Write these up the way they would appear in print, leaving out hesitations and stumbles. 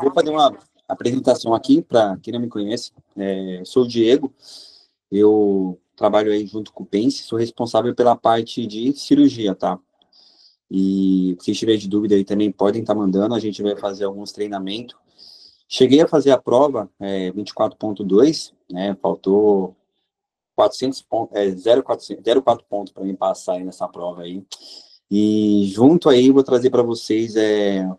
Vou fazer uma apresentação aqui para quem não me conhece. Sou o Diego, eu trabalho aí junto com o Pense, sou responsável pela parte de cirurgia, tá? E se tiver de dúvida aí também podem estar mandando, a gente vai fazer alguns treinamentos. Cheguei a fazer a prova 24.2, né? Faltou 400 pontos, 0,4 pontos para mim passar aí nessa prova aí. E junto aí vou trazer para vocês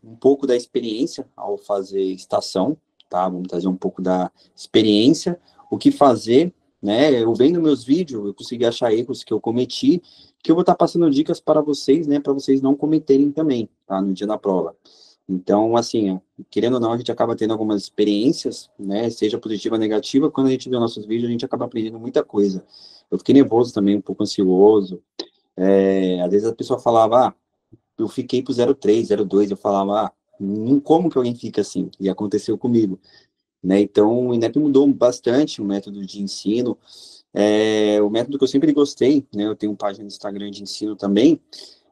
um pouco da experiência ao fazer estação, tá? Vamos trazer um pouco da experiência, o que fazer, né? Eu vendo meus vídeos, eu consegui achar erros que eu cometi, que eu vou estar passando dicas para vocês, né? Para vocês não cometerem também, tá? No dia da prova. Então, assim, querendo ou não, a gente acaba tendo algumas experiências, né? Seja positiva ou negativa, quando a gente vê nossos vídeos, a gente acaba aprendendo muita coisa. Eu fiquei nervoso também, um pouco ansioso, às vezes a pessoa falava, eu fiquei pro 03, 02, eu falava, como que alguém fica assim? E aconteceu comigo, né? Então, o INEP mudou bastante o método de ensino, o método que eu sempre gostei, né? Eu tenho página no Instagram de ensino também,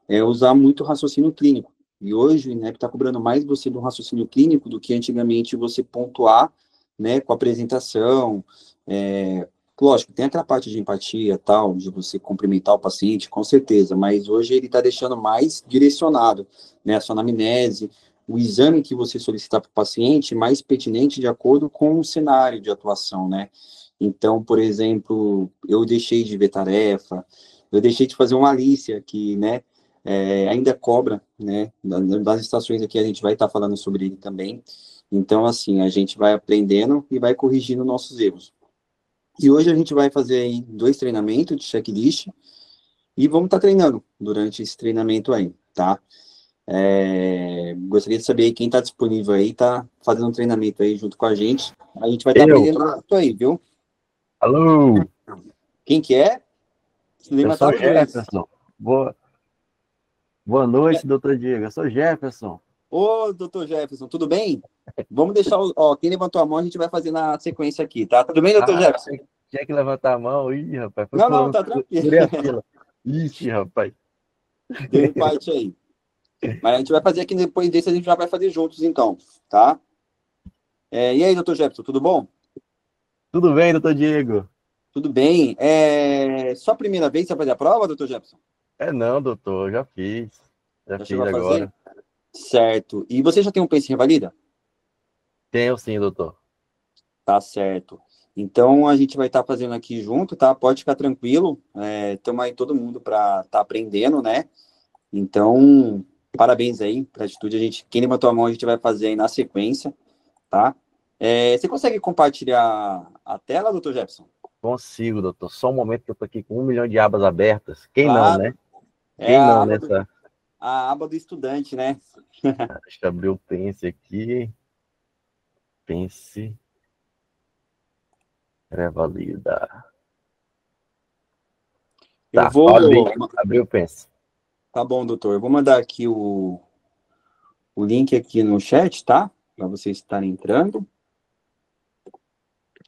é usar muito raciocínio clínico. E hoje o INEP está cobrando mais você do raciocínio clínico do que antigamente você pontuar, né, com a apresentação. Lógico, tem aquela parte de empatia, tal, de você cumprimentar o paciente, com certeza, mas hoje ele está deixando mais direcionado, né, a sua anamnese, o exame que você solicitar para o paciente mais pertinente de acordo com o cenário de atuação, né? Então, por exemplo, eu deixei de ver tarefa, eu deixei de fazer uma lista aqui, né? Ainda cobra, né? Das estações aqui a gente vai estar falando sobre ele também. Então, assim, a gente vai aprendendo e vai corrigindo nossos erros. E hoje a gente vai fazer aí 2 treinamentos de checklist e vamos estar treinando durante esse treinamento aí, tá? Gostaria de saber quem está disponível aí, tá fazendo um treinamento aí junto com a gente. A gente vai estar Eu, aprendendo muito aí, viu? alô, Quem que é? eu sou Levantaram dois. Jefferson. Boa noite, doutor Diego. Eu sou Jefferson. Ô, doutor Jefferson, tudo bem? Vamos deixar, quem levantou a mão a gente vai fazer na sequência aqui, tá? Tudo bem, doutor Ah, Jefferson? tinha que levantar a mão. Ih, rapaz, foi Não, não, pulando, tá tranquilo. furei a fila. Ixi, rapaz. Deu empate aí. Mas a gente vai fazer aqui depois desse, a gente já vai fazer juntos, então, tá? E aí, doutor Jefferson, tudo bom? Tudo bem, doutor Diego? Tudo bem. Só a primeira vez que você vai fazer a prova, doutor Jefferson? É não, doutor, já fiz. Já Já chegou fiz a fazer? agora. Certo. E você já tem um Pense Revalida? Tenho sim, doutor. Tá certo. Então a gente vai estar fazendo aqui junto, tá? Pode ficar tranquilo. Estamos aí todo mundo para estar aprendendo, né? Então, parabéns aí pela atitude. Quem levantou a mão, a gente vai fazer aí na sequência, tá? Você consegue compartilhar a tela, doutor Jefferson? Consigo, doutor. Só um momento que eu tô aqui com 1 milhão de abas abertas. Quem não, né? Claro, é Quem a não aba do, nessa? a aba do estudante, né? Deixa eu abrir o Pense aqui. Pense, revalida. Eu Tá, vou. abri o Pense. Tá bom, doutor. Eu vou mandar aqui o link aqui no chat, tá? Para vocês estarem entrando.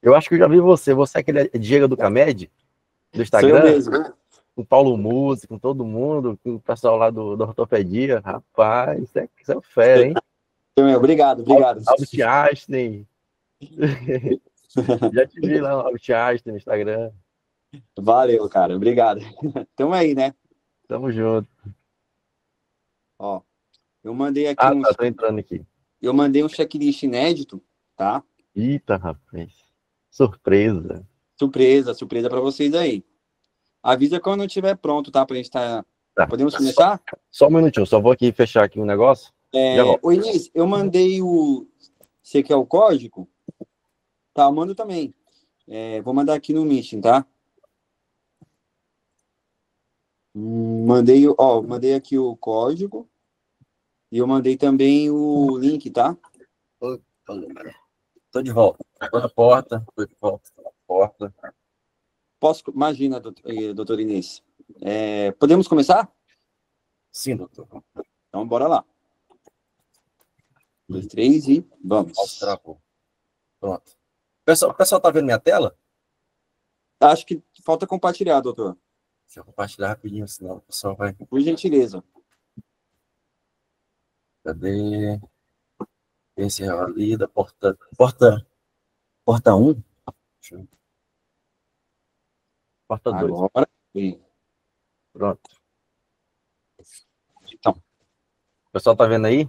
Eu acho que eu já vi você. Você é aquele Diego do Camed, do Sou eu Instagram, mesmo. com o Paulo Musi, com todo mundo, com o pessoal lá do Ortopedia. Rapaz, isso é fera, hein? Sou eu. Obrigado, obrigado. Albert Einstein. Já te vi lá, Albert Einstein no Instagram. Valeu, cara. Obrigado. Tamo aí, né? Tamo junto. Ó, eu mandei aqui Ah, tá, tô entrando aqui. eu mandei um checklist inédito, tá? Eita, rapaz. Surpresa. Surpresa, surpresa para vocês aí. Avisa quando não estiver pronto, tá? Pra gente estar. Tá, Podemos começar? só um minutinho, só vou aqui fechar aqui um negócio. Já volto. Ô, Inês, eu mandei o. Você quer o código? Tá, eu mando também. Vou mandar aqui no Meeting, tá? Mandei aqui o código e eu mandei também o link, tá? Tô de volta. Tô na porta, tô de volta, tô na porta. Imagina, doutor Inês. Podemos começar? Sim, doutor. Então, bora lá. 2, 3 e vamos. Travou. Pronto. O pessoal tá vendo minha tela? Acho que falta compartilhar, doutor. Deixa eu compartilhar rapidinho, senão o pessoal vai. Por gentileza. Cadê? Esse é ali da porta 1. Porta 2. Agora, sim. Pronto. Então, O pessoal tá vendo aí?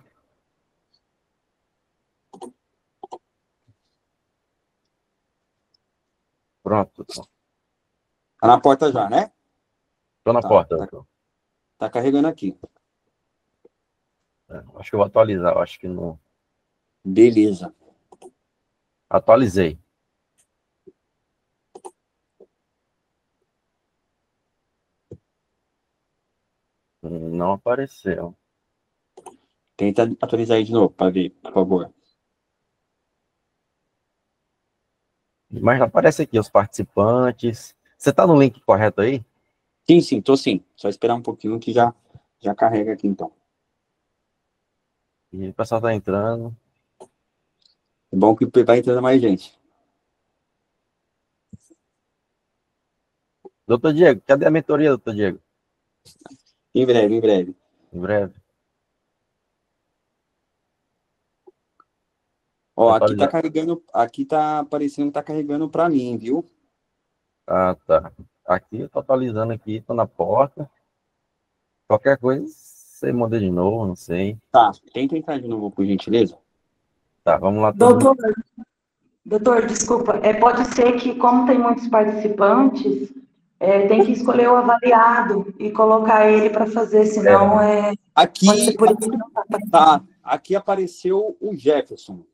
Pronto. tá na porta já, né? Tô na Tá, porta. tá carregando aqui. Acho que eu vou atualizar. Acho que não. Beleza. Atualizei. Não apareceu. Tenta atualizar aí de novo para ver, por favor. Mas aparece aqui os participantes. Você tá no link correto aí? Sim, sim, tô sim. Só esperar um pouquinho que já carrega aqui, então. E o pessoal tá entrando. É bom que vai entrando mais gente. Doutor Diego, cadê a mentoria, doutor Diego? Em breve, em breve. Em breve. Ó, aqui tá Atualizar. carregando, aqui tá aparecendo que tá carregando para mim, viu? Ah, tá. Aqui eu tô atualizando aqui, tô na porta. Qualquer coisa, você manda de novo, não sei. Tá, tenta entrar de novo, por gentileza. Tá, vamos lá todo mundo. Doutor, desculpa, pode ser que, como tem muitos participantes, tem que escolher o avaliado e colocar ele para fazer, senão pode ser Aqui, por isso que não está aparecendo. tá, aqui apareceu o Jefferson.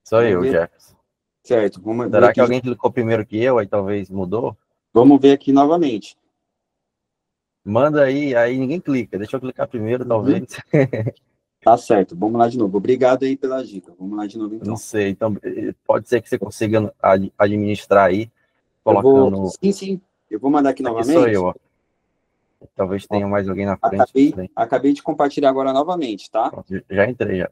Sou Vamos eu, ver, Jefferson. certo, vamos ver Será que aqui, alguém clicou primeiro que eu, aí talvez mudou? vamos ver aqui novamente. Manda aí ninguém clica. Deixa eu clicar primeiro, Uhum. talvez. Tá certo, vamos lá de novo. Obrigado aí pela dica. Vamos lá de novo, Não então. sei. Então, pode ser que você consiga administrar aí, Eu vou, colocando. sim, sim, eu vou mandar aqui Aqui sou novamente. eu, ó. Talvez Ó, tenha mais alguém na frente. Não sei. acabei de compartilhar agora novamente, tá? Pronto, já entrei, já.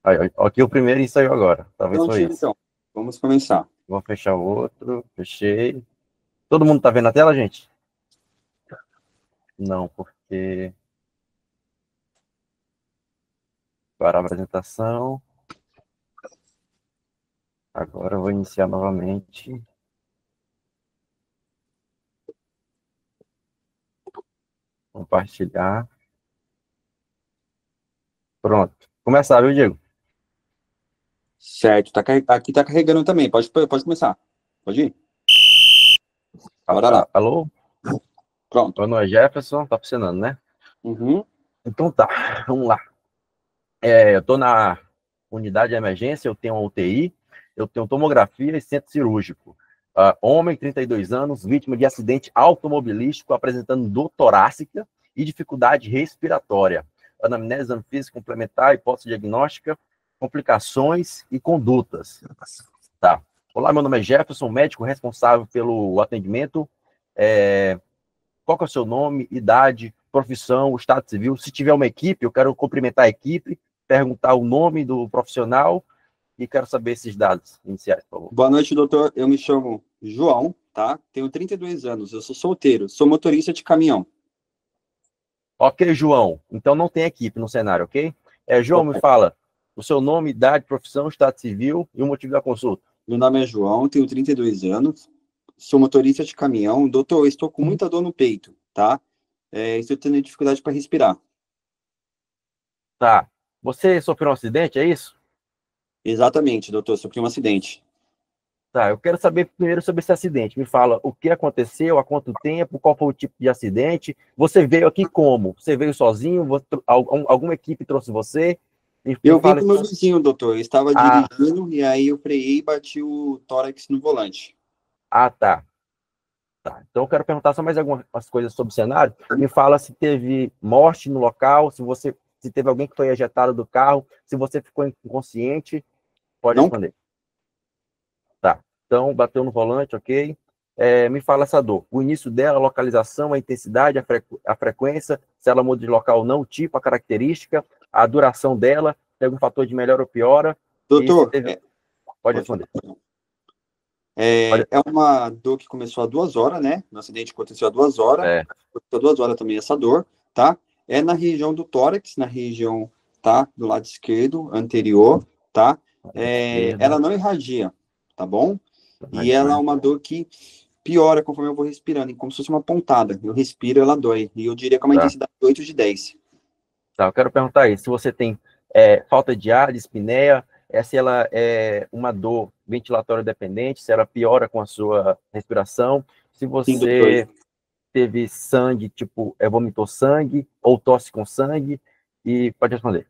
Aí, ó, aqui o primeiro e saiu agora. Talvez foi Prontinho, esse. então. Vamos começar. Vou fechar o outro. Fechei. Todo mundo tá vendo a tela, gente? Não, porque. Para a apresentação. Agora eu vou iniciar novamente. Compartilhar. Pronto. Começar, viu, Diego? Certo, aqui tá carregando também. Pode começar. Pode ir. Bora lá. Alô? Pronto. Meu nome é Jefferson, tá funcionando, né? Uhum. Então tá, vamos lá. Eu tô na unidade de emergência, eu tenho uma UTI, eu tenho tomografia e centro cirúrgico. Homem, 32 anos, vítima de acidente automobilístico, apresentando dor torácica e dificuldade respiratória. Anamnese, exame físico complementar, hipótese diagnóstica, complicações e condutas. Tá. Olá, meu nome é Jefferson, médico responsável pelo atendimento. Qual que é o seu nome, idade, profissão, estado civil? Se tiver uma equipe, eu quero cumprimentar a equipe, perguntar o nome do profissional e quero saber esses dados iniciais, por favor. Boa noite, doutor. Eu me chamo João, tá? Tenho 32 anos. Eu sou solteiro. Sou motorista de caminhão. Ok, João. Então não tem equipe no cenário, ok? João, me Correto. fala o seu nome, idade, profissão, estado civil e o motivo da consulta. Meu nome é João, tenho 32 anos. Sou motorista de caminhão. Doutor, eu estou com muita dor no peito, tá? Estou tendo dificuldade para respirar. Tá. Você sofreu um acidente, é isso? Exatamente, doutor. Sofri um acidente. Tá, eu quero saber primeiro sobre esse acidente. Me fala o que aconteceu, há quanto tempo, qual foi o tipo de acidente. Você veio aqui como? Você veio sozinho? Alguma equipe trouxe você? Eu vim fala com o meu vizinho, doutor. Eu estava Ah, dirigindo e aí eu freiei e bati o tórax no volante. tá. Então eu quero perguntar só mais algumas coisas sobre o cenário. Me fala se teve morte no local, se teve alguém que foi ejetado do carro, se você ficou inconsciente. Pode Não, responder. Tá. Então, bateu no volante, ok. Me fala essa dor. O início dela, a localização, a intensidade, a frequência, se ela muda de local ou não, o tipo, a característica, a duração dela, tem algum fator de melhora ou piora. E se doutor, teve... Pode responder. é uma dor que começou há 2 horas, né? O acidente aconteceu há 2 horas. Aconteceu há 2 horas também essa dor, tá? é na região do tórax, na região, tá? Do lado esquerdo, anterior, tá? Ela não irradia, tá bom? E ela é uma dor que piora conforme eu vou respirando, como se fosse uma pontada. Eu respiro, ela dói. E eu diria que é uma intensidade de 8 de 10. Tá, eu quero perguntar aí, se você tem falta de ar, dispneia, se ela é uma dor ventilatória dependente, se ela piora com a sua respiração, se você teve sangue, tipo, vomitou sangue, ou tosse com sangue, e pode responder.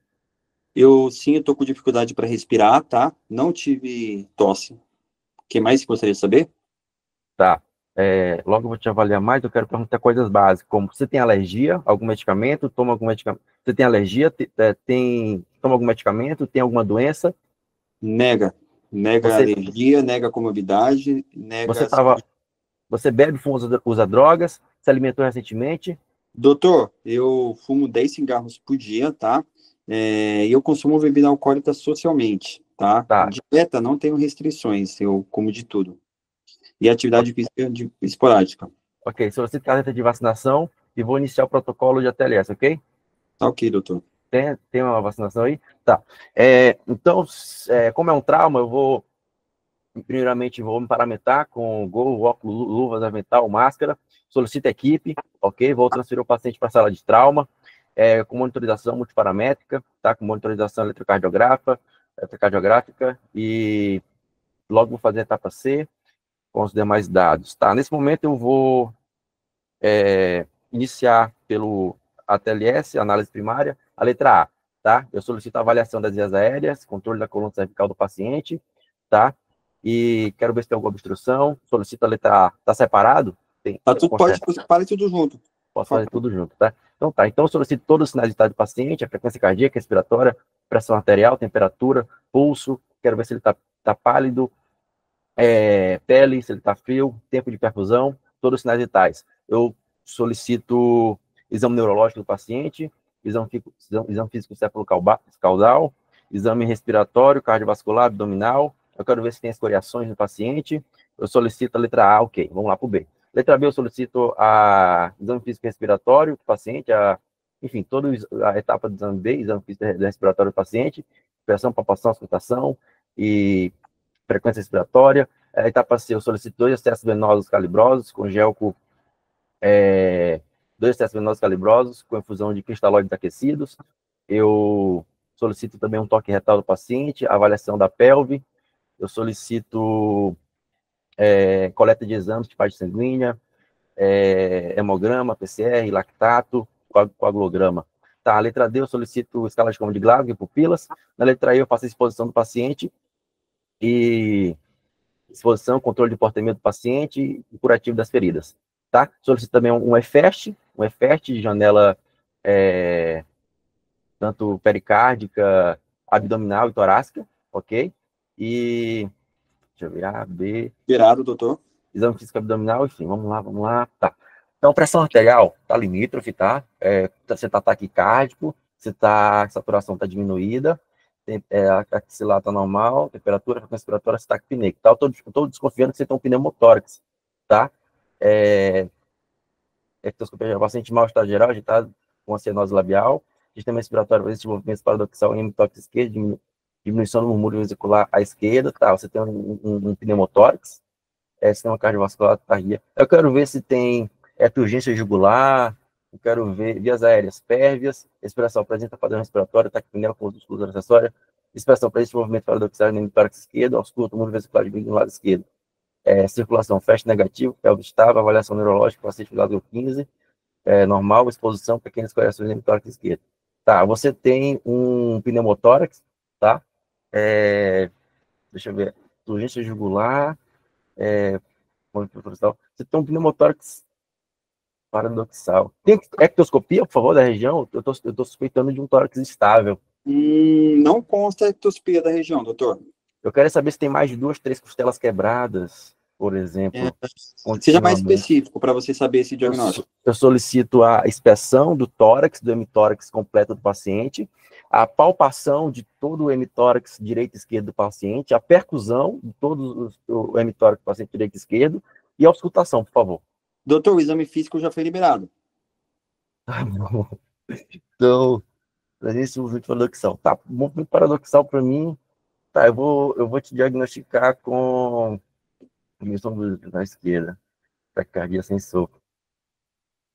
Eu sim, eu tô com dificuldade para respirar, tá? Não tive tosse. O que mais você gostaria de saber? Tá. Logo eu vou te avaliar mais, eu quero perguntar coisas básicas, como você tem alergia, algum medicamento, toma algum medicamento, você tem alergia, toma algum medicamento, tem alguma doença? Nega alergia, nega comorbidade, nega... Você bebe, fuma, usa drogas, se alimentou recentemente? Doutor, eu fumo 10 cigarros por dia, tá? E eu consumo bebida alcoólica socialmente, tá? Tá. Dieta, não tenho restrições, eu como de tudo. E atividade física esporádica. Ok, solicito carta de vacinação e vou iniciar o protocolo de ATLS, ok? Tá ok, doutor. Tem uma vacinação aí? Tá. Então, como é um trauma, primeiramente, vou me paramentar com gol, óculos, luvas, avental, máscara, solicito equipe, ok? Vou transferir o paciente para a sala de trauma, com monitorização multiparamétrica, tá? Com monitorização eletrocardiográfica, e logo vou fazer a etapa C com os demais dados. Tá, nesse momento eu vou iniciar pelo ATLS, análise primária, a letra A, tá? Eu solicito a avaliação das vias aéreas, controle da coluna cervical do paciente, tá? E quero ver se tem alguma obstrução, solicito a letra A. Tá separado? Tá tudo, pode tudo junto. Posso fazer tudo junto, tá? Então tá, então eu solicito todos os sinais vitais do paciente, a frequência cardíaca, respiratória, pressão arterial, temperatura, pulso, quero ver se ele tá pálido, pele, se ele tá frio, tempo de perfusão, todos os sinais vitais. Eu solicito exame neurológico do paciente, exame físico céfalo-caudal, exame respiratório, cardiovascular, abdominal. Eu quero ver se tem escoriações no paciente. Eu solicito a letra A, ok. Vamos lá para o B. Letra B, eu solicito exame físico respiratório do paciente, enfim, toda a etapa do exame B, exame físico respiratório do paciente, pressão, palpação, auscultação e frequência respiratória. A etapa C, eu solicito 2 acessos venosos calibrosos com gelco, 2 acessos venosos calibrosos com infusão de cristalóides aquecidos. Eu solicito também um toque retal do paciente, avaliação da pelve. Eu solicito coleta de exames de parte sanguínea, hemograma, PCR, lactato, coagulograma. Tá, a letra D, eu solicito escala de cômodo de Glasgow e pupilas. Na letra E, eu faço a exposição do paciente e exposição, controle de portamento do paciente e curativo das feridas. Tá? Solicito também um EFEST de janela tanto pericárdica, abdominal e torácica, ok? E deixa eu ver, A, B. Liberado, doutor. Exame físico abdominal, enfim, vamos lá, tá. Então, pressão arterial tá limítrofe, tá? Você tá taquicárdico, a saturação tá diminuída, a axilar tá normal, temperatura, frequência respiratória, você tá apneico, tá? Eu tô desconfiando que você tem um pneumotórax, tá? Ectoscopia, paciente mal-estado geral, agitado com acenose labial, sistema respiratório, esse movimento paradoxal em hemitórax esquerdo, diminuição do murmúrio vesicular à esquerda, tá? Você tem um pneumotórax, sistema cardiovascular, tardia. Eu quero ver se tem turgência jugular, eu quero ver vias aéreas pérvias, respiração apresenta padrão respiratório, taquipnea com músculos acessórios, respiração presente movimento paradoxal no hemitórax esquerdo, ausculto, músculo vesicular no lado esquerdo. Circulação, fast negativo, pelve estável, avaliação neurológica, paciente Glasgow 15, normal, exposição, pequenas correções no hemitórax esquerdo. Tá, você tem um pneumotórax, tá? Deixa eu ver, urgência jugular, você tem um pneumotórax paradoxal. Tem ectoscopia, por favor, da região? Eu tô suspeitando de um tórax estável. Não consta ectoscopia da região, doutor. Eu quero saber se tem mais de 2, 3 costelas quebradas, por exemplo. Seja mais específico para você saber esse diagnóstico. Eu solicito a inspeção do tórax, do hemitórax completo do paciente, a palpação de todo o hemitórax direito e esquerdo do paciente, a percusão de todo o hemitórax do paciente direito e esquerdo e a auscultação, por favor. Doutor, o exame físico já foi liberado. Então, esse movimento paradoxal. Tá, movimento paradoxal para mim, tá, eu vou te diagnosticar com diminuição na esquerda, taquicardia sem sopro.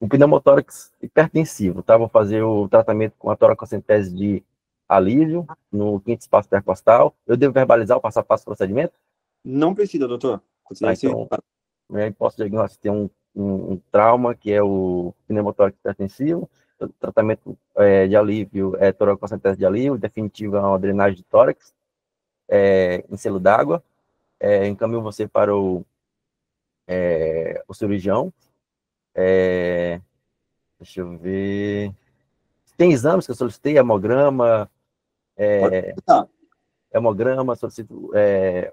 Um pneumotórax hipertensivo, tá? Vou fazer o tratamento com a toracocentese de alívio no quinto espaço intercostal. Eu devo verbalizar o passo a passo do procedimento? Não precisa, doutor. Tá, então, posso diagnosticar um trauma, que é o pneumotórax hipertensivo. O tratamento de alívio é toracocentese de alívio, definitivo é uma drenagem de tórax em selo d'água. Encaminho você para o cirurgião. Deixa eu ver. Tem exames que eu solicitei, hemograma, solicito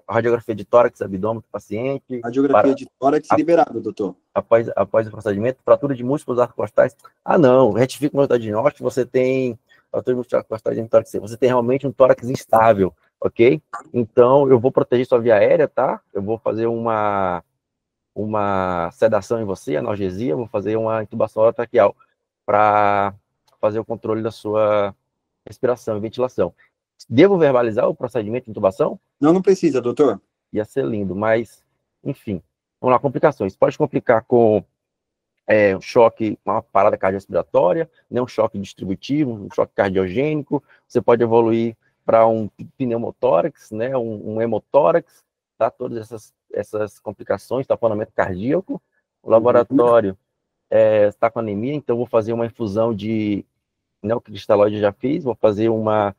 radiografia de tórax, abdômen do paciente. Radiografia de tórax liberado, doutor. Após o procedimento, fratura de músculos arcocostais. Ah, não, retifica o meu diagnóstico, você tem fratura de músculos arcocostais em tórax. Você tem realmente um tórax instável, ok? Então, eu vou proteger sua via aérea, tá? Eu vou fazer uma sedação em você, analgesia, vou fazer uma intubação orotraqueal para fazer o controle da sua respiração e ventilação. Devo verbalizar o procedimento de intubação? Não precisa, doutor. Ia ser lindo, mas, enfim. Vamos lá, complicações. Pode complicar com um choque, uma parada cardiorrespiratória, né, um choque distributivo, um choque cardiogênico. Você pode evoluir para um pneumotórax, né, um hemotórax, tá? Todas essas complicações, taponamento cardíaco. O laboratório está com anemia, então vou fazer uma infusão de neocristalóide, já fiz, vou fazer uma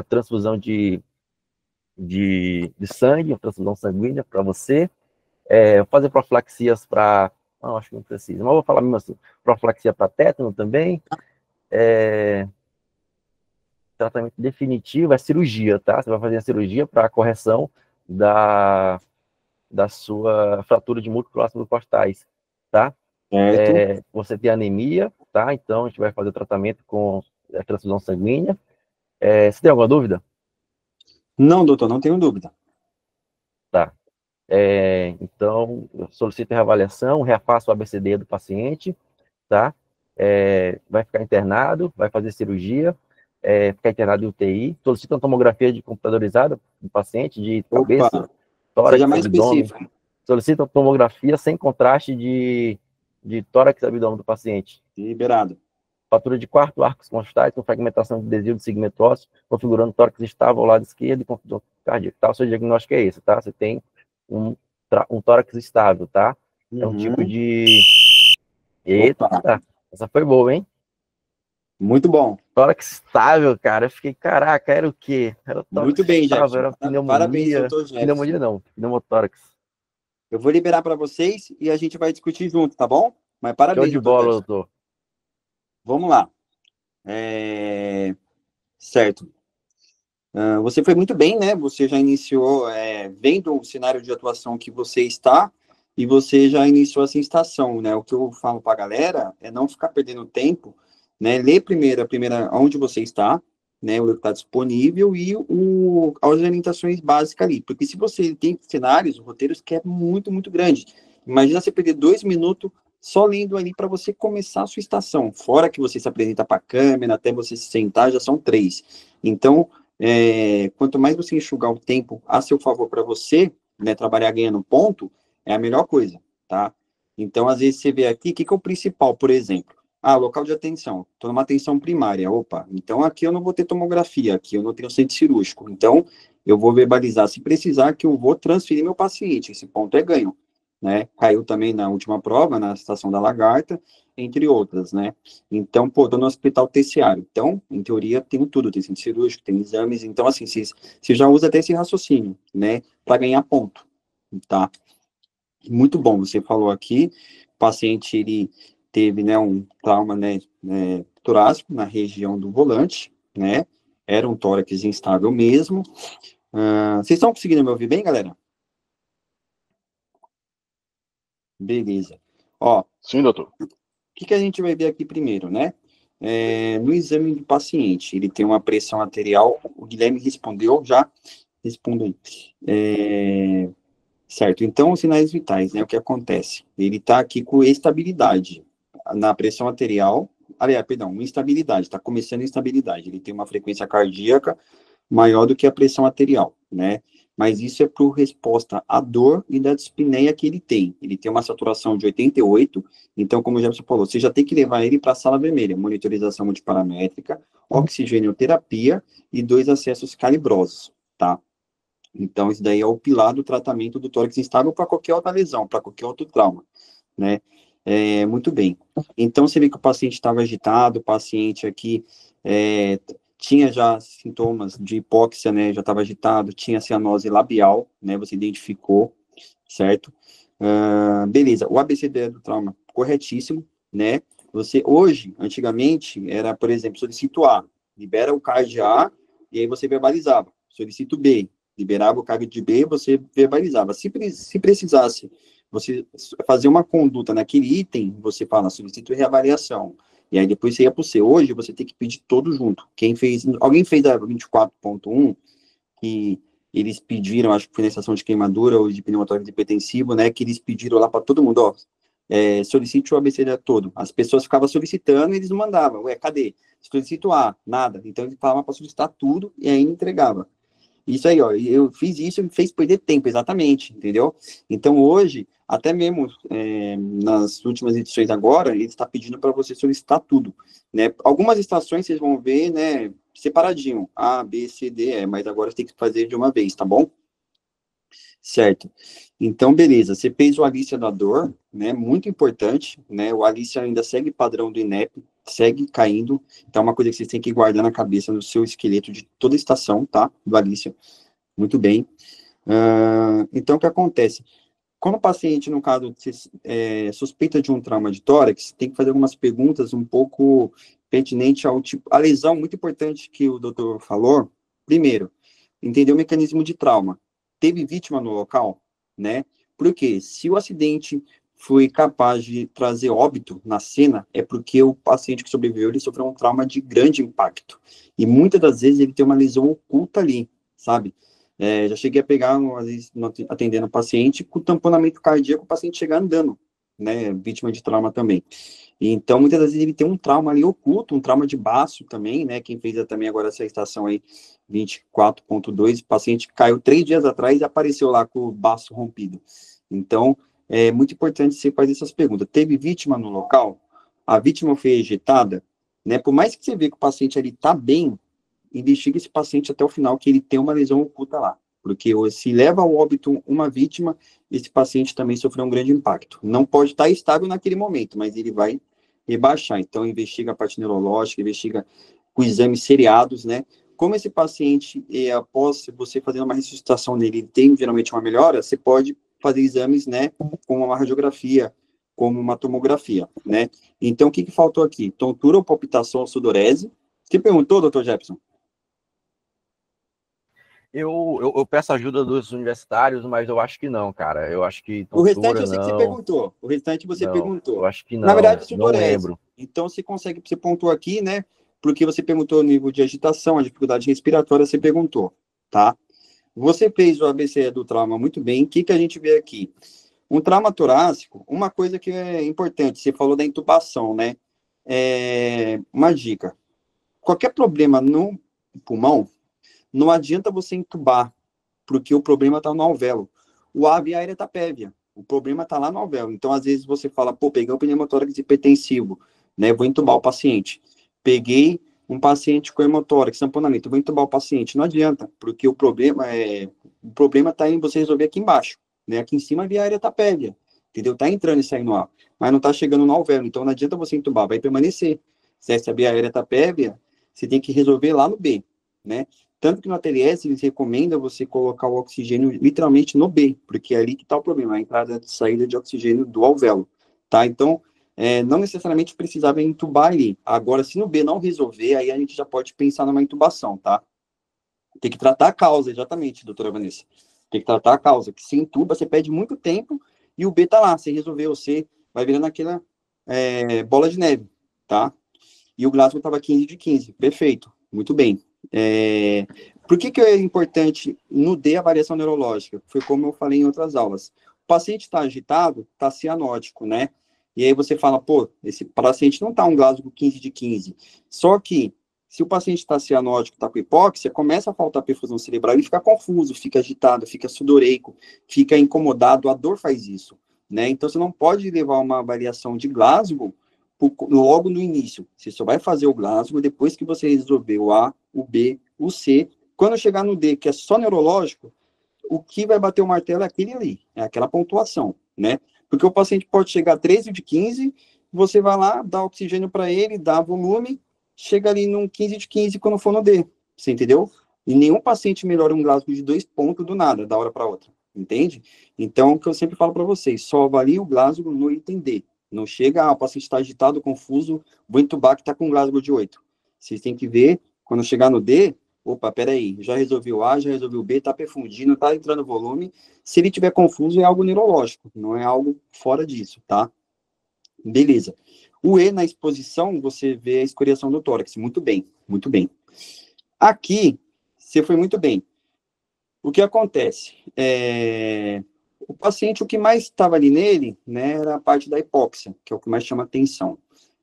transfusão de sangue, uma transfusão sanguínea para você, fazer profilaxias para... Não, acho que não precisa, mas vou falar mesmo assim, profilaxia para tétano também, tratamento definitivo é cirurgia, tá? Você vai fazer a cirurgia para a correção da sua fratura de músculos costais, tá? Você tem anemia, tá? Então, a gente vai fazer o tratamento com a transfusão sanguínea. Você tem alguma dúvida? Não, doutor, não tenho dúvida. Tá. Então, eu solicito reavaliação, refaço o ABCD do paciente, tá? Vai ficar internado, vai fazer cirurgia, ficar internado em UTI, solicito uma tomografia de computadorizada do paciente, de cabeça, tórax, abdômen. Solicito uma tomografia sem contraste de tórax e abdômen do paciente. Liberado. Fratura de quarto arcos constais com fragmentação de desvio do segmento ósseo, configurando tórax estável ao lado esquerdo e confusão cardíaca. Tá? O seu diagnóstico é esse, tá? Você tem um tórax estável, tá? É um tipo de... Eita, essa foi boa, hein? Muito bom. Tórax estável, cara. Eu fiquei, caraca, era o quê? Era muito bem, Jefferson. Era pneumonia. Parabéns, doutor Jefferson. Pneumonia não, pneumotórax. Eu vou liberar para vocês e a gente vai discutir junto, tá bom? Mas parabéns, show de bola, doutor. Vamos lá. Certo. Você foi muito bem, né? Você já iniciou, vendo o cenário de atuação que você está, e você já iniciou essa estação, né? O que eu falo para a galera é não ficar perdendo tempo, né? Ler primeiro onde você está, né? O que está disponível e as orientações básicas ali. Porque se você tem cenários, roteiros que é muito, muito grande. Imagina você perder 2 minutos só lendo ali para você começar a sua estação. Fora que você se apresenta para a câmera, até você se sentar, já são 3. Então, quanto mais você enxugar o tempo a seu favor para você, né, trabalhar ganhando ponto, é a melhor coisa, tá? Então, às vezes você vê aqui, o que é o principal, por exemplo? Local de atenção. Estou numa atenção primária. Opa, então aqui eu não vou ter tomografia, aqui eu não tenho centro cirúrgico. Então, eu vou verbalizar, se precisar, que eu vou transferir meu paciente. Esse ponto é ganho. Né? Caiu também na última prova, na estação da Lagarta, entre outras, né? Então, tô no hospital terciário. Então, em teoria, tem tudo, tem centro cirúrgico, tem exames. Então, assim, você já usa até esse raciocínio, né? Para ganhar ponto, tá? Muito bom, você falou aqui, o paciente, ele teve, né, um trauma, né, torácico na região do volante, né? Era um tórax instável mesmo. Vocês estão conseguindo me ouvir bem, galera? Beleza. Sim, doutor. O que a gente vai ver aqui primeiro, né? No exame do paciente, ele tem uma pressão arterial, o Guilherme respondeu, já respondo aí. Certo, então, os sinais vitais, né? O que acontece? Ele está aqui com estabilidade na pressão arterial, aliás, perdão, instabilidade, está começando instabilidade, ele tem uma frequência cardíaca maior do que a pressão arterial, né? Mas isso é por resposta à dor e da dispneia que ele tem. Ele tem uma saturação de 88, então, como o Jefferson falou, você já tem que levar ele para a sala vermelha, monitorização multiparamétrica, oxigenoterapia e 2 acessos calibrosos, tá? Então, isso daí é o pilar do tratamento do tórax instável para qualquer outra lesão, para qualquer outro trauma, né? Muito bem. Então, você vê que o paciente estava agitado, o paciente aqui tinha já sintomas de hipóxia, né? Já estava agitado, tinha cianose labial, né? Você identificou, certo? Beleza. O ABCD do trauma, corretíssimo, né? Você, hoje, antigamente, era, por exemplo, solicito A, libera o CARD A, e aí você verbalizava. Solicito B, liberava o CARD de B, você verbalizava. Se precisasse você fazer uma conduta naquele item, você fala, solicito reavaliação. E aí depois você ia para o C. Hoje, você tem que pedir todo junto. Alguém fez a 24.1, que eles pediram, acho que foi na estação de queimadura ou de pneumotórax hipertensivo, né, que eles pediram lá para todo mundo, ó, solicite o ABCD todo. As pessoas ficavam solicitando e eles não mandavam. Ué, cadê? Solicito A, nada. Então, ele falava para solicitar tudo e aí entregava. Isso aí, ó, eu fiz isso e me fez perder tempo, exatamente, entendeu? Então, hoje, até mesmo nas últimas edições agora, ele está pedindo para você solicitar tudo, né? Algumas estações vocês vão ver, né, separadinho, A, B, C, D, E, mas agora você tem que fazer de uma vez, tá bom? Certo. Então, beleza, você fez o Alicia da dor, né, muito importante, né, o Alicia ainda segue padrão do INEP, segue caindo, então é uma coisa que vocês têm que guardar na cabeça, no seu esqueleto de toda estação, tá, do Alicia, muito bem. Então, o que acontece? Quando o paciente, no caso, suspeita de um trauma de tórax, tem que fazer algumas perguntas um pouco pertinentes ao tipo, a lesão, muito importante que o doutor falou, primeiro, entender o mecanismo de trauma. Teve vítima no local, né? Porque se o acidente foi capaz de trazer óbito na cena, é porque o paciente que sobreviveu, ele sofreu um trauma de grande impacto. E muitas das vezes ele tem uma lesão oculta ali, sabe? Já cheguei a pegar, às vezes, atendendo o paciente, com tamponamento cardíaco, o paciente chegar andando, né? Vítima de trauma também. Então, muitas das vezes ele tem um trauma ali oculto, um trauma de baço também, né? Quem fez também agora essa estação aí, 24.2, o paciente caiu 3 dias atrás e apareceu lá com o baço rompido. Então, é muito importante você fazer essas perguntas. Teve vítima no local? A vítima foi ejetada? Né? Por mais que você vê que o paciente ali está bem, investiga esse paciente até o final, que ele tem uma lesão oculta lá. Porque se leva ao óbito uma vítima, esse paciente também sofreu um grande impacto. Não pode estar estável naquele momento, mas ele vai rebaixar. Então, investiga a parte neurológica, investiga com exames seriados, né? Como esse paciente, após você fazer uma ressuscitação nele, ele tem geralmente uma melhora, você pode fazer exames, né, como uma radiografia, como uma tomografia, né? Então, o que faltou aqui? Tontura ou palpitação ou sudorese? Você perguntou, doutor Jefferson? Eu peço ajuda dos universitários, mas eu acho que não, cara. Eu acho que tontura, o restante eu sei não. que você perguntou. O restante você perguntou. Eu acho que não. Na verdade, sudorese. Não lembro. Então, você pontuou aqui, né? Porque você perguntou o nível de agitação, a dificuldade respiratória, você perguntou, tá? Você fez o ABC do trauma muito bem. O que a gente vê aqui? Um trauma torácico, uma coisa que é importante, você falou da intubação, né? Uma dica. Qualquer problema no pulmão, não adianta você entubar, porque o problema está no alvéolo. O ave aérea está pévia, o problema está lá no alvéolo. Então, às vezes, você fala, pô, peguei um pneumotórax hipertensivo, né? Vou entubar o paciente. Peguei um paciente com hemotórax, tamponamento, vou entubar o paciente. Não adianta, porque o problema está em você resolver aqui embaixo, né? Aqui em cima a via aérea está pévia, entendeu? Está entrando e saindo no ar, mas não está chegando no alvéolo. Então, não adianta você entubar, vai permanecer. Se essa via aérea está pévia, você tem que resolver lá no B, né? Tanto que no ATLS eles recomendam você colocar o oxigênio literalmente no B, porque é ali que está o problema, a entrada e saída de oxigênio do alvéolo, tá? Então, não necessariamente precisava entubar ali. Agora, se no B não resolver, aí a gente já pode pensar numa intubação, tá? Tem que tratar a causa, exatamente, doutora Vanessa. Tem que tratar a causa, que se entuba, você perde muito tempo e o B tá lá, você resolveu, você vai virando aquela bola de neve, tá? E o Glasgow estava 15 de 15, perfeito, muito bem. Por que é importante no D a variação neurológica? Foi como eu falei em outras aulas. O paciente está agitado, está cianótico, né? e aí você fala, pô, esse paciente não está um Glasgow 15 de 15. Só que, se o paciente está cianótico, está com hipóxia, começa a faltar perfusão cerebral, ele fica confuso, fica agitado, fica sudoreico, fica incomodado, a dor faz isso, né? Então, você não pode levar uma avaliação de Glasgow logo no início. Você só vai fazer o Glasgow depois que você resolver o A, o B, o C. Quando chegar no D, que é só neurológico, o que vai bater o martelo é aquele ali, é aquela pontuação, né? Porque o paciente pode chegar a 13 de 15, você vai lá, dá oxigênio para ele, dá volume, chega ali num 15 de 15 quando for no D, você entendeu? E nenhum paciente melhora um Glasgow de 2 pontos do nada, da hora para outra, entende? Então, o que eu sempre falo para vocês, só avalie o Glasgow no item D. Não chega, o paciente está agitado, confuso, vou entubar que está com um Glasgow de 8. Vocês têm que ver, quando chegar no D, opa, peraí, já resolvi o A, já resolvi o B, tá perfundindo, tá entrando volume. Se ele tiver confuso, é algo neurológico, não é algo fora disso, tá? Beleza. O E, na exposição, você vê a escoriação do tórax. Muito bem, muito bem. Aqui, você foi muito bem. O que acontece? O paciente, o que mais estava ali nele, né, era a parte da hipóxia, que é o que mais chama atenção,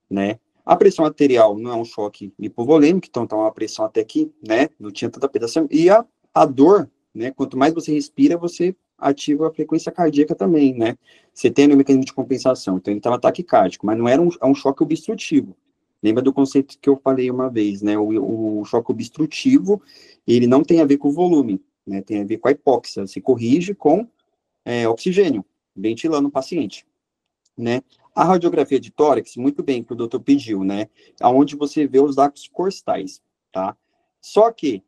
né? A pressão arterial não é um choque hipovolêmico, então tá uma pressão até aqui, né? Não tinha tanta pedação. E a dor, né? Quanto mais você respira, você ativa a frequência cardíaca também, né? Você tem o mecanismo de compensação. Então ele estava taquicárdico, mas não era um choque obstrutivo. Lembra do conceito que eu falei uma vez, né? O choque obstrutivo, ele não tem a ver com o volume, né? Tem a ver com a hipóxia. Se corrige com oxigênio, ventilando o paciente, né? A radiografia de tórax, muito bem, que o doutor pediu, né? Aonde você vê os arcos costais, tá? Só que,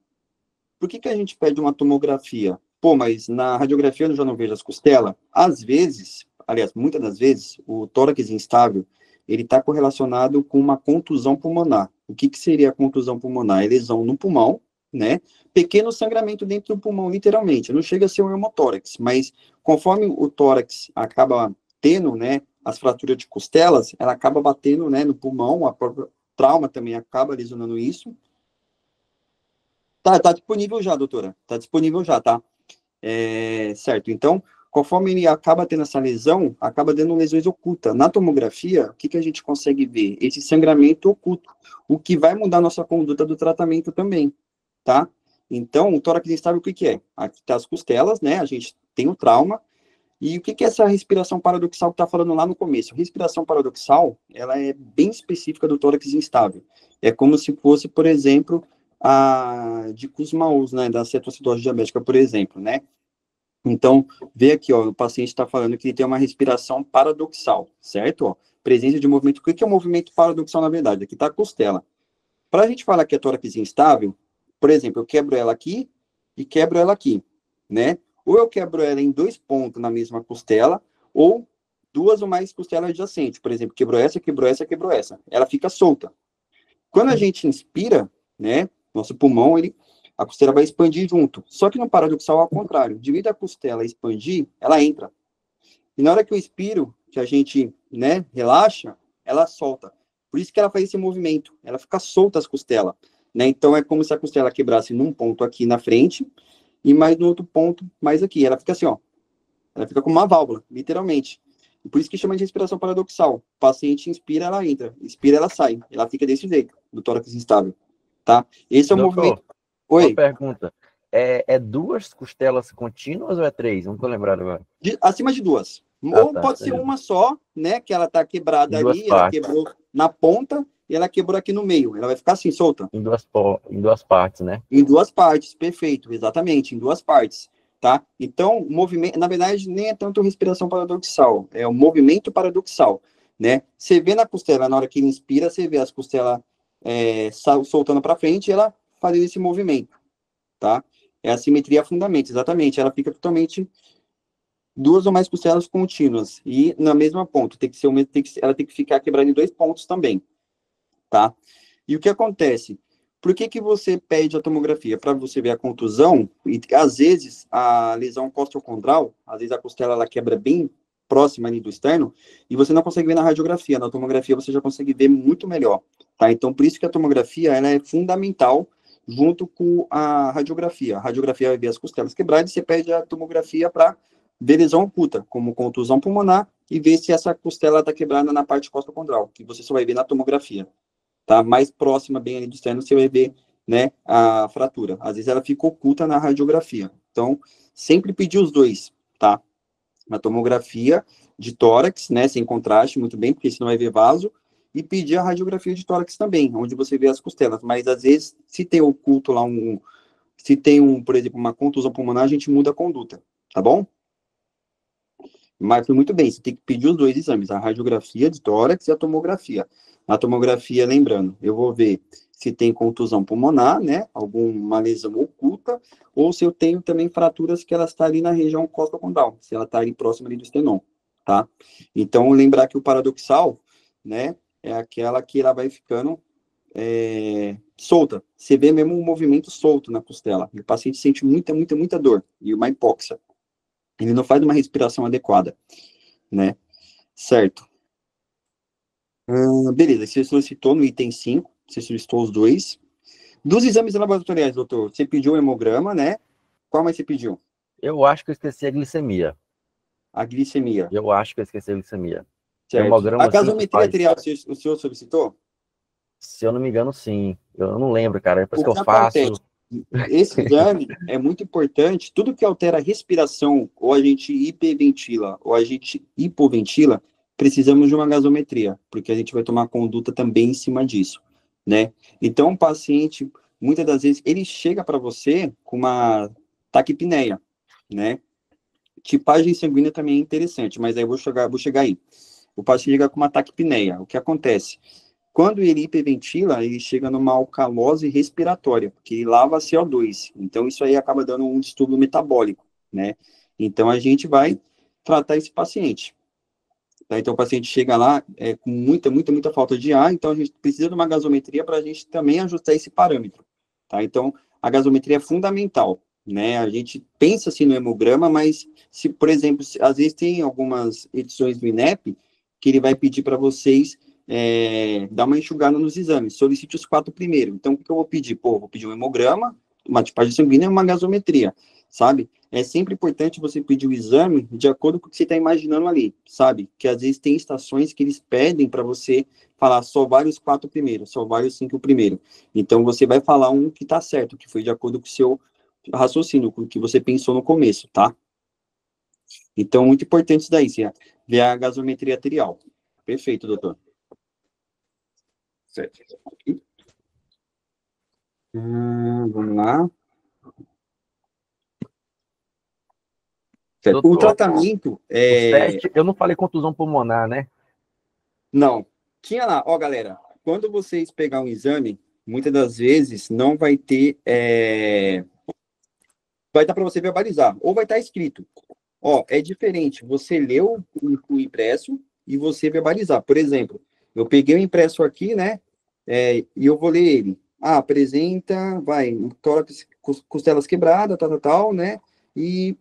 por que a gente pede uma tomografia? Pô, mas na radiografia eu já não vejo as costelas. Às vezes, aliás, muitas das vezes, o tórax instável, ele está correlacionado com uma contusão pulmonar. O que seria a contusão pulmonar? É lesão no pulmão, né? Pequeno sangramento dentro do pulmão, literalmente. Não chega a ser um hemotórax, mas conforme o tórax acaba tendo, né, as fraturas de costelas, ela acaba batendo, né, no pulmão, a própria trauma também acaba lesionando isso. Tá disponível já, doutora. Tá disponível já, tá? Certo. Então, conforme ele acaba tendo essa lesão, acaba dando lesões ocultas. Na tomografia, o que a gente consegue ver? Esse sangramento oculto, o que vai mudar a nossa conduta do tratamento também, tá? Então, o tórax instável, o que é? Aqui tá as costelas, né? A gente tem o trauma. E o que é essa respiração paradoxal que está falando lá no começo? Respiração paradoxal, ela é bem específica do tórax instável. É como se fosse, por exemplo, a de Kussmaul, né, da cetoacidose diabética, por exemplo, né? Então, vê aqui, ó, o paciente está falando que ele tem uma respiração paradoxal, certo? Ó, presença de movimento. O que é o movimento paradoxal, na verdade? Aqui está a costela. Para a gente falar que é tórax instável, por exemplo, eu quebro ela aqui e quebro ela aqui, né? Ou eu quebro ela em 2 pontos na mesma costela, ou 2 ou mais costelas adjacentes. Por exemplo, quebrou essa, quebrou essa, quebrou essa. Ela fica solta. Quando a gente inspira, né, nosso pulmão, a costela vai expandir junto. Só que no paradoxal, ao contrário. Devido à costela expandir, ela entra. E na hora que eu expiro, que a gente, né, relaxa, ela solta. Por isso que ela faz esse movimento. Ela fica solta as costelas, né? Então, é como se a costela quebrasse num ponto aqui na frente, e mais no outro ponto, mais aqui. Ela fica assim, ó. Ela fica como uma válvula, literalmente. E por isso que chama de respiração paradoxal. O paciente inspira, ela entra. Inspira, ela sai. Ela fica desse jeito, do tórax instável. Tá? Esse é o movimento. Oi. Uma pergunta. É 2 costelas contínuas ou é 3? Não tô lembrado agora. Acima de 2. Ou pode ser uma só, né? Que ela tá quebrada ali, ela quebrou na ponta e ela quebrou aqui no meio. Ela vai ficar assim, solta. Em duas partes, né? Em 2 partes, perfeito, exatamente, em 2 partes, tá? Então, o movimento, na verdade, nem é tanto respiração paradoxal, é o movimento paradoxal, né? Você vê na costela, na hora que ele inspira, você vê as costelas soltando para frente e ela fazendo esse movimento, tá? É a simetria fundamento, exatamente, ela fica totalmente 2 ou mais costelas contínuas e na mesma ponta, ela tem que ficar quebrada em 2 pontos também, tá? E o que acontece? Por que você pede a tomografia? Para você ver a contusão, e às vezes a lesão costochondral, às vezes a costela ela quebra bem próxima ali do externo, e você não consegue ver na radiografia. Na tomografia você já consegue ver muito melhor, tá? Então, por isso que a tomografia ela é fundamental junto com a radiografia. A radiografia vai ver as costelas quebradas e você pede a tomografia para ver lesão oculta, como contusão pulmonar, e ver se essa costela está quebrada na parte costocondral, que você só vai ver na tomografia, tá? Mais próxima, bem ali do externo, você vai ver, né, a fratura. Às vezes ela fica oculta na radiografia. Então, sempre pedir os dois, tá? Na tomografia de tórax, né, sem contraste, muito bem, porque senão vai ver vaso, e pedir a radiografia de tórax também, onde você vê as costelas. Mas, às vezes, se tem oculto lá se tem, por exemplo, uma contusão pulmonar, a gente muda a conduta, tá bom? Mas foi muito bem, você tem que pedir os dois exames, a radiografia de tórax e a tomografia. A tomografia, lembrando, eu vou ver se tem contusão pulmonar, né, alguma lesão oculta, ou se eu tenho também fraturas que ela está ali na região costocondral, se ela está ali próxima ali do estenom, tá? Então, lembrar que o paradoxal, né, é aquela que ela vai ficando solta. Você vê mesmo um movimento solto na costela. O paciente sente muita dor e uma hipóxia. Ele não faz uma respiração adequada, né? Certo. Beleza, você solicitou no item 5, você solicitou os dois. Dos exames laboratoriais, doutor, você pediu o hemograma, né? Qual mais você pediu? Eu acho que eu esqueci a glicemia. A glicemia. Eu acho que eu esqueci a glicemia. Certo. Hemograma, A gasometria arterial, o senhor solicitou? Se eu não me engano, sim. Eu não lembro, cara. Depois O que eu acontece? faço. Esse exame é muito importante. Tudo que altera a respiração, ou a gente hiperventila, ou a gente hipoventila, precisamos de uma gasometria, porque a gente vai tomar conduta também em cima disso, né? Então, o paciente, muitas das vezes, ele chega para você com uma taquipneia, né? Tipagem sanguínea também é interessante, mas aí eu vou chegar aí. O paciente chega com uma taquipneia. O que acontece? Quando ele hiperventila, ele chega numa alcalose respiratória, porque ele lava CO2. Então, isso aí acaba dando um distúrbio metabólico, né? Então, a gente vai tratar esse paciente. Tá? Então, o paciente chega lá com muita falta de ar, então a gente precisa de uma gasometria para a gente também ajustar esse parâmetro, tá? Então, a gasometria é fundamental, né? A gente pensa assim no hemograma, mas se, por exemplo, às vezes tem algumas edições do INEP que ele vai pedir para vocês dar uma enxugada nos exames, solicite os 4 primeiros. Então, o que eu vou pedir? Pô, vou pedir um hemograma, uma tipagem sanguínea e uma gasometria, sabe? É sempre importante você pedir o exame de acordo com o que você está imaginando ali, sabe? Que às vezes tem estações que eles pedem para você falar só vale os 4 primeiros, só vale os 5 primeiros. Então, você vai falar um que está certo, que foi de acordo com o seu raciocínio, com o que você pensou no começo, tá? Então, muito importante isso daí, você ver a gasometria arterial. Perfeito, doutor. Certo. Vamos lá. Certo. Doutor, o tratamento eu não falei contusão pulmonar, né? Não. Tinha lá, ó, galera, quando vocês pegar um exame, muitas das vezes não vai ter. Vai estar para você verbalizar, ou vai estar escrito. Ó, é diferente você ler o impresso e você verbalizar. Por exemplo, eu peguei o impresso aqui, né? E eu vou ler ele. Apresenta, tórax, costelas quebradas, tal, né? E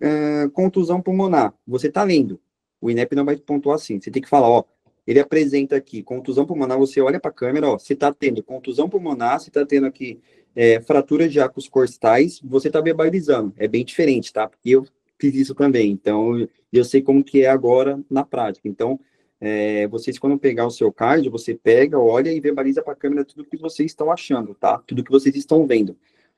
contusão pulmonar. Você está lendo. O INEP não vai pontuar assim. Você tem que falar, ó, ele apresenta aqui contusão pulmonar, você olha para a câmera, ó, você está tendo contusão pulmonar, você está tendo aqui fratura de arcos costais, você está verbalizando. É bem diferente, tá? Porque eu fiz isso também. Então, eu sei como que é agora na prática. Então, vocês, quando pegar o seu card, você pega, olha e verbaliza para a câmera tudo que vocês estão achando, tá? Tudo que vocês estão vendo.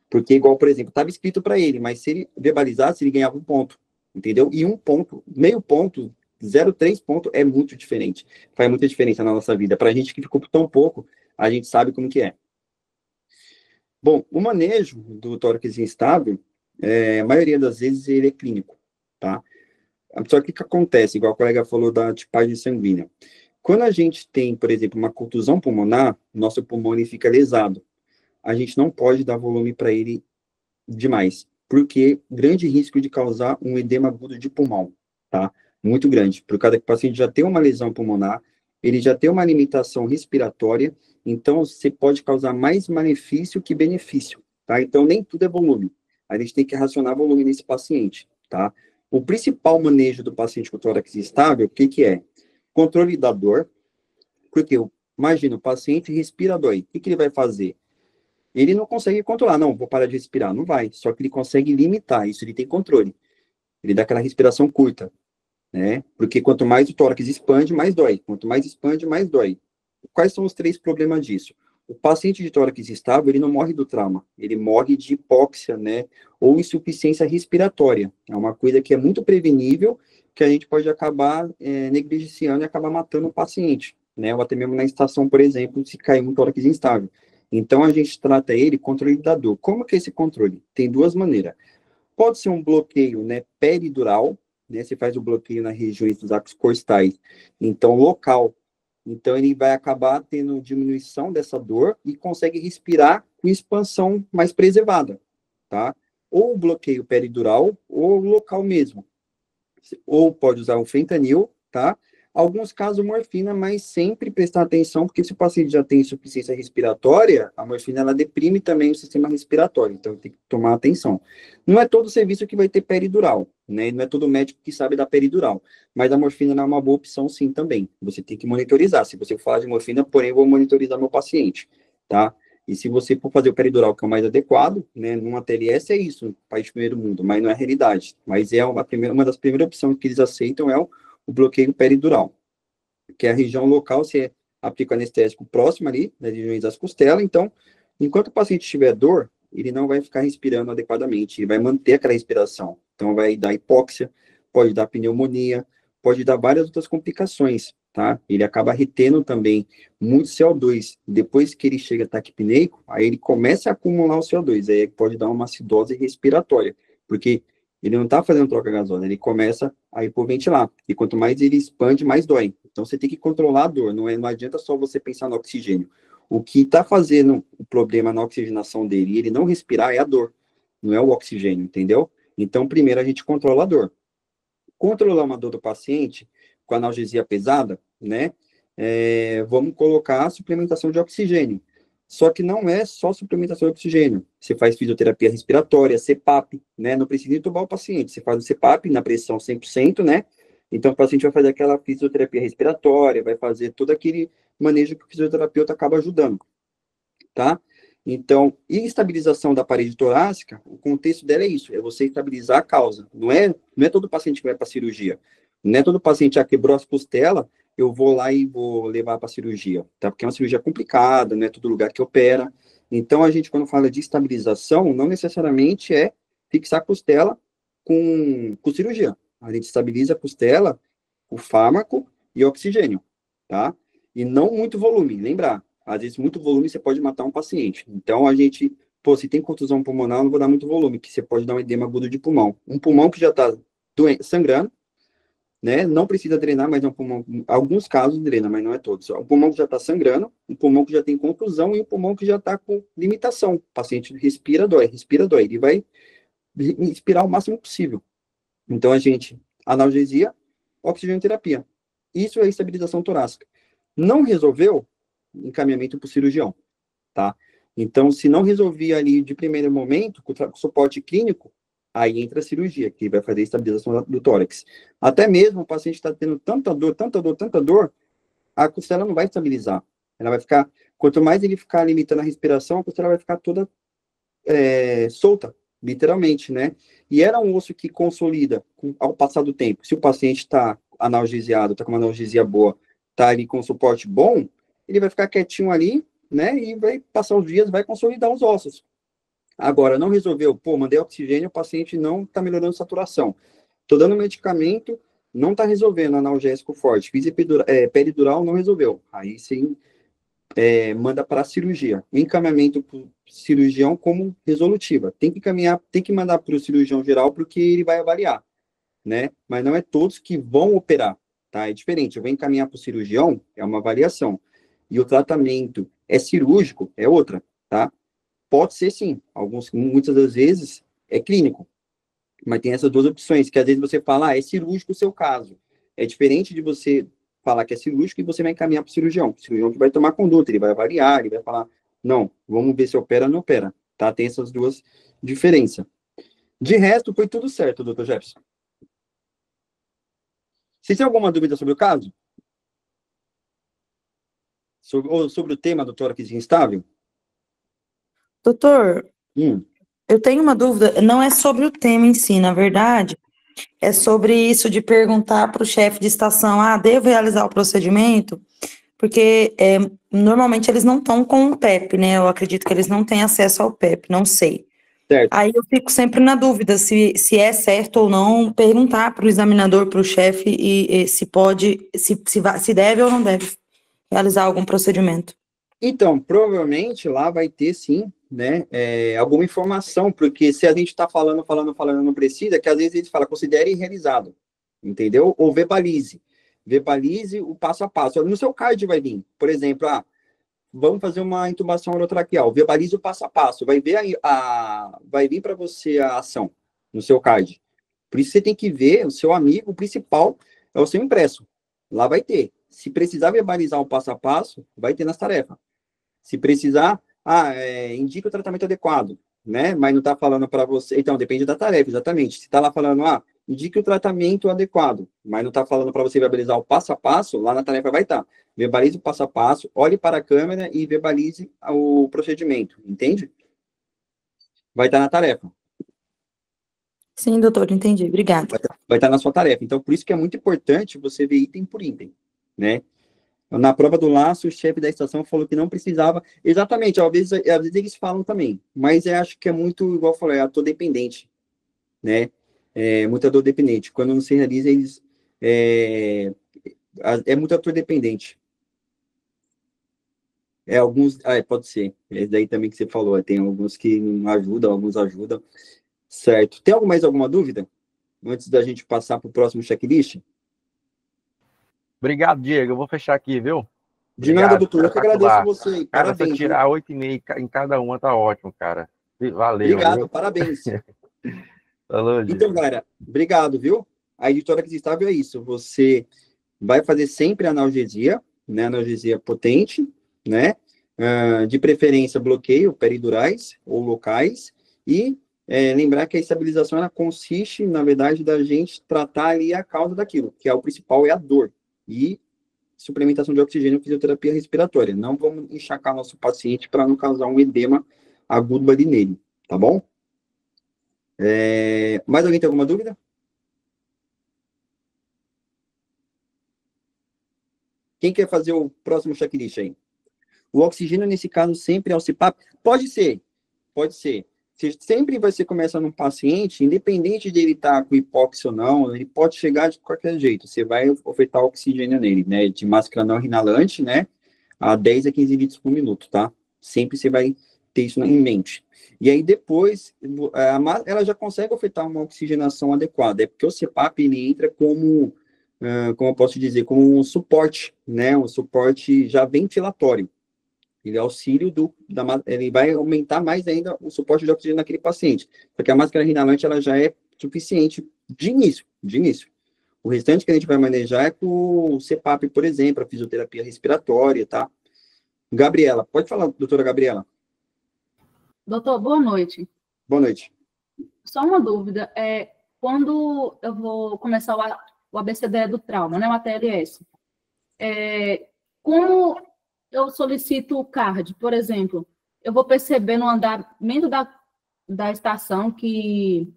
Porque, igual, por exemplo, estava escrito para ele, mas se ele verbalizasse, ele ganhava 1 ponto, entendeu? E 1 ponto, meio ponto, 0,3 ponto é muito diferente. Faz muita diferença na nossa vida. Para a gente que ficou tão pouco, a gente sabe como que é. Bom, o manejo do tórax instável, a maioria das vezes, ele é clínico, tá? Só que o que acontece, igual a colega falou da tipagem sanguínea. Quando a gente tem, por exemplo, uma contusão pulmonar, nosso pulmão ele fica lesado. A gente não pode dar volume para ele demais, porque grande risco de causar um edema agudo de pulmão, tá? Muito grande, por causa que o paciente já tem uma lesão pulmonar, ele já tem uma limitação respiratória, então você pode causar mais malefício que benefício, tá? Então nem tudo é volume. A gente tem que racionar volume nesse paciente, tá? O principal manejo do paciente com tórax instável, o que que é? Controle da dor, porque imagina, o paciente respira dói, o que que ele vai fazer? Ele não consegue controlar, não, vou parar de respirar, não vai, só que ele consegue limitar, isso ele tem controle. Ele dá aquela respiração curta, né? Porque quanto mais o tórax expande, mais dói. Quanto mais expande, mais dói. Quais são os 3 problemas disso? O paciente de tórax estável, ele não morre do trauma, ele morre de hipóxia, né? Ou insuficiência respiratória. É uma coisa que é muito prevenível, que a gente pode acabar negligenciando e acabar matando o paciente, né? Ou até mesmo na estação, por exemplo, se cair um tórax instável. Então, a gente trata ele controle da dor. Como que é esse controle? Tem 2 maneiras. Pode ser um bloqueio, né, peridural, né? Você faz o bloqueio nas regiões dos arcos costais. Então, local. Então, ele vai acabar tendo diminuição dessa dor e consegue respirar com expansão mais preservada, tá? Ou bloqueio peridural, ou local mesmo. Ou pode usar o fentanil, tá? Alguns casos, morfina, mas sempre prestar atenção, porque se o paciente já tem insuficiência respiratória, a morfina, ela deprime também o sistema respiratório, então tem que tomar atenção. Não é todo serviço que vai ter peridural, né? Não é todo médico que sabe da peridural, mas a morfina é uma boa opção sim também. Você tem que monitorizar. Se você falar de morfina, porém, eu vou monitorizar meu paciente, tá? E se você for fazer o peridural, que é o mais adequado, né, numa TLS é isso, país de primeiro mundo, mas não é realidade. Mas é uma das primeiras opções que eles aceitam é o bloqueio peridural, que é a região local, você aplica o anestésico próximo ali, nas regiões das costelas, então, enquanto o paciente tiver dor, ele não vai ficar respirando adequadamente, ele vai manter aquela respiração. Então, vai dar hipóxia, pode dar pneumonia, pode dar várias outras complicações, tá? Ele acaba retendo também muito CO2. Depois que ele chega a taquipneico, aí ele começa a acumular o CO2, aí pode dar uma acidose respiratória, porque ele não está fazendo troca gasosa, ele começa a hipoventilar. E quanto mais ele expande, mais dói. Então, você tem que controlar a dor. Não adianta só você pensar no oxigênio. O que está fazendo o problema na oxigenação dele e ele não respirar é a dor. Não é o oxigênio, entendeu? Então, primeiro a gente controla a dor. Controlar uma dor do paciente com analgesia pesada, né? Vamos colocar a suplementação de oxigênio. Só que não é só suplementação de oxigênio. Você faz fisioterapia respiratória, CPAP, né? Não precisa entubar o paciente. Você faz o CPAP na pressão 100%, né? Então, o paciente vai fazer aquela fisioterapia respiratória, vai fazer todo aquele manejo que o fisioterapeuta acaba ajudando, tá? Então, e estabilização da parede torácica, o contexto dela é isso, é você estabilizar a causa. Não é todo paciente que vai para cirurgia. Não é todo paciente que quebrou as costelas, eu vou lá e vou levar para cirurgia, tá? Porque é uma cirurgia complicada, não é todo lugar que opera. Então, a gente, quando fala de estabilização, não necessariamente é fixar a costela com cirurgia. A gente estabiliza a costela com fármaco e oxigênio, tá? E não muito volume, lembrar. Às vezes, muito volume, você pode matar um paciente. Então, a gente, se tem contusão pulmonar, não vou dar muito volume, que você pode dar um edema agudo de pulmão. Um pulmão que já está sangrando, né? Não precisa drenar, mas é um pulmão, alguns casos drena, mas não é todos. Um pulmão que já está sangrando, um pulmão que já tem contusão e um pulmão que já está com limitação. O paciente respira, dói. Ele vai respirar o máximo possível. Então, a gente, analgesia, oxigenoterapia. Isso é estabilização torácica. Não resolveu, encaminhamento para o cirurgião, tá? Então, se não resolver ali de primeiro momento, com suporte clínico, aí entra a cirurgia, que vai fazer a estabilização do tórax. Até mesmo o paciente está tendo tanta dor, a costela não vai estabilizar. Ela vai ficar, quanto mais ele ficar limitando a respiração, a costela vai ficar toda solta, literalmente, né? E era um osso que consolida ao passar do tempo. Se o paciente está analgesiado, está com uma analgesia boa, está ali com suporte bom, ele vai ficar quietinho ali, né? E vai passar os dias, vai consolidar os ossos. Agora, não resolveu, mandei oxigênio, o paciente não está melhorando a saturação. Estou dando medicamento, não está resolvendo analgésico forte. Fiz peridural, não resolveu. Aí sim, manda para a cirurgia. O encaminhamento para o cirurgião como resolutiva. Tem que mandar para o cirurgião geral porque ele vai avaliar, né? Mas não é todos que vão operar, tá? É diferente. Eu vou encaminhar para o cirurgião, é uma avaliação. E o tratamento é cirúrgico, é outra, tá? Pode ser sim. Muitas das vezes é clínico. Mas tem essas 2 opções, que às vezes você fala, é cirúrgico o seu caso. É diferente de você falar que é cirúrgico e você vai encaminhar para o cirurgião. O cirurgião que vai tomar conduta, ele vai avaliar, ele vai falar, não, vamos ver se opera ou não opera. Tá? Tem essas 2 diferenças. De resto, foi tudo certo, doutor Jefferson. Você tem alguma dúvida sobre o caso? Sobre o tema do tórax instável? Doutor, eu tenho uma dúvida, não é sobre o tema em si, na verdade, É sobre isso de perguntar para o chefe de estação, devo realizar o procedimento? Porque normalmente eles não estão com o PEP, né? Eu acredito que eles não têm acesso ao PEP, não sei. Certo. Aí eu fico sempre na dúvida se é certo ou não perguntar para o examinador, para o chefe, e se pode, se deve ou não deve realizar algum procedimento. Então, provavelmente lá vai ter sim, né, alguma informação, porque se a gente está falando, não precisa, que às vezes eles falam, considere realizado, entendeu? Ou verbalize o passo a passo. No seu card vai vir, por exemplo, vamos fazer uma intubação orotraqueal, verbalize o passo a passo, vai vir para você a ação no seu card. Por isso você tem que ver, o seu amigo principal é o seu impresso, lá vai ter. Se precisar verbalizar o passo a passo, vai ter nas tarefas. Se precisar, indica o tratamento adequado, né? Mas não está falando para você. Então, depende da tarefa, exatamente. Se está lá falando, indique o tratamento adequado, mas não está falando para você verbalizar o passo a passo, lá na tarefa vai estar. Verbalize o passo a passo, olhe para a câmera e verbalize o procedimento, entende? Vai estar na tarefa. Sim, doutor, entendi. Obrigada. Vai estar na sua tarefa. Então, por isso que é muito importante você ver item por item, né? Na prova do laço, o chefe da estação falou que não precisava. Exatamente, às vezes eles falam também, mas eu acho que é muito, igual eu falei, ator dependente, né? Muito ator dependente. Quando não se realiza, eles. É muito ator dependente. Alguns. Pode ser. É daí também que você falou. Tem alguns que não ajudam, alguns ajudam. Certo. Tem mais alguma dúvida? Antes da gente passar para o próximo checklist? Obrigado, Diego. Eu vou fechar aqui, viu? De nada, doutor. Eu que agradeço você. Cara, Parabéns. se eu tirar 8,5 em cada uma, tá ótimo, cara. Valeu. Obrigado, viu? parabéns. Falou, Diego. Então, galera, obrigado, viu? A editora que estável é isso. Você vai fazer sempre analgesia, né? Analgesia potente, né? De preferência, bloqueio peridurais ou locais. E lembrar que a estabilização ela consiste, na verdade, da gente tratar ali a causa daquilo, que é o principal, é a dor. E suplementação de oxigênio e fisioterapia respiratória. Não vamos encharcar nosso paciente para não causar um edema agudo ali nele, tá bom? Mais alguém tem alguma dúvida? Quem quer fazer o próximo checklist aí? O oxigênio, nesse caso, sempre é o CPAP? Pode ser. Você sempre vai ser começando um paciente, independente de ele estar com hipóxia ou não, ele pode chegar de qualquer jeito. Você vai ofertar oxigênio nele, né? De máscara não inalante, né? A 10 a 15 litros por minuto, tá? Sempre você vai ter isso em mente. E aí depois, ela já consegue ofertar uma oxigenação adequada. É porque o CPAP, ele entra como eu posso dizer, como um suporte, né? Um suporte já ventilatório. Ele auxílio ele vai aumentar mais ainda o suporte de oxigênio naquele paciente, porque a máscara inalante ela já é suficiente de início. O restante que a gente vai manejar é com o CPAP, por exemplo, a fisioterapia respiratória, tá? Gabriela, pode falar, doutora Gabriela. Doutor, boa noite. Boa noite. Só uma dúvida, quando eu vou começar o ABCDE do trauma, né, o ATLS, como eu solicito o CARD, por exemplo, eu vou perceber no andamento da estação que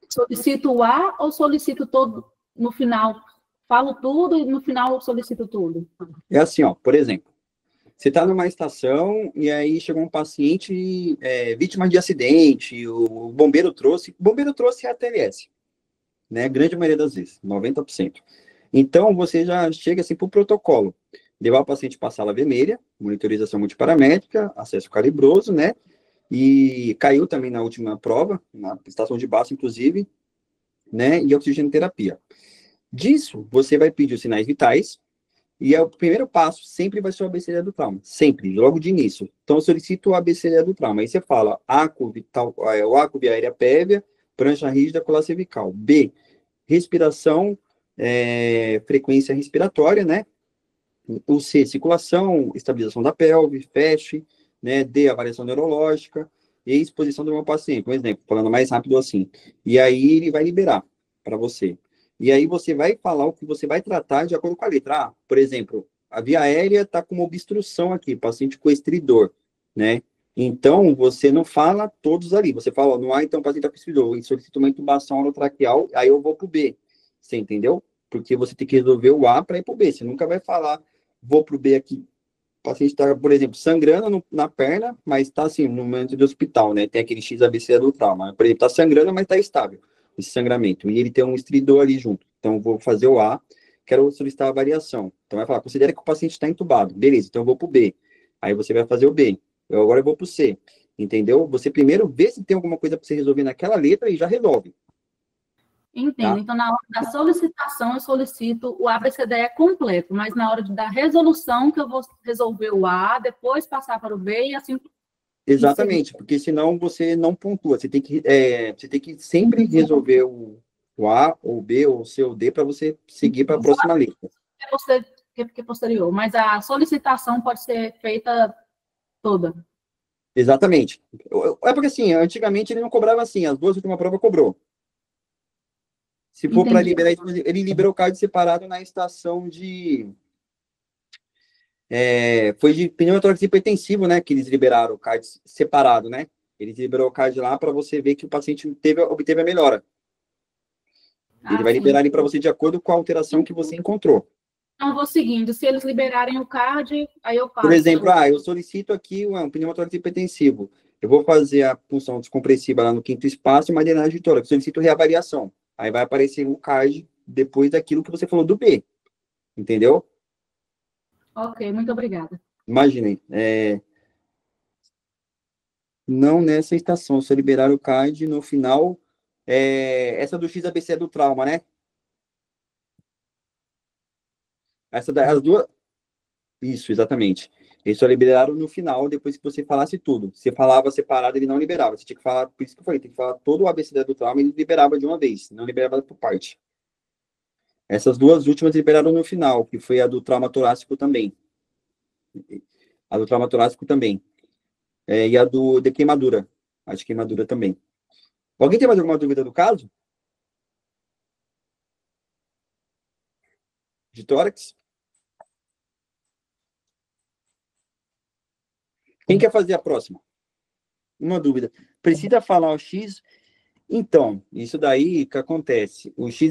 solicito o A ou solicito todo no final? Falo tudo e no final eu solicito tudo. É assim, por exemplo, você está numa estação e aí chegou um paciente vítima de acidente, o bombeiro trouxe a ATLS, né? Grande maioria das vezes, 90%. Então, você já chega assim para o protocolo. Levar o paciente para a sala vermelha, monitorização multiparamétrica, acesso calibroso, né? E caiu também na última prova, na estação de baixo, inclusive, né? E oxigenoterapia. Disso, você vai pedir os sinais vitais, e o primeiro passo sempre vai ser o ABCD do trauma. Sempre, logo de início. Então, eu solicito o ABCD do trauma. Aí você fala ACO, via aérea prévia, prancha rígida, colar cervical. B, respiração, frequência respiratória, né? O C, circulação, estabilização da pelve, FEST, né? D, avaliação neurológica e exposição do meu paciente. Um exemplo, falando mais rápido assim. E aí ele vai liberar para você. E aí você vai falar o que você vai tratar de acordo com a letra. Por exemplo, a via aérea está com uma obstrução aqui, paciente com estridor, né? Então, você não fala todos ali. Você fala, ó, no A, então, o paciente está com espiral, e solicita uma intubação orotraqueal, aí eu vou para o B. Você entendeu? Porque você tem que resolver o A para ir para o B. Você nunca vai falar, vou para o B aqui. O paciente está, por exemplo, sangrando na perna, mas está assim, no momento de hospital, né? Tem aquele XABC do trauma. Por exemplo, está sangrando, mas está estável, esse sangramento. E ele tem um estridor ali junto. Então, eu vou fazer o A, quero solicitar a variação. Então, vai falar, considera que o paciente está entubado. Beleza, então eu vou para o B. Aí você vai fazer o B. Agora eu vou para o C. Entendeu? Você primeiro vê se tem alguma coisa para você resolver naquela letra e já resolve. Entendo. Tá? Então, na hora da solicitação, eu solicito o ABCDE completo, mas na hora da resolução, que eu vou resolver o A, depois passar para o B e assim. Exatamente, porque senão você não pontua. Você tem que sempre resolver o A, ou o B, ou o C, ou o D, para você seguir para a próxima letra. Que é posterior, mas a solicitação pode ser feita toda. Exatamente. É porque, assim, antigamente ele não cobrava assim, as duas últimas provas cobrou. Se for para liberar, ele liberou o card separado na estação de... foi de pneumotórax hipertensivo, né, que eles liberaram o card separado, né? Eles liberou o card lá para você ver que o paciente obteve a melhora. Ele vai liberar ali para você de acordo com a alteração que você encontrou. Então, eu vou seguindo. Se eles liberarem o card, aí eu passo. Por exemplo, eu solicito aqui um pneumotórax hipertensivo. Eu vou fazer a punção descompressiva lá no quinto espaço, uma drenagem de tórax. Solicito reavaliação. Aí vai aparecer o card depois daquilo que você falou do B. Entendeu? Ok, muito obrigada. Imaginem. Não nessa estação. Se eu liberar o card no final, essa do XABC é do trauma, né? As duas. Isso, exatamente. Eles só liberaram no final, depois que você falasse tudo. Você falava separado, ele não liberava. Você tinha que falar, por isso que eu falei, tem que falar todo o ABCD do trauma, ele liberava de uma vez, não liberava por parte. Essas duas últimas liberaram no final, que foi a do trauma torácico também. A do trauma torácico também. E a de queimadura. A de queimadura também. Alguém tem mais alguma dúvida do caso? De tórax? Quem quer fazer a próxima? Uma dúvida. Precisa falar o X? Então, isso daí que acontece. O X,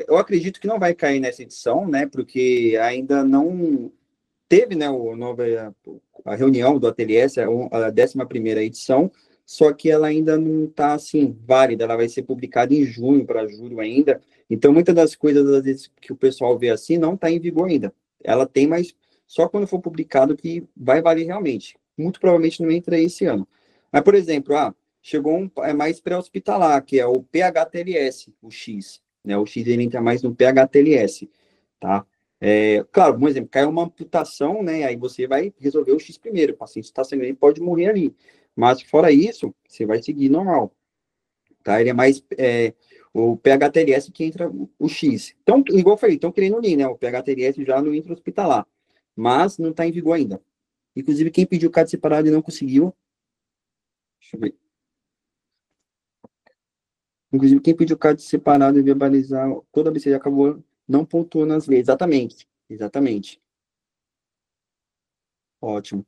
eu acredito que não vai cair nessa edição, né? Porque ainda não teve, né, a reunião do ATLS, a 11ª edição, só que ela ainda não está, assim, válida. Ela vai ser publicada em junho para julho ainda. Então, muitas das coisas, às vezes, que o pessoal vê assim, não está em vigor ainda. Ela tem, mas só quando for publicado que vai valer realmente. Muito provavelmente não entra esse ano. Mas, por exemplo, chegou mais pré-hospitalar, que é o PHTLS, o X. Né? O X ele entra mais no PHTLS, tá? Claro, por exemplo, caiu uma amputação, né? Aí você vai resolver o X primeiro. O paciente está sangrando e pode morrer ali. Mas, fora isso, você vai seguir normal. Tá? Ele é mais o PHTLS que entra o X. Então, igual eu falei, estão querendo unir, né? O PHTLS já no intra-hospitalar. Mas não está em vigor ainda. Inclusive, quem pediu o CAD separado e não conseguiu. Deixa eu ver. Inclusive, quem pediu CAD separado e verbalizar toda a BCG acabou não pontuando nas leis. Exatamente. Exatamente. Ótimo.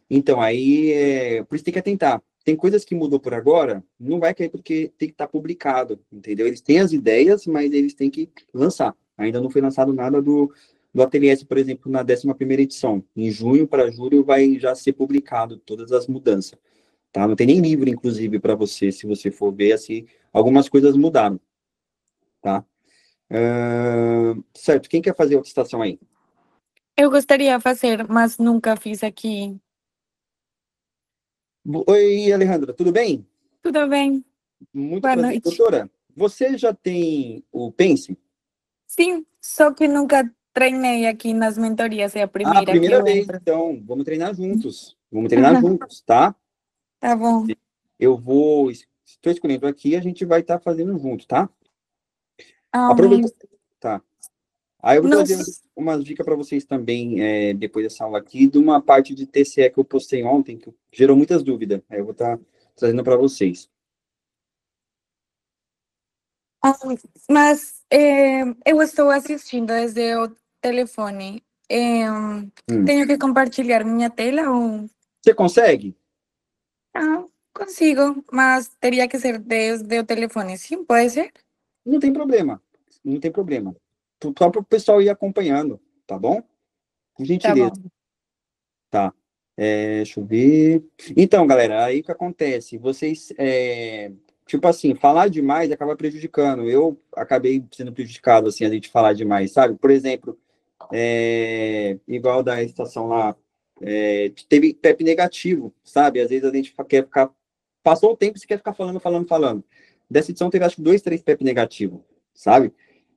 Então, aí, por isso tem que atentar. Tem coisas que mudou por agora, não vai cair porque tem que estar publicado, entendeu? Eles têm as ideias, mas eles têm que lançar. Ainda não foi lançado nada do ATLS, por exemplo, na 11ª edição. Em junho para julho vai já ser publicado todas as mudanças. Tá? Não tem nem livro, inclusive, para você, se você for ver, assim, algumas coisas mudaram. Tá? Certo, quem quer fazer outra estação aí? Eu gostaria de fazer, mas nunca fiz aqui. Oi, Alejandra, tudo bem? Tudo bem? Muito Boa prazer. noite. Doutora, você já tem o Pense? Sim, só que nunca treinei aqui nas mentorias, é a primeira que Primeira eu vez, entro. então. Vamos treinar juntos. Vamos treinar juntos, tá? Tá bom. Estou escolhendo aqui, a gente vai estar fazendo junto, tá? Amém. Tá. Aí eu vou trazer Nossa. umas dicas para vocês também, depois dessa aula aqui, de uma parte de TCE que eu postei ontem, que gerou muitas dúvidas. Aí eu vou estar trazendo para vocês. Mas eu estou assistindo desde o telefone. Tenho que compartilhar minha tela ou... Você consegue? Ah, consigo, mas teria que ser desde o telefone. Sim, pode ser? Não tem problema. Não tem problema. Só para o pessoal ir acompanhando, tá bom? Com Tá gentileza. bom. Tá. Deixa eu ver. Então, galera, aí o que acontece? Vocês, tipo assim, falar demais acaba prejudicando. Eu acabei sendo prejudicado, assim, a gente falar demais, sabe? Por exemplo, igual da estação lá, teve PEP negativo, sabe? Às vezes a gente quer ficar. Passou o tempo e você quer ficar falando, falando, falando. Dessa edição teve acho que 2, 3 PEP negativo, sabe?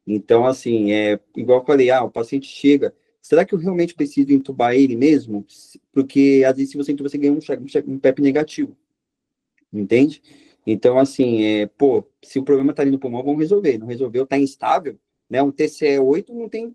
Então, assim, igual eu falei, o paciente chega. Será que eu realmente preciso entubar ele mesmo? Porque às vezes, se você entuba, você ganha um PEP negativo, entende? Então, assim, pô, se o problema tá ali no pulmão, vamos resolver. Não resolveu, tá instável, né? Um TCE8 não tem.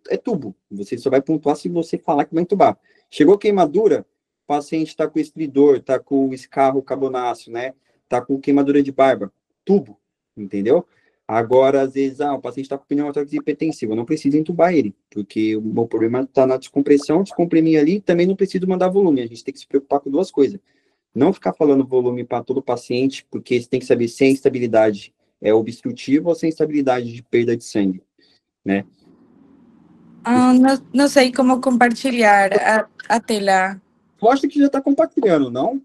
É tubo. Você só vai pontuar se você falar que vai entubar. Chegou queimadura, o paciente está com estridor, está com escarro carbonáceo, né? Está com queimadura de barba. Tubo, entendeu? Agora, às vezes, o paciente está com pneumotórax hipertensivo, eu não preciso entubar ele, porque o meu problema está na descompressão, descomprimir ali, também não preciso mandar volume. A gente tem que se preocupar com duas coisas. Não ficar falando volume para todo paciente, porque você tem que saber se a instabilidade é obstrutiva ou se a instabilidade de perda de sangue, né? Não sei como compartilhar a tela. Mostra que já está compartilhando, não?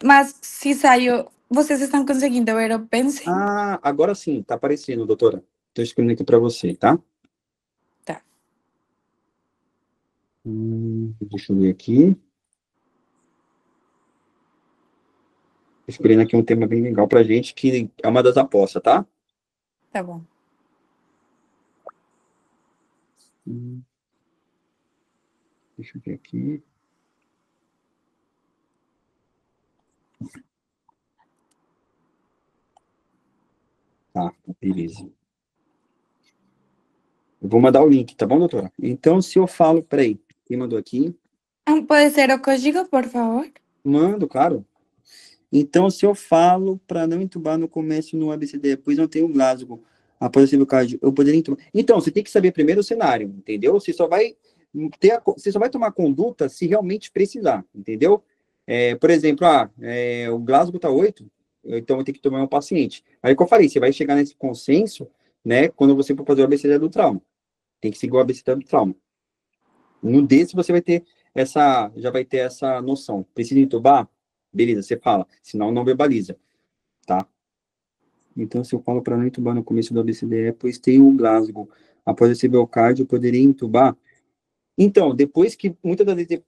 Mas se saiu, vocês estão conseguindo ver o Pense? Agora sim, está aparecendo, doutora. Estou escrevendo aqui para você, tá? Tá. Deixa eu ver aqui. Escolhendo aqui um tema bem legal pra gente, que é uma das apostas, tá? Tá bom. Deixa eu ver aqui. Tá, beleza. Eu vou mandar o link, tá bom, doutora? Então, se eu falo, peraí, quem mandou aqui? Pode ser o código, por favor? Mando, claro. Então, se eu falo para não entubar no começo no ABCD, pois não tem o Glasgow, após o cardio, eu poderia entubar. Então, você tem que saber primeiro o cenário, entendeu? Você só vai você só vai tomar conduta se realmente precisar, entendeu? Por exemplo, o Glasgow tá 8, então eu tenho que tomar um paciente. Aí, como eu falei, você vai chegar nesse consenso, né, quando você for fazer o ABCD do trauma. Tem que seguir o ABCD do trauma. No desse, você vai ter já vai ter essa noção. Precisa entubar? Beleza, você fala. Senão, não verbaliza, tá? Então, se eu falo para não entubar no começo do ABCDE, pois tem o Glasgow. Após receber o cardio, eu poderia entubar? Então, depois que, muitas das vezes,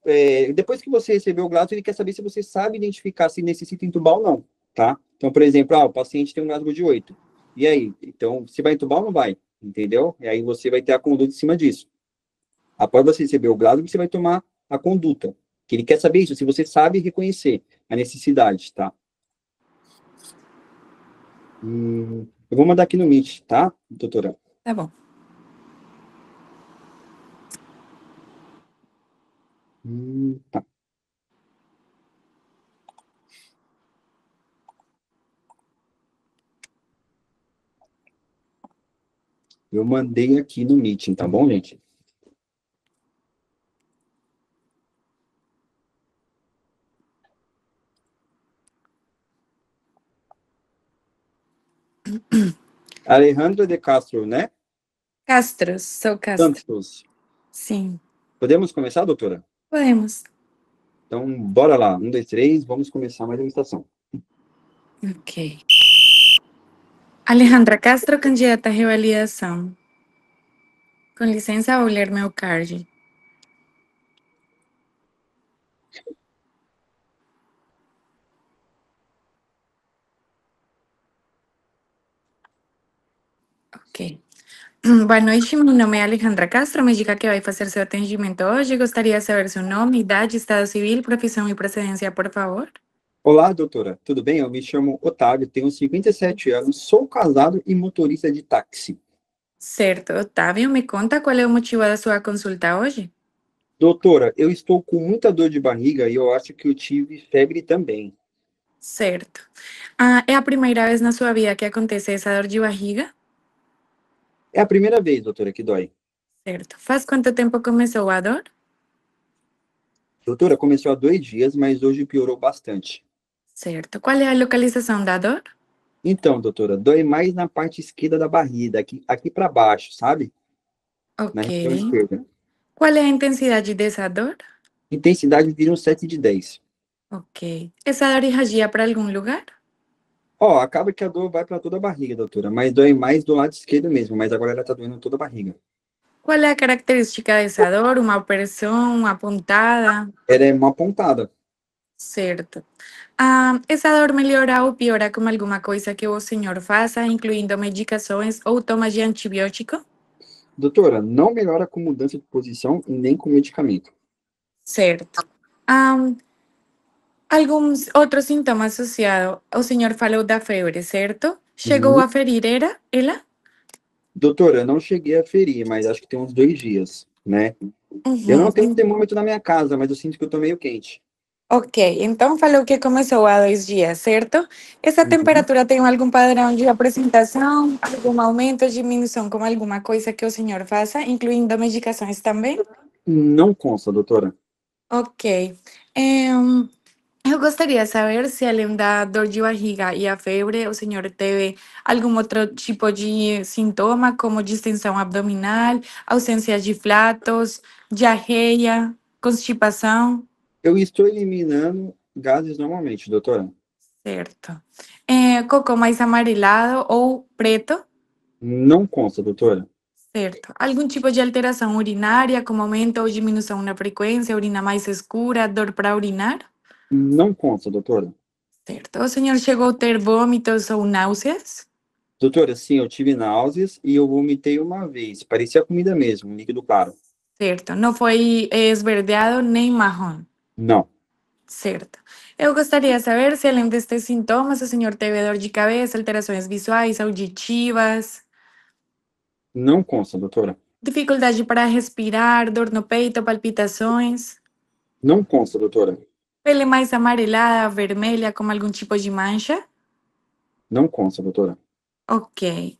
depois que você recebeu o Glasgow, ele quer saber se você sabe identificar se necessita entubar ou não, tá? Então, por exemplo, o paciente tem um Glasgow de 8. E aí? Então, você vai entubar ou não vai? Entendeu? E aí você vai ter a conduta em cima disso. Após você receber o Glasgow, você vai tomar a conduta. Que ele quer saber isso, se você sabe reconhecer a necessidade, tá? Eu vou mandar aqui no Meet, tá, doutora? Tá bom. Tá. Eu mandei aqui no Meeting, tá bom, gente? Alejandra de Castro, né? Castro, sou Castro. Santos. Sim. Podemos começar, doutora? Podemos. Então, bora lá. 1, 2, 3, vamos começar mais uma estação. Ok. Alejandra Castro, candidata à reavaliação. Com licença, vou ler meu card. Ok. Boa noite, meu nome é Alejandra Castro, médica que vai fazer seu atendimento hoje. Gostaria de saber seu nome, idade, estado civil, profissão e procedência, por favor. Olá, doutora. Tudo bem? Eu me chamo Otávio, tenho 57 anos, sou casado e motorista de táxi. Certo. Otávio, me conta qual é o motivo da sua consulta hoje? Doutora, eu estou com muita dor de barriga e eu acho que eu tive febre também. Certo. É a primeira vez na sua vida que acontece essa dor de barriga? É a primeira vez, doutora, que dói. Certo. Faz quanto tempo começou a dor? Doutora, começou há 2 dias, mas hoje piorou bastante. Certo. Qual é a localização da dor? Então, doutora, dói mais na parte esquerda da barriga, aqui para baixo, sabe? Na Ok. região esquerda. Qual é a intensidade dessa dor? Intensidade vira um 7 de 10. Ok. Essa dor irradia para algum lugar? Ó, acaba que a dor vai para toda a barriga, doutora, mas dói mais do lado esquerdo mesmo, mas agora ela tá doendo toda a barriga. Qual é a característica dessa dor? Uma opressão, uma pontada? Ela é uma pontada. Certo. Essa dor melhora ou piora com alguma coisa que o senhor faça, incluindo medicações ou toma de antibiótico? Doutora, não melhora com mudança de posição e nem com medicamento. Certo. Ahn, Alguns outros sintomas associados. O senhor falou da febre, certo? Chegou Uhum. a ferir ela? Doutora, eu não cheguei a ferir, mas acho que tem uns 2 dias, né? Eu não Uhum. tenho termômetro na minha casa, mas eu sinto que eu tô meio quente. Ok, então falou que começou há 2 dias, certo? Essa Uhum. temperatura tem algum padrão de apresentação, algum aumento ou diminuição, como alguma coisa que o senhor faça, incluindo medicações também? Não consta, doutora. Ok. Em, eu gostaria de saber se, além da dor de barriga e a febre, o senhor teve algum outro tipo de sintoma, como distensão abdominal, ausência de flatos, diarreia, constipação? Eu estou eliminando gases normalmente, doutora. Certo. Cocô mais amarelado ou preto? Não consta, doutora. Certo. Algum tipo de alteração urinária, como aumento ou diminuição na frequência, urina mais escura, dor para urinar? Não consta, doutora. Certo. O senhor chegou a ter vômitos ou náuseas? Doutora, sim, eu tive náuseas e eu vomitei uma vez. Parecia comida mesmo, um líquido claro. Certo. Não foi esverdeado nem marrom? Não. Certo. Eu gostaria de saber se, além destes sintomas, o senhor teve dor de cabeça, alterações visuais, auditivas, Não consta, doutora. dificuldade para respirar, dor no peito, palpitações? Não consta, doutora. Pele mais amarelada, vermelha, com algum tipo de mancha? Não consta, doutora. Ok.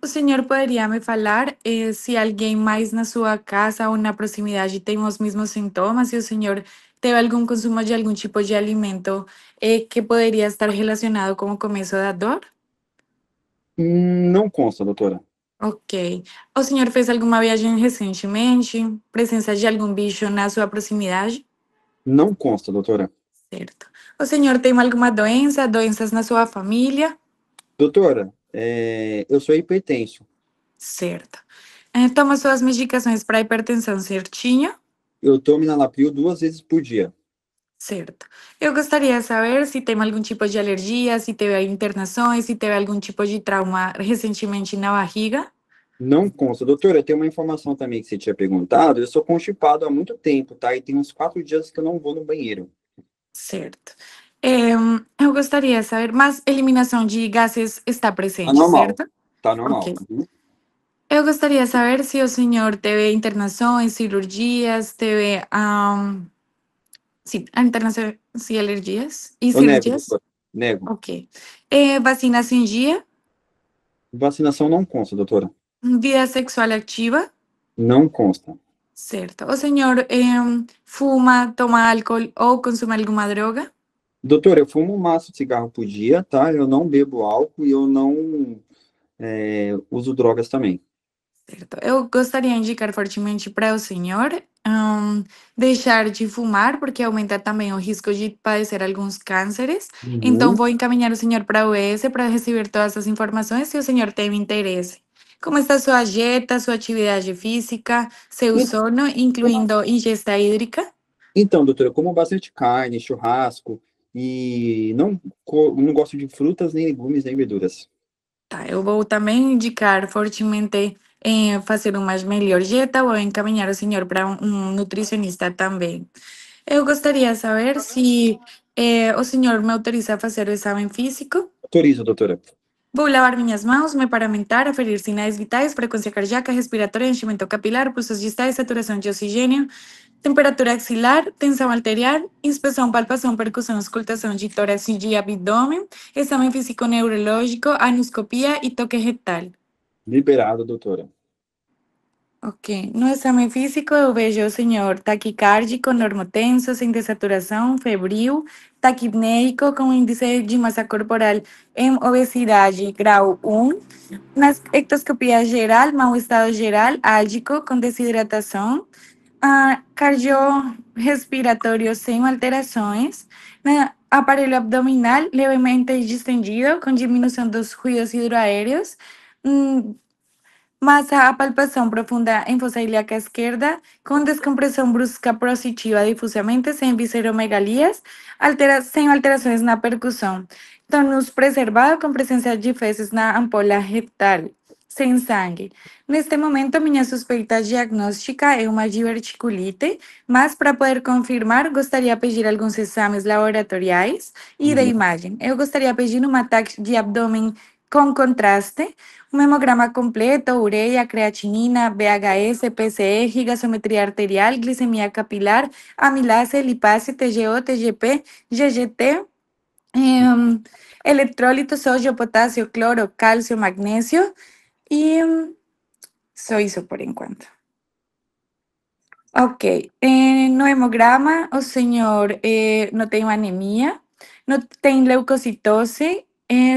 O senhor poderia me falar se alguém mais na sua casa ou na proximidade tem os mesmos sintomas? Se o senhor teve algum consumo de algum tipo de alimento que poderia estar relacionado com o começo da dor? Não consta, doutora. Ok. O senhor fez alguma viagem recentemente? Presença de algum bicho na sua proximidade? Não consta, doutora. Certo. O senhor tem alguma doença, doenças na sua família? Doutora, eu sou hipertenso. Certo. Toma suas medicações para hipertensão certinho? Eu tomo enalapril 2 vezes por dia. Certo. Eu gostaria de saber se tem algum tipo de alergia, se teve internações, se teve algum tipo de trauma recentemente na barriga. Não consta. Doutora, tem uma informação também que você tinha perguntado. Eu sou constipado há muito tempo, tá? E tem uns 4 dias que eu não vou no banheiro. Certo. Eu gostaria de saber, mas eliminação de gases está Tá presente, normal. certo? Tá normal. Ok. Eu gostaria de saber se o senhor teve internações, cirurgias, teve, sim, internações e alergias e Eu nego, cirurgias. doutora. Nego. Ok. Vacinas em dia, Vacinação não consta, doutora. vida sexual ativa. Não consta. Certo. O senhor fuma, toma álcool ou consome alguma droga? Doutora, eu fumo um maço de cigarro por dia, tá? Eu não bebo álcool e eu não uso drogas também. Certo. Eu gostaria de indicar fortemente para o senhor deixar de fumar, porque aumenta também o risco de padecer alguns cânceres. Então, Uhum. vou encaminhar o senhor para a UES para receber todas as informações se o senhor tem interesse. Como está sua dieta, sua atividade física, seu E- sono, incluindo ingesta hídrica? Então, doutora, eu como bastante carne, churrasco e não gosto de frutas, nem legumes, nem verduras. Tá, eu vou também indicar fortemente fazer uma melhor dieta, vou encaminhar o senhor para um nutricionista também. Eu gostaria de saber se o senhor me autoriza a fazer o exame físico. Autorizo, doutora. Vou lavar minhas mãos, me paramentar, aferir sinais vitais, frequência cardíaca, respiratória, enchimento capilar, pulsos distais, saturação de oxigênio, temperatura axilar, tensão arterial, inspeção, palpação, percussão, auscultação de tórax e de abdômen, exame físico neurológico, anoscopia e toque retal. Liberado, doutora. Ok. No exame físico eu vejo o senhor taquicárdico, normotenso, sem dessaturação, febril, taquipneico, com índice de massa corporal em obesidade grau 1. Na ectoscopia geral, mau estado geral, álgico, com desidratação. Cardiorrespiratório sem alterações. Aparelho abdominal levemente distendido, com diminuição dos ruídos hidroaéreos. Massa a palpação profunda em fossa ilíaca esquerda, com descompressão brusca positiva difusamente, sem visceromegalias, sem alterações na percussão. Tônus preservado, com presença de fezes na ampola retal, sem sangue. Neste momento, minha suspeita diagnóstica é uma diverticulite, mas para poder confirmar, gostaria de pedir alguns exames laboratoriais e de imagem. Eu gostaria de pedir um ataque de abdômen com contraste, um hemograma completo, ureia, creatinina, VHS, PCR, gasometria arterial, glicemia capilar, amilase, lipase, TGO, TGP, GGT, electrólito, sódio, potássio, cloro, cálcio, magnésio e só isso por enquanto. Ok. No hemograma, o senhor não tem anemia, não tem leucocitose,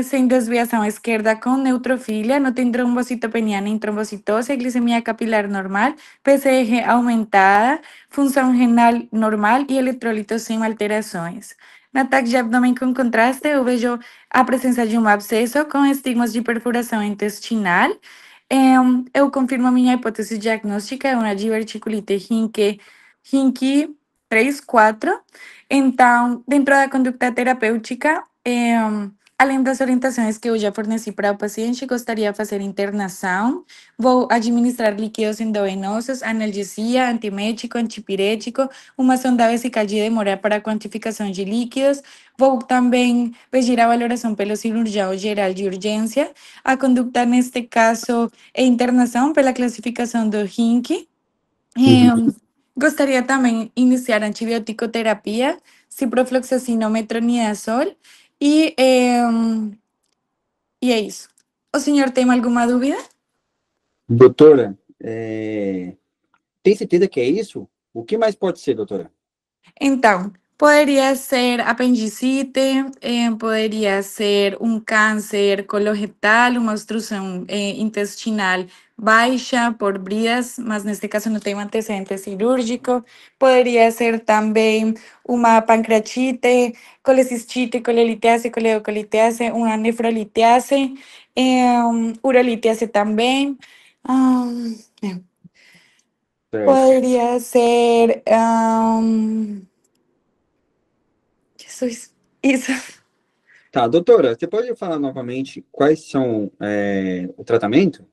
sem desviação esquerda com neutrofilia, não tem trombocitopenia nem trombocitose, glicemia capilar normal, PCR aumentada, função renal normal e eletrolitos sem alterações. No ataque de abdômen com contraste, eu vejo a presença de um abscesso com estigmas de perfuração intestinal. Eu confirmo a minha hipótese diagnóstica, é uma diverticulite Hinke 3, 4. Então, dentro da conduta terapêutica, além das orientações que eu já forneci para o paciente, gostaria de fazer internação. Vou administrar líquidos endovenosos, analgesia, antimético, antipirético, uma sonda vesical de demora para a quantificação de líquidos. Vou também pedir a valoração pelo cirurgião geral de urgência. A conduta, neste caso, é internação pela classificação do Hinke. Gostaria também de iniciar antibiótico-terapia, ciprofloxacina, metronidazol, e é isso. O senhor tem alguma dúvida? Doutora, tem certeza que é isso? O que mais pode ser, doutora? Então, poderia ser apendicite, poderia ser um câncer coloretal, uma obstrução intestinal baixa por bridas, mas neste caso não tem um antecedente cirúrgico. Poderia ser também uma pancreatite, colecistite, colelitiase, coledocolitiase, uma nefrolitiase, urolitiase também. Poderia ser... Jesus, isso. Tá, doutora, você pode falar novamente quais são o tratamento?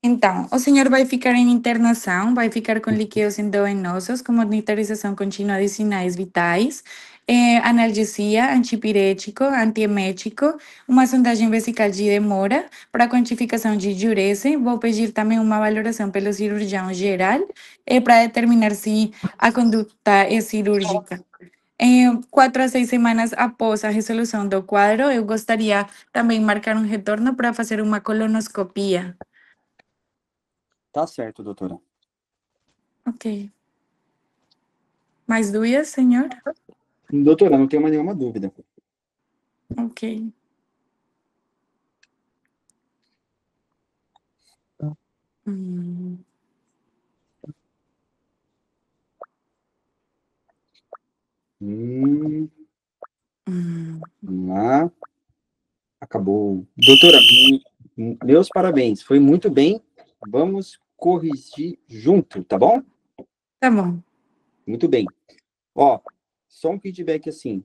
Então, o senhor vai ficar em internação, vai ficar com líquidos endovenosos, com monitorização contínua de sinais vitais, analgesia, antipirético, antiemético, uma sondagem vesical de demora para quantificação de diurese. Vou pedir também uma valoração pelo cirurgião geral para determinar se a conduta é cirúrgica. 4 a 6 semanas após a resolução do quadro, eu gostaria também de marcar um retorno para fazer uma colonoscopia. Tá certo, doutora. Ok. Mais dúvidas, senhor? Doutora, não tenho mais nenhuma dúvida. Ok. Vamos lá. Acabou. Doutora, meus parabéns. Foi muito bem. Vamos corrigir junto, tá bom? Tá bom. Muito bem. Ó, só um feedback assim.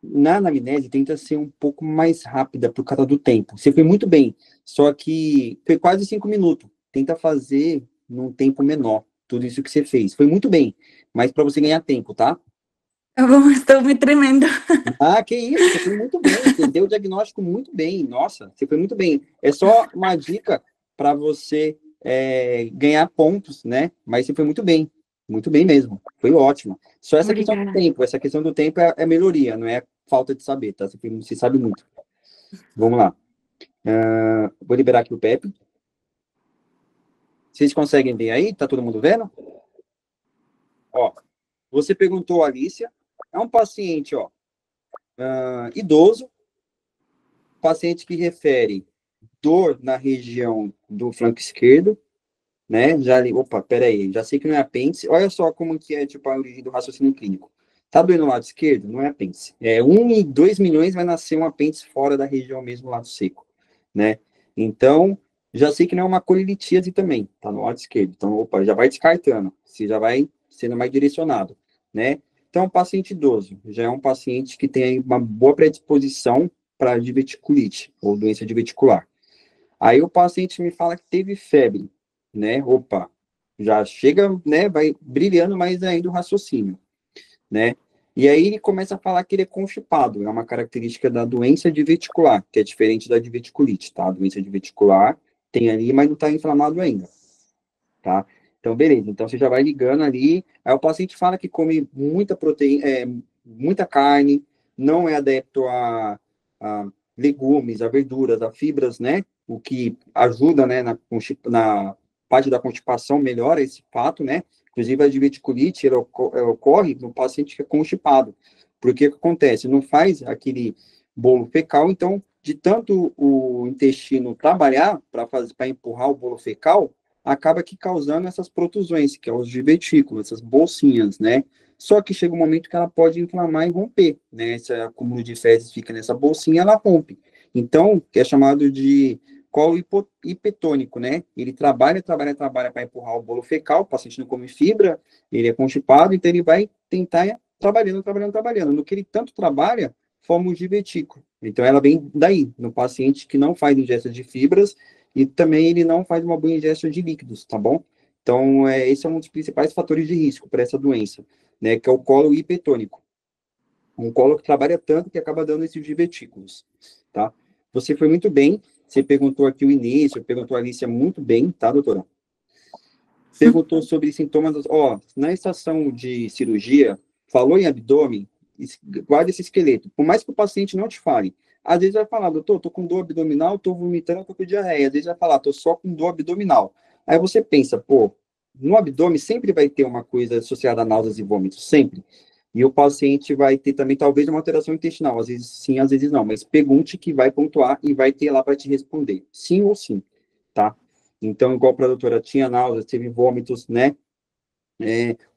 Na anamnese, tenta ser um pouco mais rápida por causa do tempo. Você foi muito bem, só que foi quase 5 minutos. Tenta fazer num tempo menor, tudo isso que você fez. Foi muito bem, mas para você ganhar tempo, tá? Tá bom, estou me tremendo. Ah, que isso, você foi muito bem. Você deu o diagnóstico muito bem. Nossa, você foi muito bem. É só uma dica para você ganhar pontos, né? Mas você foi muito bem. Muito bem mesmo. Foi ótimo. Só essa questão do tempo. Essa questão do tempo é melhoria, não é falta de saber, tá? Você sabe muito. Vamos lá. Vou liberar aqui o Pepe. Vocês conseguem ver aí? Tá todo mundo vendo? Ó, você perguntou, Alicia, é um paciente, ó, idoso, paciente que refere dor na região do flanco esquerdo, né? Opa, peraí, já sei que não é apêndice. Olha só como que é, tipo, a origem do raciocínio clínico. Tá doendo no lado esquerdo? Não é apêndice. 1 em 2 milhões vai nascer um apêndice fora da região mesmo, lado seco, né? Então, já sei que não é uma colilitíase também, tá no lado esquerdo. Então, opa, já vai descartando, você já vai sendo mais direcionado, né? Então, paciente idoso, já é um paciente que tem aí uma boa predisposição para diverticulite, ou doença diverticular. Aí o paciente me fala que teve febre, né? Opa, já chega, né? Vai brilhando mais ainda o raciocínio, né? E aí ele começa a falar que ele é constipado, é uma característica da doença diverticular, que é diferente da diverticulite, tá? A doença diverticular tem ali, mas não está inflamado ainda, tá? Então, beleza. Então, você já vai ligando ali. Aí o paciente fala que come muita proteína, muita carne, não é adepto a legumes, a verduras, a fibras, né? O que ajuda, né, na parte da constipação, melhora esse fato, né? Inclusive, a diverticulite ela ocorre no paciente que é constipado. Porque o que acontece? Não faz aquele bolo fecal, então, de tanto o intestino trabalhar para empurrar o bolo fecal, acaba que causando essas protusões, que é os divertículos, essas bolsinhas, né? Só que chega um momento que ela pode inflamar e romper, né? Esse acúmulo de fezes fica nessa bolsinha, ela rompe. Então, que é chamado de colo hipetônico, né? Ele trabalha para empurrar o bolo fecal, o paciente não come fibra, ele é constipado, então ele vai tentar trabalhando. No que ele tanto trabalha, forma um divertículo. Então, ela vem daí, no paciente que não faz ingesta de fibras, e também ele não faz uma boa ingestão de líquidos, tá bom? Então, esse é um dos principais fatores de risco para essa doença, né, que é o colo hipertônico. Um colo que trabalha tanto que acaba dando esses divertículos, tá? Você foi muito bem, você perguntou aqui o início, perguntou a Alicia muito bem, tá, doutora? Perguntou sobre sintomas, na estação de cirurgia, falou em abdômen, guarda esse esqueleto, por mais que o paciente não te fale, às vezes vai falar, doutor, tô com dor abdominal, tô vomitando, tô com diarreia, às vezes vai falar, tô só com dor abdominal. Aí você pensa, pô, no abdômen sempre vai ter uma coisa associada a náuseas e vômitos, sempre. E o paciente vai ter também, talvez, uma alteração intestinal, às vezes sim, às vezes não, mas pergunte que vai pontuar e vai ter lá para te responder, sim ou sim, tá? Então, igual para a doutora, tinha náuseas, teve vômitos, né?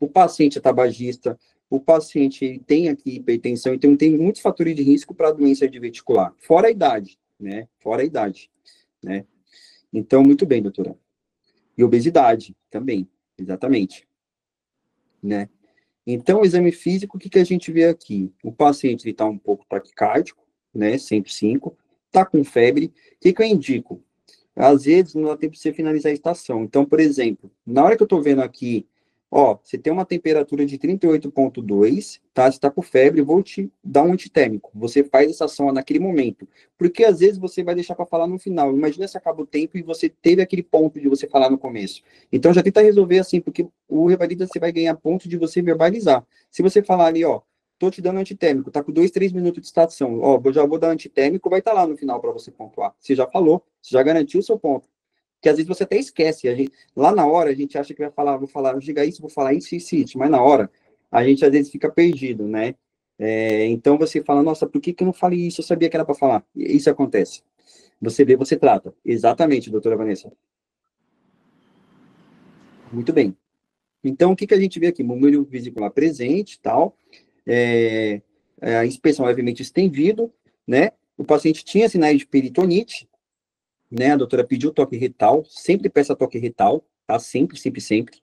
O paciente é tabagista, o paciente tem aqui hipertensão, então tem muitos fatores de risco para a doença diverticular, fora a idade, né? Fora a idade, né? Então, muito bem, doutora. E obesidade também, exatamente, né? Então, o exame físico, o que a gente vê aqui? O paciente está um pouco taquicárdico, né? 105, está com febre. O que eu indico? Às vezes não dá tempo de você finalizar a estação. Então, por exemplo, na hora que eu estou vendo aqui, você tem uma temperatura de 38,2, tá? Você está com febre, vou te dar um antitérmico. Você faz a estação naquele momento. Porque às vezes você vai deixar para falar no final. Imagina se acaba o tempo e você teve aquele ponto de você falar no começo. Então, já tenta resolver assim, porque o Revalida você vai ganhar ponto de você verbalizar. Se você falar ali, tô te dando antitérmico, tá com 2, 3 minutos de estação. Já vou dar antitérmico, vai estar lá no final para você pontuar. Você já falou, você já garantiu o seu ponto. Que às vezes você até esquece. Lá na hora, a gente acha que vai falar, vou falar, diga isso, vou falar isso, mas na hora, a gente às vezes fica perdido, né? Então você fala, nossa, por que eu não falei isso? Eu sabia que era para falar. E isso acontece. Você vê, você trata. Exatamente, doutora Vanessa. Muito bem. Então, o que a gente vê aqui? Murmúrio vesicular presente, tal. A inspeção levemente estendido, né? O paciente tinha sinais de peritonite, né? A doutora pediu toque retal, sempre peça toque retal, tá? Sempre, sempre, sempre.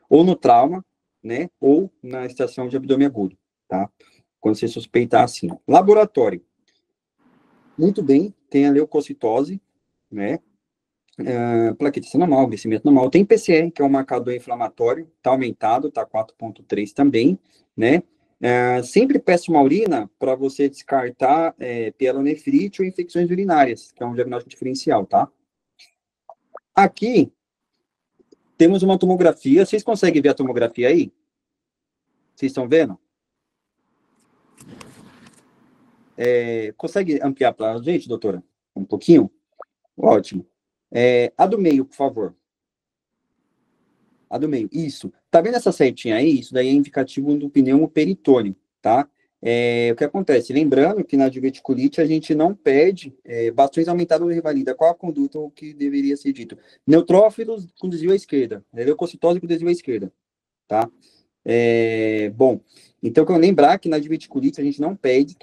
Ou no trauma, né? Ou na estação de abdômen agudo, tá? Quando você suspeitar assim. Laboratório. Muito bem, tem a leucocitose, né? Plaqueta normal, crescimento normal. Tem PCR, que é um marcador inflamatório, tá aumentado, tá 4,3 também, né? Sempre peço uma urina para você descartar pielonefrite ou infecções urinárias, que é um diagnóstico diferencial, tá? Aqui, temos uma tomografia. Vocês conseguem ver a tomografia aí? Vocês estão vendo? Consegue ampliar para a gente, doutora? Um pouquinho? Ótimo. A do meio, por favor. A do meio, isso. Tá vendo essa setinha aí? Isso daí é indicativo do pneumo peritônio, tá? O que acontece? Lembrando que na diverticulite a gente não pede bastões aumentados de revalida. Qual a conduta que deveria ser dito? Neutrófilos com desvio à esquerda, leucocitose com desvio à esquerda, tá? Bom, então, quero lembrar que na diverticulite a gente não pede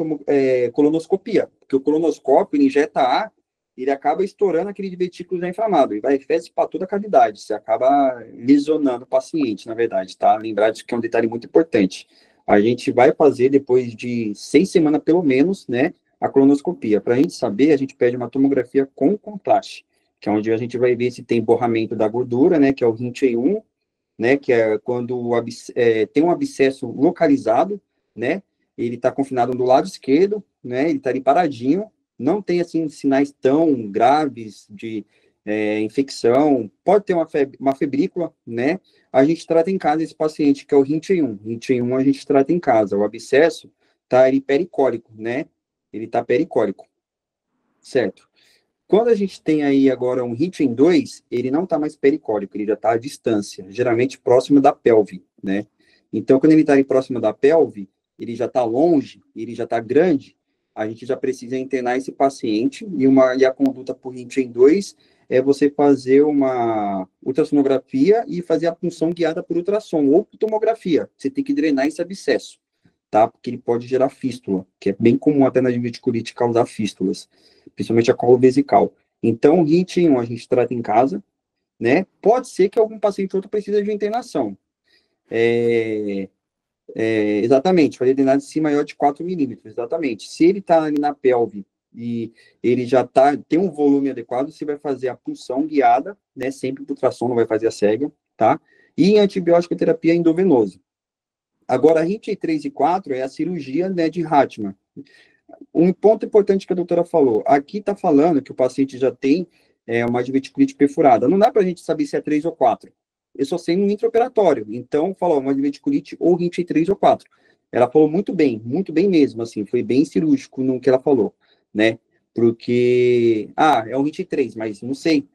colonoscopia, porque o colonoscópio, ele injeta ar, ele acaba estourando aquele divertículo já inflamado, e vai fezes para toda a cavidade, você acaba lesionando o paciente, na verdade, tá? Lembrar disso que é um detalhe muito importante. A gente vai fazer, depois de 6 semanas, pelo menos, né, a colonoscopia. Para a gente saber, a gente pede uma tomografia com contraste, que é onde a gente vai ver se tem borramento da gordura, né, que é o RINT1, né, que é quando tem um abscesso localizado, né, ele está confinado do lado esquerdo, né, ele está ali paradinho, não tem, assim, sinais tão graves de infecção, pode ter uma febrícula, né, a gente trata em casa esse paciente, que é o RINT1. RINT1 a gente trata em casa, o abscesso tá ele pericólico, né, ele tá pericólico, certo? Quando a gente tem aí agora um RINT2, ele não está mais pericólico, ele já está à distância, geralmente próximo da pelve, né? Então, quando ele está próximo da pelve, ele já está longe, ele já está grande, a gente já precisa internar esse paciente, e a conduta por RINT2 é você fazer uma ultrassonografia e fazer a punção guiada por ultrassom, ou por tomografia. Você tem que drenar esse abscesso, tá? Porque ele pode gerar fístula, que é bem comum até na diverticulite causar fístulas, principalmente a colo vesical. Então, o RINT1 a gente trata em casa, né? Pode ser que algum paciente ou outro precise de internação. Exatamente, fazer drenagem de maior de 4 milímetros, exatamente. Se ele está ali na pelve e ele já tem um volume adequado, você vai fazer a punção guiada, né? Sempre por ultrassom, não vai fazer a cega, tá? E antibiótico terapia endovenosa. Agora, a RINT 3 e 4 é a cirurgia, né, de Hartmann. Um ponto importante que a doutora falou, aqui está falando que o paciente já tem uma diverticulite perfurada. Não dá para a gente saber se é 3 ou 4. Eu só sei no intraoperatório. Então, falou uma diverticulite ou RINT 3 ou 4. Ela falou muito bem mesmo, assim, foi bem cirúrgico no que ela falou, né? Porque, é um RINT 3, mas não sei,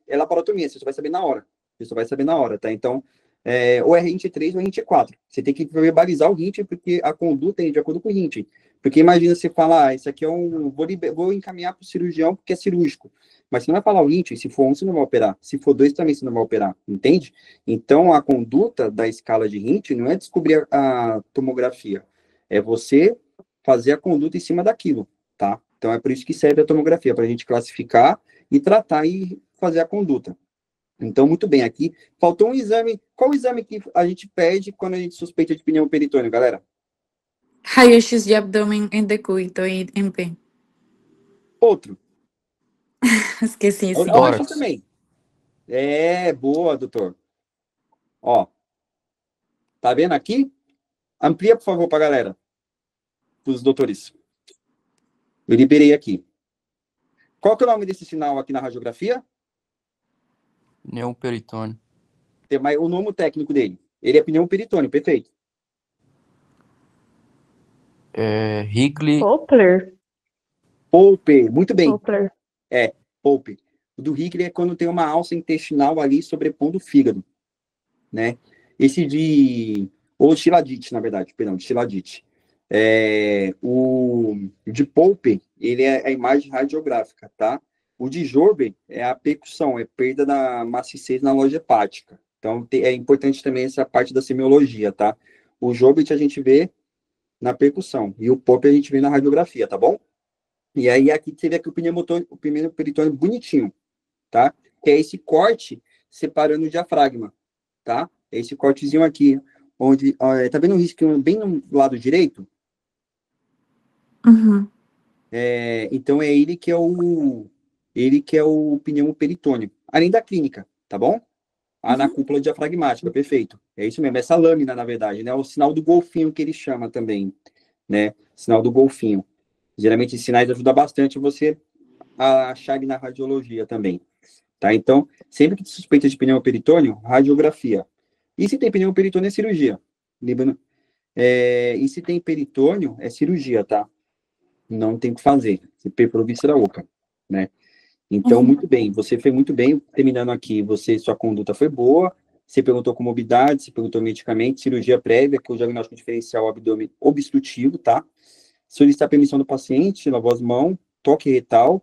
é laparotomia, você só vai saber na hora. Você só vai saber na hora, tá? Então, ou é RINT 3 ou é RINT 4. Você tem que verbalizar o RINT, porque a conduta é de acordo com o RINT. Porque imagina você falar, isso aqui vou encaminhar para o cirurgião porque é cirúrgico. Mas você não vai falar o RINT, se for 1, você não vai operar. Se for 2, também você não vai operar, entende? Então, a conduta da escala de RINT não é descobrir a tomografia, é você fazer a conduta em cima daquilo, tá? Então, é por isso que serve a tomografia, para a gente classificar e tratar e fazer a conduta. Então, muito bem, aqui faltou um exame. Qual o exame que a gente pede quando a gente suspeita de pneumo peritônio, galera? Raio-X de abdômen em decúbito e em P. Outro. Esqueci, sim. Tórax também. Boa, doutor. Ó, tá vendo aqui? Amplia, por favor, para a galera. Para os doutores. Eu liberei aqui. Qual que é o nome desse sinal aqui na radiografia? Pneumo peritônio. Tem o nome técnico dele. Ele é pneumo peritônio, perfeito. Higley. Popper, muito bem. Popper. Popper. O do Higley é quando tem uma alça intestinal ali sobrepondo o fígado, né? Ou Chiladite, na verdade, perdão, de Chiladite. O de Popper, ele é a imagem radiográfica, tá? O de Jorber é a percussão, é perda da maciez na loja hepática. Então, é importante também essa parte da semiologia, tá? O Jorber a gente vê na percussão, e o Popper a gente vê na radiografia, tá bom? E aí, aqui teve aqui o pneumo peritônio bonitinho, tá? Que é esse corte separando o diafragma, tá? É esse cortezinho aqui, onde, tá vendo o risquinho bem no lado direito? Uhum. Então, é ele que é o pneumo peritônio, além da clínica, tá bom? Na cúpula diafragmática, perfeito. É isso mesmo, essa lâmina, na verdade, né? O sinal do golfinho que ele chama também, né? Sinal do golfinho. Geralmente, esses sinais ajudam bastante você a achar ele na radiologia também, tá? Então, sempre que suspeita de pneumo peritônio, radiografia. E se tem pneumo peritônio, é cirurgia. E se tem peritônio, é cirurgia, tá? Não tem o que fazer. Você perfurou víscera oca, né? Então, muito bem. Você fez muito bem. Terminando aqui, sua conduta foi boa. Você perguntou comorbidade, você perguntou medicamento, cirurgia prévia, que é o diagnóstico diferencial abdômen obstrutivo, tá? Solicitar permissão do paciente, lavar as mãos, toque retal.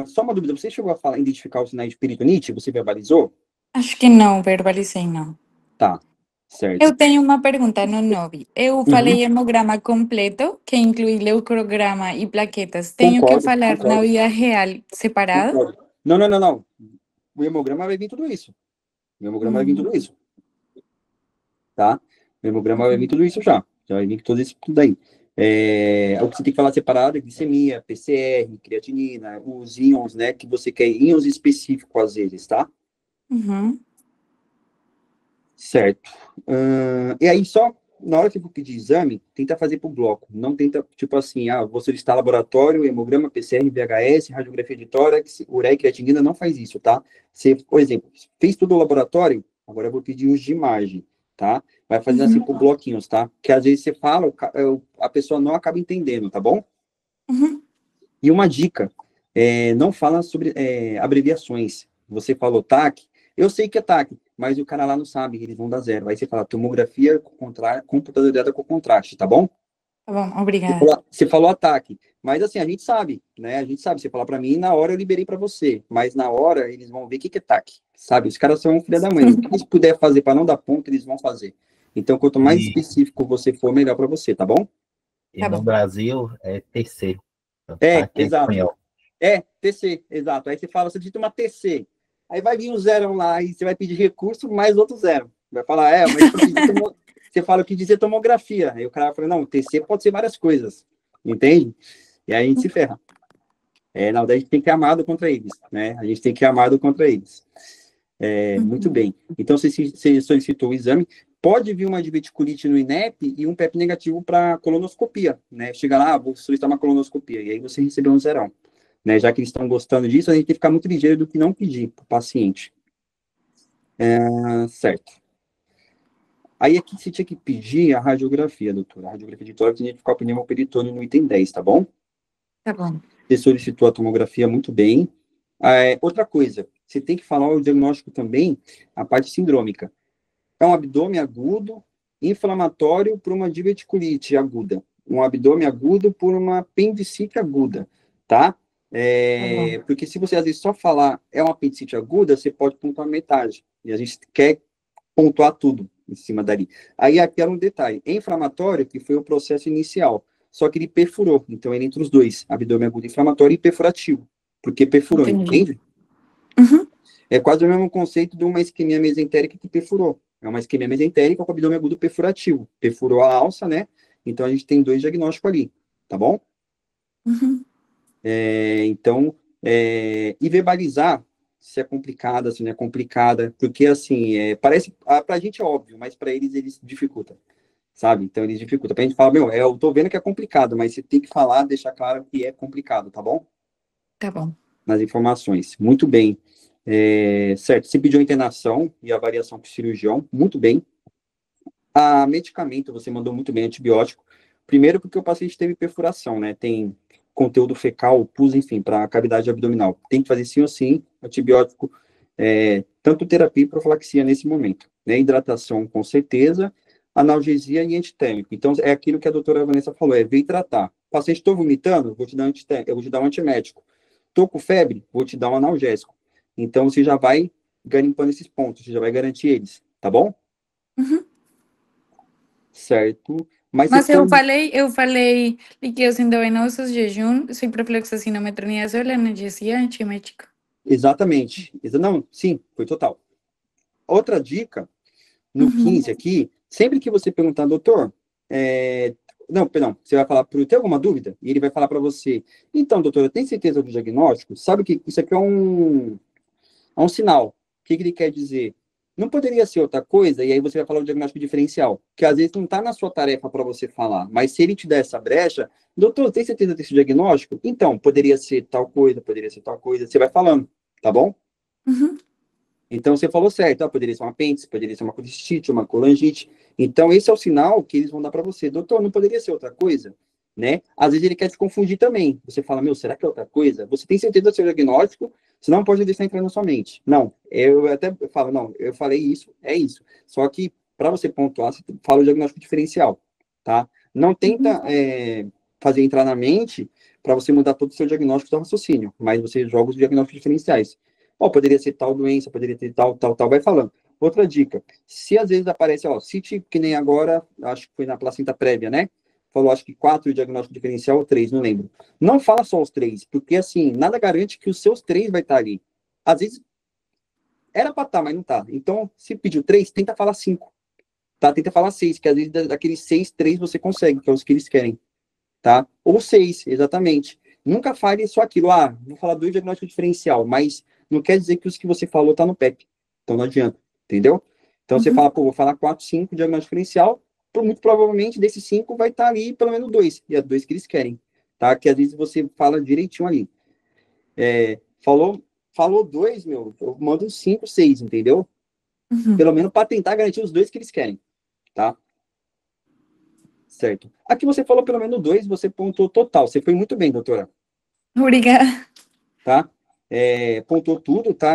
Só uma dúvida, você chegou a falar, identificar os sinais de peritonite? Você verbalizou? Acho que não, verbalizei não. Tá, certo. Eu tenho uma pergunta no NOVI. Eu falei Uhum. hemograma completo, que inclui leucograma e plaquetas. Tenho que falar na vida real separado? Concordo. Não. O hemograma vai vir tudo isso. O hemograma vai vir tudo isso. Tá? O hemograma vai vir tudo isso já. Já vai vir tudo isso tudo aí. O que você tem que falar separado é glicemia, PCR, creatinina, os íons, né? Que você quer íons específicos às vezes, tá? Uhum. Certo. E aí, só na hora que eu pedir exame, tenta fazer por bloco. Não tenta, tipo assim, vou solicitar laboratório, hemograma, PCR, VHS, radiografia de tórax, ureia e creatinina, não faz isso, tá? Você, por exemplo, fez tudo no laboratório, agora eu vou pedir os de imagem, tá? Vai fazendo assim por bloquinhos, tá? Porque às vezes você fala, a pessoa não acaba entendendo, tá bom? Uhum. E uma dica, não fala sobre abreviações. Você falou TAC, eu sei que é TAC, mas o cara lá não sabe, eles vão dar zero. Aí você fala tomografia computadorizada com contraste, tá bom? Tá bom, obrigada. Você falou ataque, mas assim, a gente sabe, né? A gente sabe, você falar para mim, na hora eu liberei para você, mas na hora eles vão ver o que é TAC, sabe? Os caras são filha da mãe, o que eles puderem fazer para não dar ponto, eles vão fazer. Então, quanto mais específico você for, melhor para você, tá bom? E no Brasil é TC. Exato. TC, exato. Aí você fala, você digita uma TC, aí vai vir um zero lá, e você vai pedir recurso, mais outro zero. Vai falar, mas você fala o que dizer tomografia. Aí o cara fala, não, TC pode ser várias coisas, entende? E aí a gente se ferra. Na verdade, a gente tem que ir amado contra eles, né? A gente tem que ir amado contra eles. Muito bem. Então, você solicitou o exame, pode vir uma diverticulite no INEP e um PEP negativo para colonoscopia, né? Chega lá, vou solicitar uma colonoscopia, e aí você recebeu um zerão. Né? Já que eles estão gostando disso, a gente tem que ficar muito ligeiro do que não pedir para o paciente. Certo. Aí aqui você tinha que pedir a radiografia, doutora. A radiografia de tórax tinha que ficar o pneumoperitônio no item 10, tá bom? Tá bom. Você solicitou a tomografia muito bem. Outra coisa, você tem que falar o diagnóstico também, a parte sindrômica. É um abdômen agudo, inflamatório por uma diverticulite aguda. Um abdômen agudo por uma apendicite aguda, tá? Porque se você às vezes só falar é uma apendicite aguda, você pode pontuar metade. E a gente quer pontuar tudo em cima dali. Aí aqui era um detalhe. É inflamatório, que foi o processo inicial. Só que ele perfurou. Então, ele entre os dois. Abdômen agudo inflamatório e perfurativo. Porque perfurou, entende? Uhum. É quase o mesmo conceito de uma isquemia mesentérica que perfurou. É uma isquemia mesentérica com abdômen agudo perfurativo. Perfurou a alça, né? Então, a gente tem dois diagnósticos ali. Tá bom? Uhum. E verbalizar se é complicada, se não é complicada, porque, assim, parece, pra gente é óbvio, mas para eles dificulta, sabe? Então, eles dificultam. Pra gente falar, eu tô vendo que é complicado, mas você tem que falar, deixar claro que é complicado, tá bom? Tá bom. Nas informações. Muito bem. Certo, você pediu a internação e a avaliação com o cirurgião, muito bem. A medicamento, você mandou muito bem, antibiótico. Primeiro porque o paciente teve perfuração, né? Tem conteúdo fecal, pus, enfim, para a cavidade abdominal. Tem que fazer sim ou sim, antibiótico, tanto terapia e profilaxia nesse momento. Né? Hidratação, com certeza, analgesia e antitérmico. Então, é aquilo que a doutora Vanessa falou, veio tratar. Paciente, estou vomitando, vou te dar eu vou te dar um antimédico. Estou com febre, vou te dar um analgésico. Então, você já vai garimpando esses pontos, você já vai garantir eles, tá bom? Uhum. Certo. Mas eu falei líquidos endovenosos, jejum, ciprofloxacina, metronidazol, analgesia, antimédico. Exatamente. Não, sim, foi total. Outra dica, no 15 aqui, sempre que você perguntar, doutor, não, perdão, você vai falar, tem alguma dúvida? E ele vai falar para você, então, doutora, tem certeza do diagnóstico? Sabe que isso aqui é um sinal. O que ele quer dizer? Não poderia ser outra coisa, e aí você vai falar o diagnóstico diferencial, que às vezes não está na sua tarefa para você falar, mas se ele te der essa brecha, doutor, tem certeza desse diagnóstico? Então, poderia ser tal coisa, você vai falando, tá bom? Uhum. Então, você falou certo, poderia ser um apêndice, poderia ser uma colestite, uma colangite. Então, esse é o sinal que eles vão dar para você. Doutor, não poderia ser outra coisa? né? Às vezes ele quer te confundir também. Você fala, meu, será que é outra coisa? Você tem certeza do seu diagnóstico, você não pode deixar entrar na sua mente. Não, eu até falo, não, eu falei isso, é isso. Só que, para você pontuar, você fala o diagnóstico diferencial, tá? Não tenta fazer entrar na mente para você mudar todo o seu diagnóstico do raciocínio, mas você joga os diagnósticos diferenciais. Ó, poderia ser tal doença, poderia ter tal, tal, tal, vai falando. Outra dica, se às vezes aparece, ó, cite, que nem agora, acho que foi na placenta prévia, né? Falou, acho que 4 diagnóstico diferencial ou 3, não lembro. Não fala só os 3, porque assim, nada garante que os seus 3 vai estar ali. Às vezes era para estar, mas não tá. Então, se pediu 3, tenta falar 5, tá? Tenta falar 6, que às vezes daqueles 6, 3 você consegue, que é os que eles querem, tá? Ou 6, exatamente. Nunca fale só aquilo, vou falar 2 diagnósticos diferencial, mas não quer dizer que os que você falou tá no PEP. Então não adianta, entendeu? Então você fala, pô, vou falar 4, 5 diagnóstico diferencial, muito provavelmente desses 5 vai estar ali pelo menos 2, e é 2 que eles querem, tá? Que às vezes você fala direitinho ali. Falou 2, meu, eu mando 5, 6, entendeu? Pelo menos para tentar garantir os 2 que eles querem, tá? Certo. Aqui você falou pelo menos 2, você pontuou total. Você foi muito bem, doutora. Obrigada. Tá? Pontuou tudo, tá?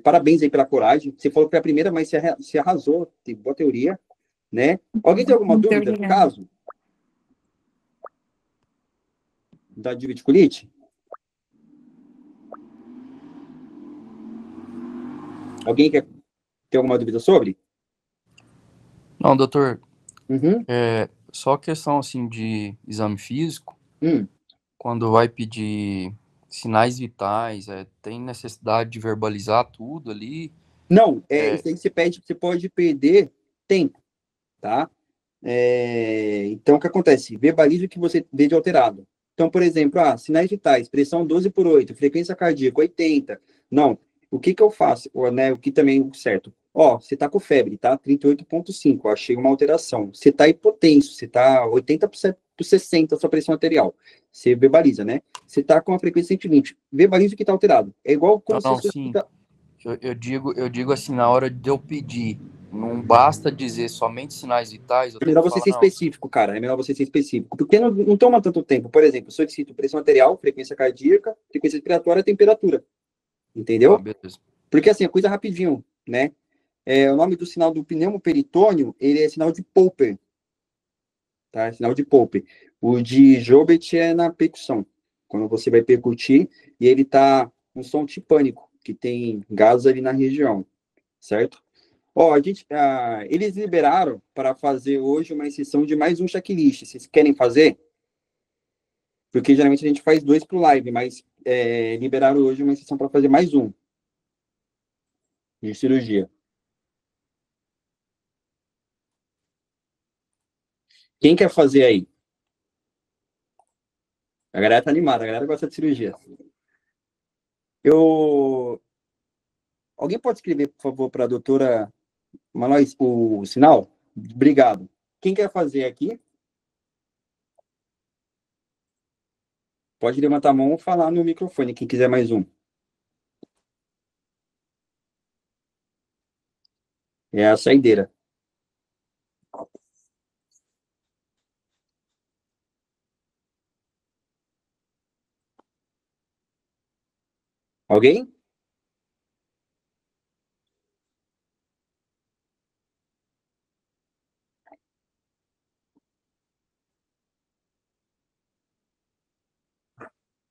Parabéns aí pela coragem. Você falou que foi a primeira, mas você arrasou. Tem boa teoria, né? Alguém tem alguma Muito dúvida do obrigada. caso? Da diverticulite? Alguém quer ter alguma dúvida sobre? Não, doutor, Uhum. só questão assim de exame físico, Hum. quando vai pedir sinais vitais, tem necessidade de verbalizar tudo ali? Não, isso aí você pode perder tempo, tá? Então, o que acontece? Verbalize o que você vê de alterado. Então, por exemplo, sinais vitais, pressão 12/8, frequência cardíaca 80. Não, o que que eu faço? O que também é certo? Você tá com febre, tá? 38,5, achei uma alteração. Você tá hipotenso, você tá 80% por 60 a sua pressão arterial. Você verbaliza, né? Você tá com a frequência 120, verbaliza o que tá alterado. É igual quando Não, você sim. Eu digo assim, na hora de eu pedir, não basta dizer somente sinais vitais, eu É tenho melhor que você falar, ser não. específico, cara. É melhor você ser específico. Porque não toma tanto tempo. Por exemplo, solicito pressão arterial, frequência cardíaca, frequência respiratória, temperatura. Tá, Entendeu? beleza. Porque assim, é coisa rapidinho, né? O nome do sinal do pneumoperitônio, ele é sinal de Popper, tá? É sinal de Popper. O de Joubert é na percussão. Quando você vai percutir e ele tá um som tipânico, que tem gases ali na região, certo? Eles liberaram para fazer hoje uma exceção de mais um checklist. Vocês querem fazer? Porque geralmente a gente faz 2 para o live, mas liberaram hoje uma exceção para fazer mais um de cirurgia. Quem quer fazer aí? A galera tá animada, a galera gosta de cirurgia. Alguém pode escrever, por favor, para a doutora Manois o sinal? Obrigado. Quem quer fazer aqui? Pode levantar a mão ou falar no microfone, quem quiser mais um. É a saideira. Alguém?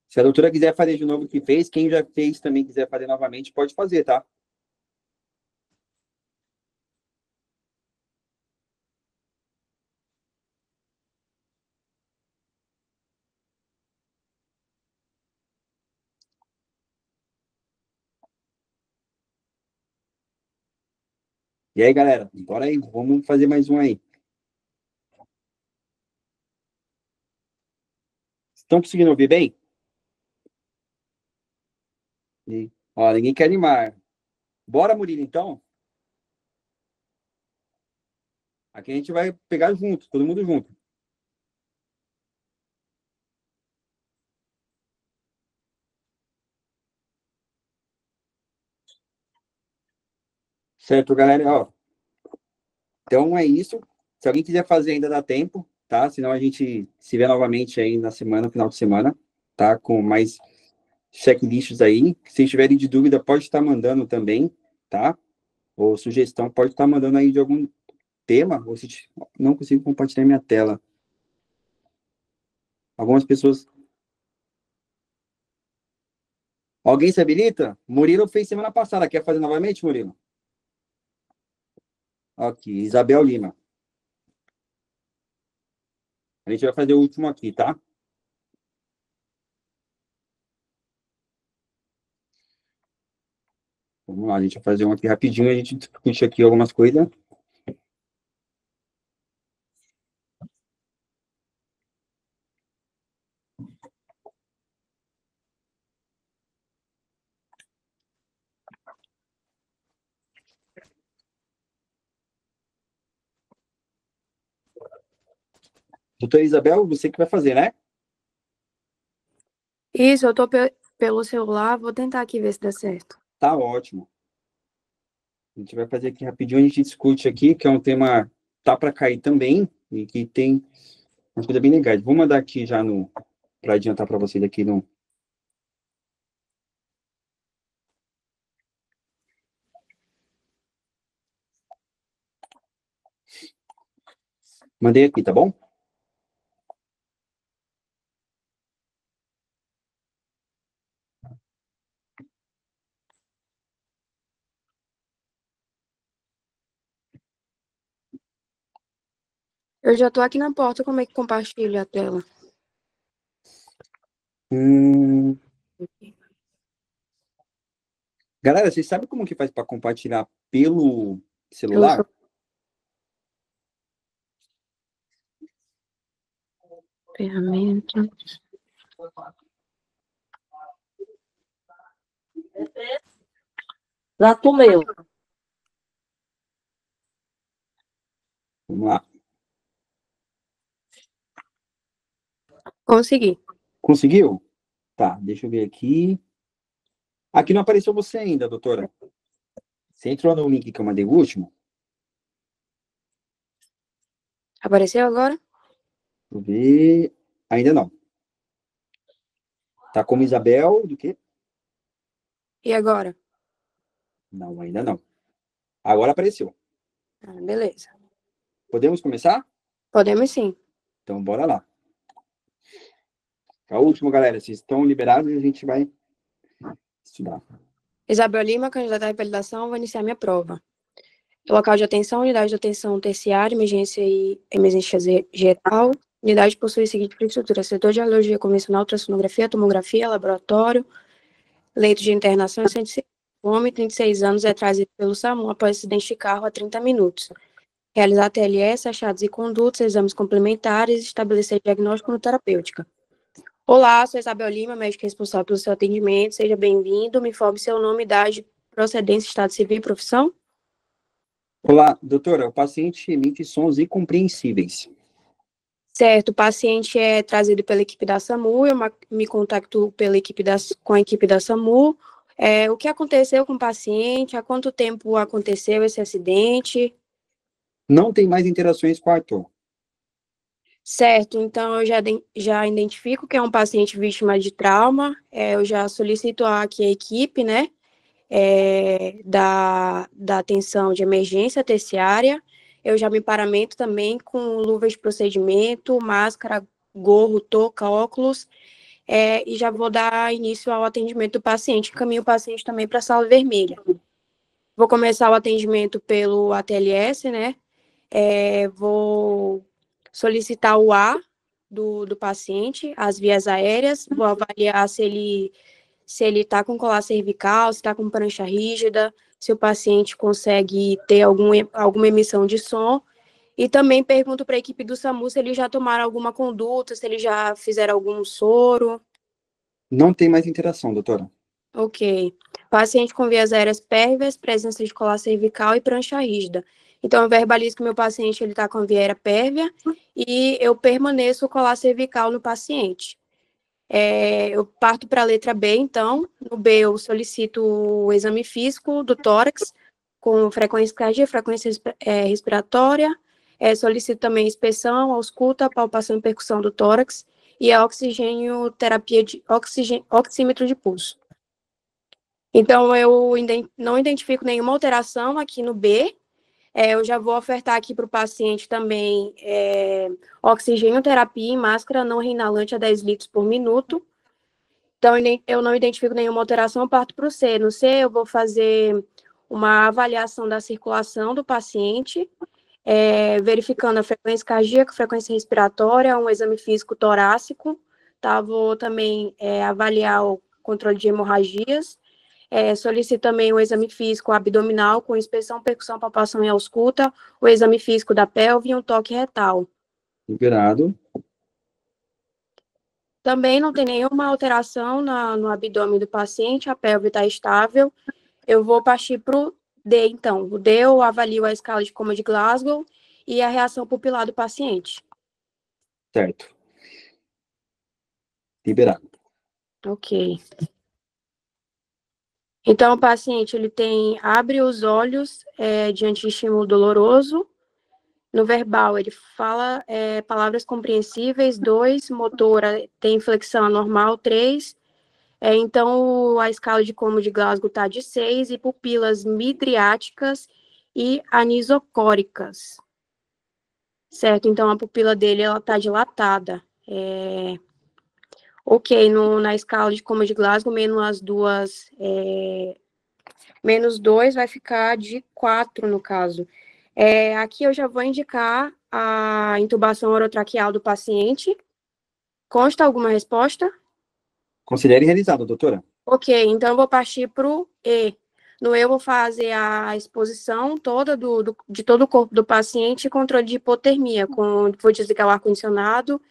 Se a doutora quiser fazer de novo o que fez, quem já fez também quiser fazer novamente, pode fazer, tá? E aí, galera, bora aí, vamos fazer mais um aí. Estão conseguindo ouvir bem? Ninguém quer animar. Bora, Murilo, então? Aqui a gente vai pegar junto, todo mundo junto. Certo, galera? Então é isso. Se alguém quiser fazer ainda dá tempo, tá? Senão a gente se vê novamente aí na semana, no final de semana, tá? Com mais checklists aí. Se tiverem de dúvida, pode estar mandando também, tá? Ou sugestão, pode estar mandando aí de algum tema, ou se não consigo compartilhar minha tela. Algumas pessoas... Alguém se habilita? Murilo fez semana passada. Quer fazer novamente, Murilo? Ok, Isabel Lima. A gente vai fazer o último aqui, tá? Vamos lá, a gente vai fazer um aqui rapidinho, a gente discute aqui algumas coisas. Doutora Isabel, você que vai fazer, né? Isso, eu tô pelo celular, vou tentar aqui ver se dá certo. Tá ótimo. A gente vai fazer aqui rapidinho, a gente discute aqui, que é um tema tá para cair também, e que tem uma coisa bem legal. Vou mandar aqui já no para adiantar para vocês aqui no... Mandei aqui, tá bom? Eu já tô aqui na porta, como é que compartilha a tela? Galera, vocês sabem como que faz para compartilhar pelo Pelo celular? ferramenta. Lá pro meu. Vamos lá. Consegui. Conseguiu? Tá, deixa eu ver aqui. Aqui não apareceu você ainda, doutora. Você entrou no link que eu mandei o último? Apareceu agora? Deixa eu ver. Ainda não. Tá como Isabel do quê? E agora? Não, ainda não. Agora apareceu. Ah, beleza. Podemos começar? Podemos sim. Então, bora lá. É o último, galera. Vocês estão liberados e a gente vai estudar. Isabel Lima, candidata à revalidação, vou iniciar minha prova. Local de atenção, unidade de atenção terciária, emergência e emergência geral. Unidade possui a seguinte infraestrutura: setor de radiologia convencional, ultrassonografia, tomografia, laboratório, leito de internação e centro de cirurgia. O homem, 36 anos, é trazido pelo SAMU após acidente de carro há 30 minutos. Realizar TLS, achados e condutas, exames complementares, estabelecer diagnóstico no terapêutica. Olá, sou Isabel Lima, médica responsável pelo seu atendimento. Seja bem-vindo. Me informe seu nome, idade, procedência, estado civil e profissão. Olá, doutora. O paciente emite sons incompreensíveis. Certo, o paciente é trazido pela equipe da SAMU, eu me contacto com a equipe da SAMU. O que aconteceu com o paciente? Há quanto tempo aconteceu esse acidente? Não tem mais interações com o Arthur. Certo, então eu já identifico que é um paciente vítima de trauma, eu já solicito aqui a equipe, né, da atenção de emergência terciária, eu já me paramento também com luvas de procedimento, máscara, gorro, touca, óculos, e já vou dar início ao atendimento do paciente, encaminho o paciente também para a sala vermelha. Vou começar o atendimento pelo ATLS, né, vou solicitar o ar do paciente, as vias aéreas, vou avaliar se ele está com colar cervical, se está com prancha rígida, se o paciente consegue ter alguma emissão de som, e também pergunto para a equipe do SAMU se eles já tomaram alguma conduta, se eles já fizeram algum soro. Não tem mais interação, doutora. Ok. Paciente com vias aéreas pérvias, presença de colar cervical e prancha rígida. Então, eu verbalizo que meu paciente está com a via aérea pérvia e eu permaneço o colar cervical no paciente. Eu parto para a letra B, então. No B, eu solicito o exame físico do tórax, com frequência cardíaca, frequência respiratória, Solicito também inspeção, ausculta, palpação e percussão do tórax e a terapia de oxímetro de pulso. Então, eu não identifico nenhuma alteração aqui no B. Eu já vou ofertar aqui para o paciente também oxigenoterapia em máscara não reinalante a 10 litros por minuto. Então, eu não identifico nenhuma alteração, eu parto para o C. No C, eu vou fazer uma avaliação da circulação do paciente, verificando a frequência cardíaca, frequência respiratória, um exame físico torácico, tá? Vou também avaliar o controle de hemorragias, solicito também o exame físico abdominal, com inspeção, percussão, palpação e ausculta, o exame físico da pelve e um toque retal. Liberado. Também não tem nenhuma alteração no abdômen do paciente, a pelve está estável. Eu vou partir para o D, então. O D eu avalio a escala de coma de Glasgow e a reação pupilar do paciente. Certo. Liberado. Ok. Então, o paciente, ele abre os olhos diante de estímulo doloroso. No verbal, ele fala palavras compreensíveis. 2, motora, tem inflexão anormal. 3, então a escala de coma de Glasgow está de 6 e pupilas midriáticas e anisocóricas. Certo? Então, a pupila dele, ela está dilatada. Ok, na escala de coma de Glasgow, menos 2 vai ficar de 4, no caso. Aqui eu já vou indicar a intubação orotraqueal do paciente. Consta alguma resposta? Considere realizado, doutora. Ok, então eu vou partir para o E. No E eu vou fazer a exposição toda de todo o corpo do paciente e controle de hipotermia. Vou desligar o ar-condicionado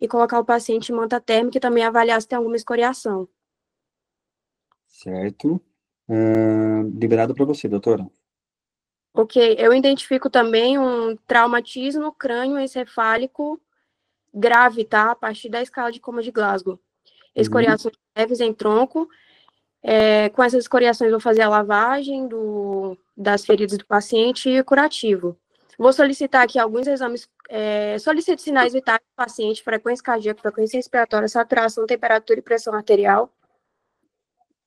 e colocar o paciente em manta térmica e também avaliar se tem alguma escoriação. Certo. Liberado para você, doutora. Ok, eu identifico também um traumatismo crânioencefálico grave, tá? A partir da escala de coma de Glasgow. Escoriações leves em tronco. Com essas escoriações, vou fazer a lavagem das feridas do paciente e o curativo. Vou solicitar aqui alguns exames. Solicito sinais vitais do paciente, frequência cardíaca, frequência respiratória, saturação, temperatura e pressão arterial.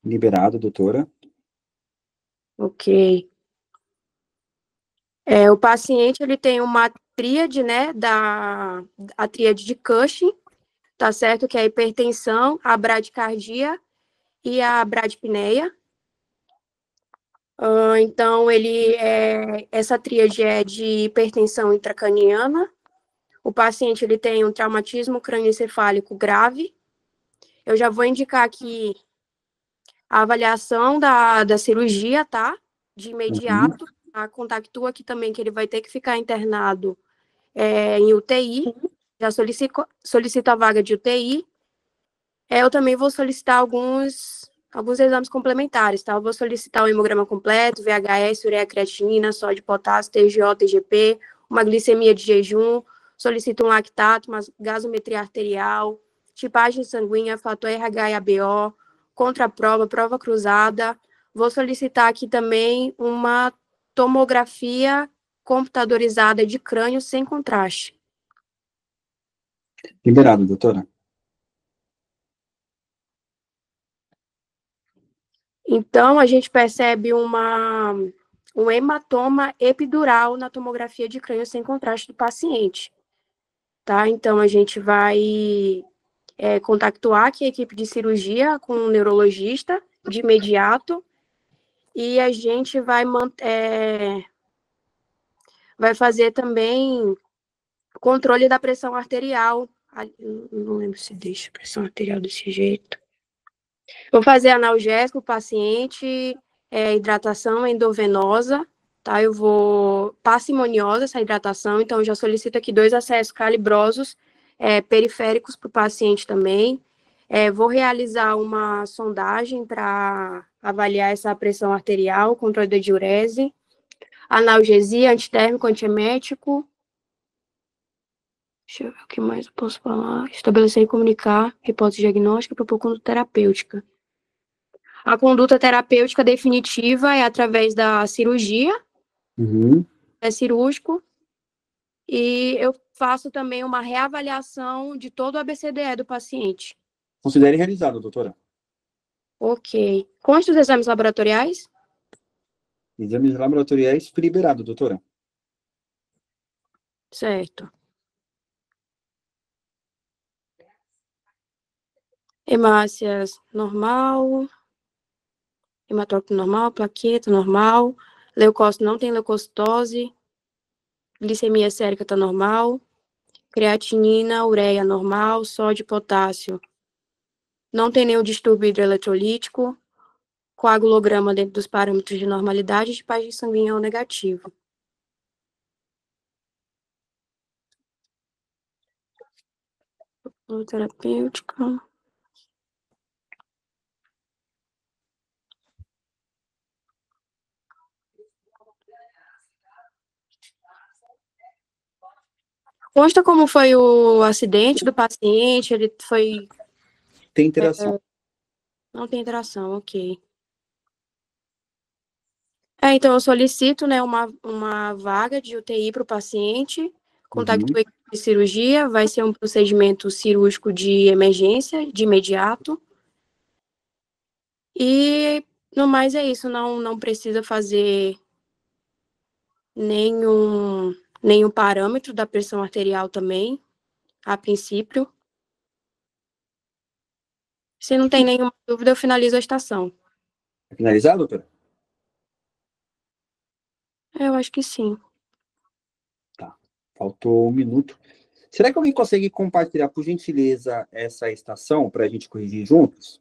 Liberado, doutora. Ok. O paciente, ele tem uma tríade, né, a tríade de Cushing, tá certo? Que é a hipertensão, a bradicardia e a bradipneia. Então, essa tríade é de hipertensão intracraniana. O paciente, ele tem um traumatismo crânioencefálico grave. Eu já vou indicar aqui a avaliação da cirurgia, tá? De imediato. Contactua aqui também que ele vai ter que ficar internado em UTI. Já solicito a vaga de UTI. Eu também vou solicitar alguns exames complementares, tá? Eu vou solicitar um hemograma completo, VHS, ureia creatinina, sódio, potássio, TGO, TGP, uma glicemia de jejum, solicito um lactato, uma gasometria arterial, tipagem sanguínea, fator RH e ABO, contraprova, prova cruzada. Vou solicitar aqui também uma tomografia computadorizada de crânio sem contraste. Liberado, doutora. Então, a gente percebe um hematoma epidural na tomografia de crânio sem contraste do paciente. Tá? Então, a gente vai contactuar aqui a equipe de cirurgia com o neurologista de imediato e a gente vai fazer também controle da pressão arterial. Não lembro se deixa a pressão arterial desse jeito. Vou fazer analgésico, paciente, hidratação endovenosa, tá? Eu vou parcimoniosa essa hidratação, então eu já solicito aqui 2 acessos calibrosos periféricos para o paciente também. Vou realizar uma sondagem para avaliar essa pressão arterial, controle da diurese, analgesia, antitérmico, antiemético. Deixa eu ver o que mais eu posso falar. Estabelecer e comunicar hipótese diagnóstica para conduta terapêutica. A conduta terapêutica definitiva é através da cirurgia, é cirúrgico. E eu faço também uma reavaliação de todo o ABCDE do paciente. Considere realizado, doutora. Ok. Consta os exames laboratoriais? Exames laboratoriais foi liberado, doutora. Certo. Hemácias normal, hematócrito normal, plaqueta normal, leucócito não tem leucocitose, glicemia sérica tá normal, creatinina, ureia normal, sódio e potássio. Não tem nenhum distúrbio hidroeletrolítico, coagulograma dentro dos parâmetros de normalidade de tipagem sanguínea negativo. Terapêutica. Consta como foi o acidente do paciente, ele foi... Tem interação. Não tem interação, ok. Então eu solicito, né, uma vaga de UTI para o paciente, contacto a equipe de cirurgia, vai ser um procedimento cirúrgico de emergência, de imediato. E no mais é isso, não precisa fazer nenhum parâmetro da pressão arterial também, a princípio. Se não tem nenhuma dúvida, eu finalizo a estação. Finalizado, doutora? Eu acho que sim. Tá. Faltou 1 minuto. Será que alguém consegue compartilhar, por gentileza, essa estação para a gente corrigir juntos?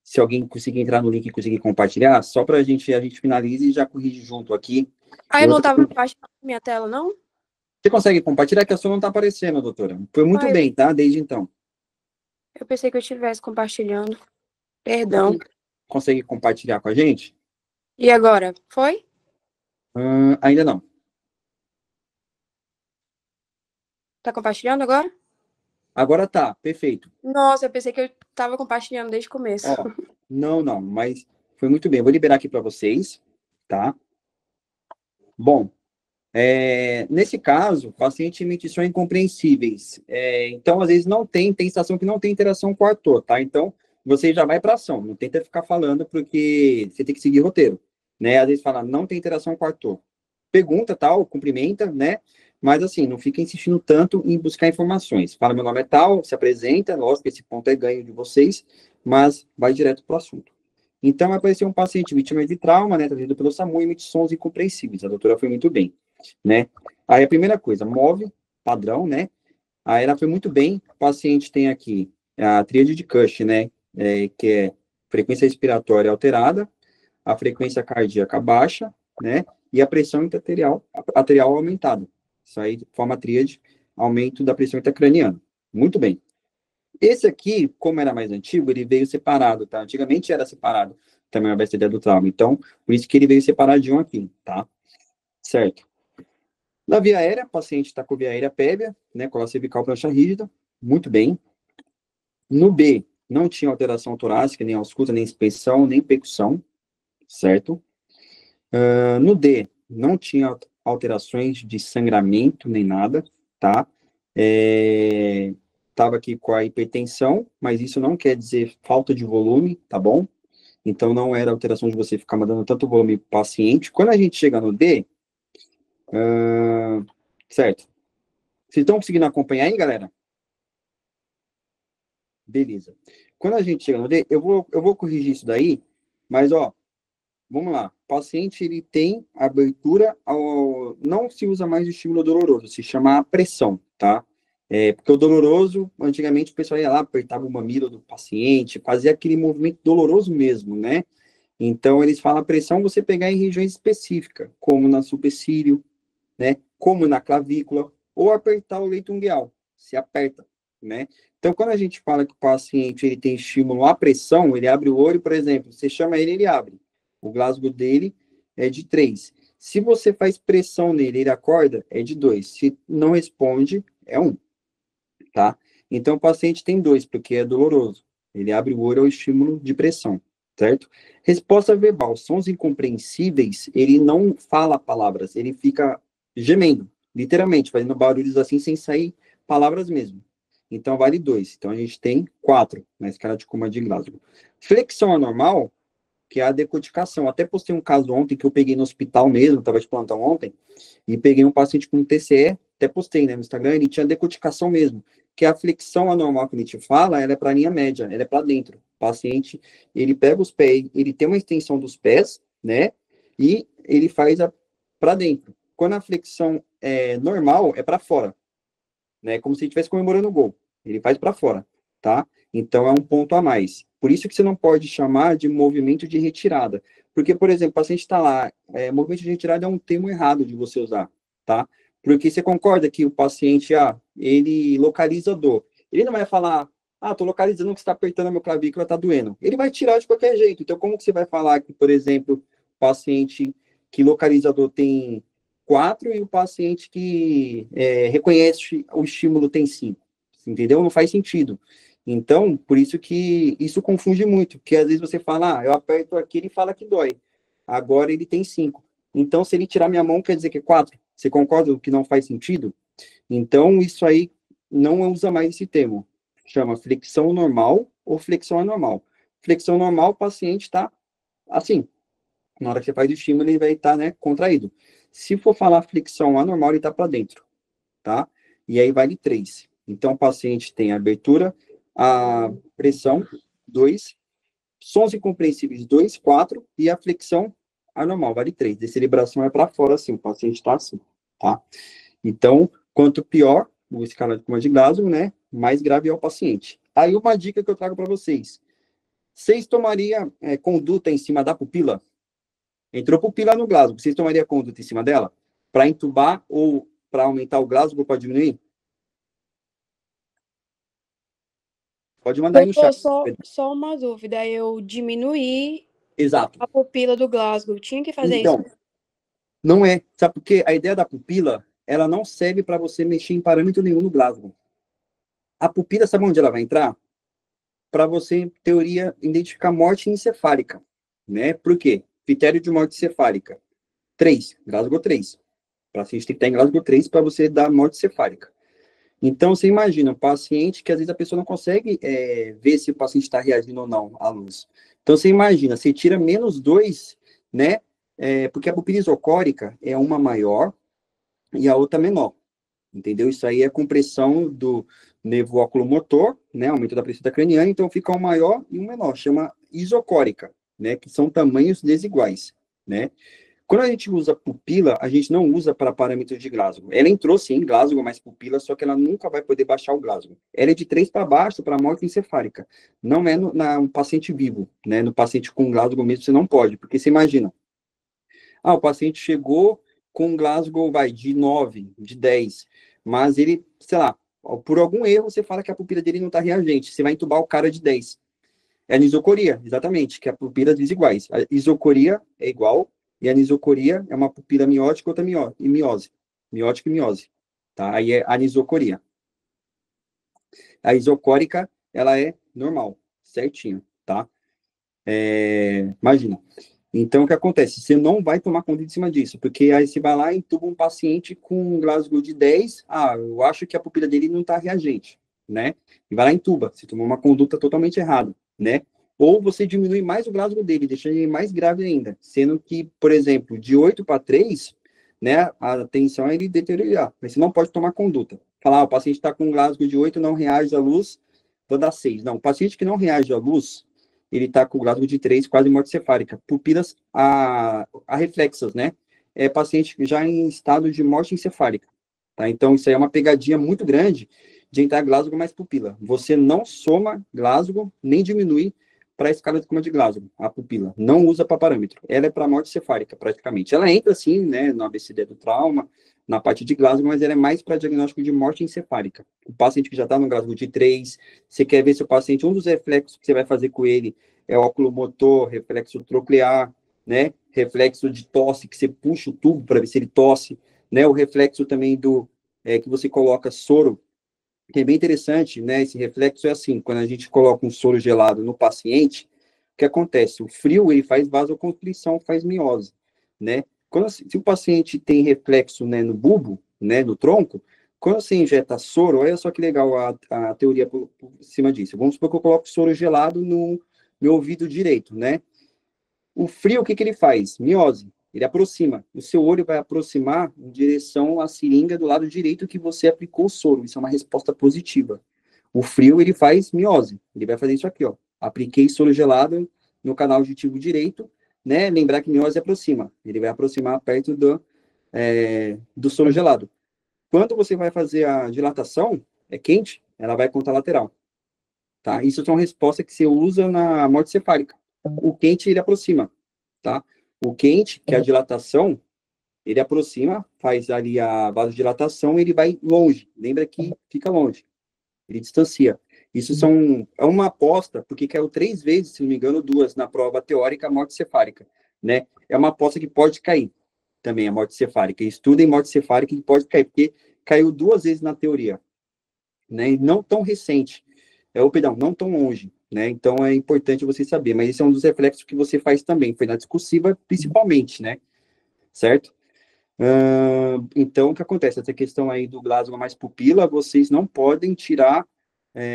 Se alguém conseguir entrar no link e conseguir compartilhar, só para a gente finalize e já corrige junto aqui. Eu não estava compartilhando minha tela, não? Você consegue compartilhar? Que a sua não está aparecendo, doutora. Foi muito bem, tá? Desde então. Eu pensei que eu estivesse compartilhando. Perdão. Consegue compartilhar com a gente? E agora? Foi? Ainda não. Tá compartilhando agora? Agora tá, perfeito. Nossa, eu pensei que eu estava compartilhando desde o começo. Não, mas foi muito bem. Vou liberar aqui para vocês, tá? Bom, nesse caso, o paciente emite sons incompreensíveis. Então, às vezes, tem estação que não tem interação com o ator, tá? Então, você já vai para ação, não tenta ficar falando, porque você tem que seguir roteiro, né? Às vezes fala, não tem interação com o ator. Pergunta, tal, cumprimenta, né? Mas, assim, não fica insistindo tanto em buscar informações. Fala, meu nome é tal, se apresenta, lógico que esse ponto é ganho de vocês, mas vai direto para o assunto. Então, vai aparecer um paciente vítima de trauma, né, trazido pelo SAMU, emite sons incompreensíveis. A doutora foi muito bem, né? Aí, a primeira coisa, move, padrão, né? Aí, ela foi muito bem. O paciente tem aqui a tríade de Cush, né? Que é frequência respiratória alterada, a frequência cardíaca baixa, né? E a pressão arterial aumentada. Isso aí forma a tríade, aumento da pressão intracraniana. Muito bem. Esse aqui, como era mais antigo, ele veio separado, tá? Antigamente era separado também a ABCD do trauma. Então, por isso que ele veio separadinho aqui, tá? Certo. Na via aérea, o paciente está com via aérea pébia, né? Cola cervical, prancha rígida. Muito bem. No B, não tinha alteração torácica, nem ausculta, nem expensão, nem percussão, certo? No D, não tinha alterações de sangramento, nem nada, tá? Estava aqui com a hipertensão, mas isso não quer dizer falta de volume, tá bom? Então, não era alteração de você ficar mandando tanto volume para o paciente. Quando a gente chega no D, certo? Vocês estão conseguindo acompanhar aí, galera? Beleza. Quando a gente chega no D, eu vou corrigir isso daí, mas, ó, vamos lá. O paciente, ele tem abertura não se usa mais o estímulo doloroso, se chama pressão, tá? Porque o doloroso, antigamente o pessoal ia lá, apertava o mamilo do paciente, fazia aquele movimento doloroso mesmo, né? Então, eles falam a pressão você pegar em regiões específicas, como na supercílio, né? Como na clavícula, ou apertar o leito ungueal, se aperta, né? Então, quando a gente fala que o paciente ele tem estímulo à pressão, ele abre o olho, por exemplo, você chama ele, ele abre. O Glasgow dele é de 3. Se você faz pressão nele, ele acorda, é de 2. Se não responde, é 1. Tá? Então, o paciente tem 2, porque é doloroso. Ele abre o olho ao estímulo de pressão, certo? Resposta verbal. Sons incompreensíveis, ele não fala palavras, ele fica gemendo, literalmente, fazendo barulhos assim, sem sair palavras mesmo. Então, vale 2. Então, a gente tem 4 na escala de Coma de Glasgow. Flexão anormal, que é a decodificação. Até postei um caso ontem que eu peguei no hospital mesmo, estava de plantão ontem, e peguei um paciente com TCE, até postei, né, no Instagram, ele tinha decodificação mesmo, que a flexão anormal que a gente fala, ela é para a linha média, ela é para dentro. O paciente, ele pega os pés, ele tem uma extensão dos pés, né, e ele faz para dentro. Quando a flexão é normal, é para fora, né, como se ele estivesse comemorando o gol. Ele faz para fora, tá? Então, é um ponto a mais. Por isso que você não pode chamar de movimento de retirada. Porque, por exemplo, o paciente está lá, movimento de retirada é um termo errado de você usar, tá? Porque você concorda que o paciente, ele localiza dor. Ele não vai falar, tô localizando que você está apertando a meu clavícula, está doendo. Ele vai tirar de qualquer jeito. Então, como que você vai falar que, por exemplo, o paciente que localiza dor tem 4 e o paciente que reconhece o estímulo tem 5? Entendeu? Não faz sentido. Então, por isso que isso confunde muito, porque às vezes você fala, eu aperto aqui, ele fala que dói. Agora ele tem 5. Então, se ele tirar minha mão, quer dizer que é 4. Você concorda que não faz sentido? Então, isso aí não usa mais esse termo. Chama flexão normal ou flexão anormal. Flexão normal, o paciente está assim. Na hora que você faz o estímulo, ele vai estar, né, contraído. Se for falar flexão anormal, ele está para dentro, tá? E aí vale 3. Então, o paciente tem a abertura, a pressão, 2, sons incompreensíveis, 2, 4, e a flexão anormal, vale 3. Descerebração é para fora, assim, o paciente está assim, tá? Então, quanto pior o escala de Coma de Glasgow, né, mais grave é o paciente. Aí, uma dica que eu trago para vocês. Vocês tomariam conduta em cima da pupila? Entrou pupila no Glasgow, vocês tomariam conduta em cima dela? Para entubar ou para aumentar o Glasgow, para diminuir? Pode mandar aí no chat. Só uma dúvida, eu diminuí Exato. a pupila do Glasgow, tinha que fazer Então, isso? não é. Sabe por quê? A ideia da pupila, ela não serve para você mexer em parâmetro nenhum no Glasgow. A pupila, sabe onde ela vai entrar? Para você, em teoria, identificar morte encefálica, né? Por quê? Critério de morte encefálica. 3, Glasgow 3. O paciente tem que estar em Glasgow 3 para você dar morte encefálica. Então, você imagina um paciente que às vezes a pessoa não consegue ver se o paciente está reagindo ou não à luz. Então, você imagina, você tira -2, né? Porque a pupila isocórica é uma maior e a outra menor. Entendeu? Isso aí é compressão do nervo oculomotor, né? Aumento da pressão craniana, então fica um maior e um menor, chama isocórica, né? Que são tamanhos desiguais, né? Quando a gente usa pupila, a gente não usa para parâmetros de Glasgow. Ela entrou sim em Glasgow, mas pupila, só que ela nunca vai poder baixar o Glasgow. Ela é de 3 para baixo para morte encefálica. Não é no paciente vivo, né? No paciente com Glasgow mesmo você não pode, porque você imagina. O paciente chegou com Glasgow, de 9, de 10, mas ele, sei lá, por algum erro você fala que a pupila dele não está reagente, você vai entubar o cara de 10. É a anisocoria, exatamente, que é a pupila desiguais. A isocoria é igual, e a anisocoria é uma pupila miótica, outra miose. Miótica e miose. Tá? Aí é anisocoria. A isocórica, ela é normal, certinho, tá? Imagina. Então, o que acontece? Você não vai tomar conta em cima disso, porque aí você vai lá e entuba um paciente com um Glasgow de 10, eu acho que a pupila dele não está reagente, né? E vai lá e entuba, você tomou uma conduta totalmente errada, né? Ou você diminui mais o Glasgow dele, deixando ele mais grave ainda, sendo que, por exemplo, de 8 para 3, né, a tensão é ele deteriorar, mas você não pode tomar conduta. Falar, o paciente está com um Glasgow de 8, não reage à luz, vou dar 6. Não, o paciente que não reage à luz, ele está com o Glasgow de 3, quase morte cefálica. Pupilas reflexas, né? É paciente já em estado de morte encefálica. Tá? Então, isso aí é uma pegadinha muito grande de entrar Glasgow mais pupila. Você não soma Glasgow, nem diminui para a escala de Coma de Glasgow, a pupila. Não usa para parâmetro. Ela é para morte cefálica, praticamente. Ela entra, sim, né, no ABCD do trauma, na parte de Glasgow, mas ela é mais para diagnóstico de morte encefálica. O paciente que já está no Glasgow de 3, você quer ver se o paciente, um dos reflexos que você vai fazer com ele é oculomotor, reflexo troclear, né? Reflexo de tosse, que você puxa o tubo para ver se ele tosse, né? O reflexo também que você coloca soro, que é bem interessante, né? Esse reflexo é assim, quando a gente coloca um soro gelado no paciente, o que acontece? O frio, ele faz vasoconstrição, faz miose, né? se o paciente tem reflexo, né, no bulbo, né, no tronco, quando você injeta soro, olha só que legal a teoria por cima disso. Vamos supor que eu coloco soro gelado no meu ouvido direito, né? O frio, o que ele faz? Miose. Ele aproxima. O seu olho vai aproximar em direção à seringa do lado direito que você aplicou o soro. Isso é uma resposta positiva. O frio, ele faz miose. Ele vai fazer isso aqui, ó. Apliquei soro gelado no canal auditivo direito, né? Lembrar que miose aproxima. Ele vai aproximar perto do soro gelado. Quando você vai fazer a dilatação, é quente, ela vai contralateral. Tá? Isso são respostas que você usa na morte cefálica. O quente, ele aproxima. Tá? O quente, que é a dilatação, ele aproxima, faz ali a vasodilatação, ele vai longe. Lembra que fica longe. Ele distancia. Isso é uma aposta, porque caiu 3 vezes, se não me engano, 2 na prova teórica, morte cefálica. Né? É uma aposta que pode cair também, a morte cefálica. Estudem morte cefálica que pode cair, porque caiu 2 vezes na teoria. Né? E não tão recente. Perdão, não tão longe. Né? Então, é importante você saber. Mas esse é um dos reflexos que você faz também. Foi na discursiva, principalmente, né? Certo? Então, o que acontece? Essa questão aí do Glasgow mais pupila, vocês não podem tirar,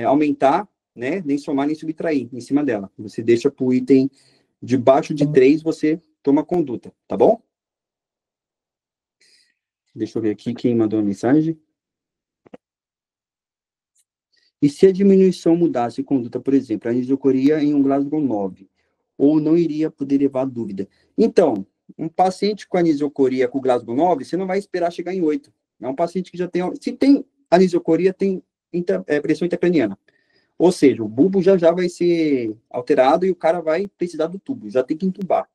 aumentar, né? Nem somar, nem subtrair em cima dela. Você deixa para o item debaixo de 3, você toma conduta. Tá bom? Deixa eu ver aqui quem mandou a mensagem. E se a diminuição mudasse de conduta, por exemplo, a ocorreria em um Glasgow 9, ou não iria poder levar dúvida? Então, um paciente com anisocoria com Glasgow 9, você não vai esperar chegar em 8. É um paciente que já tem... Se tem anisocoria, tem pressão intracraniana. Ou seja, o bulbo já vai ser alterado e o cara vai precisar do tubo, já tem que entubar.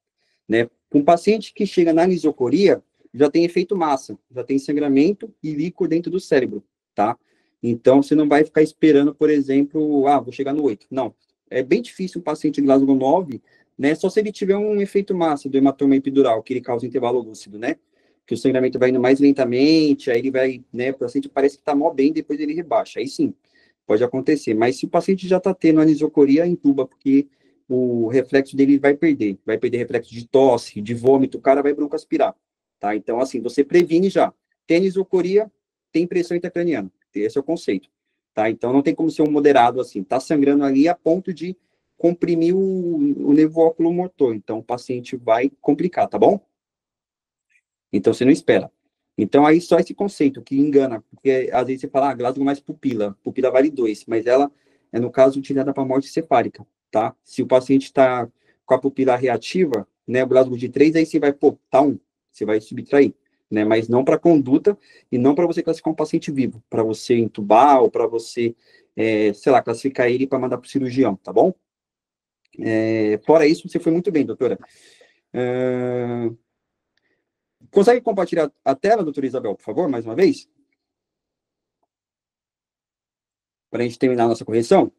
Né? Um paciente que chega na anisocoria, já tem efeito massa, já tem sangramento e líquido dentro do cérebro, tá? Então, você não vai ficar esperando, por exemplo, vou chegar no 8. Não. É bem difícil um paciente de Glasgow 9, né? Só se ele tiver um efeito massa do hematoma epidural, que ele causa intervalo lúcido, né? Que o sangramento vai indo mais lentamente, aí ele vai, né? O paciente parece que tá mó bem, depois ele rebaixa. Aí sim, pode acontecer. Mas se o paciente já tá tendo anisocoria, entuba, porque o reflexo dele vai perder reflexo de tosse, de vômito, o cara vai broncoaspirar, tá? Então, assim, você previne já. Tem anisocoria, tem pressão intracraniana. Esse é o conceito, tá? Então, não tem como ser um moderado assim. Tá sangrando ali a ponto de comprimir o nervo oculomotor. Então, o paciente vai complicar, tá bom? Então, você não espera. Então, aí só esse conceito que engana, porque às vezes você fala, Glasgow mais pupila vale 2, mas ela é, no caso, utilizada para morte cefálica, tá? Se o paciente está com a pupila reativa, né, o Glasgow de 3, aí você vai, tá 1, você vai subtrair, né, mas não para conduta e não para você classificar um paciente vivo, para você entubar ou para você, sei lá, classificar ele para mandar para o cirurgião, tá bom? Fora isso, você foi muito bem, doutora. Consegue compartilhar a tela, doutora Isabel, por favor, mais uma vez? Para a gente terminar a nossa correção?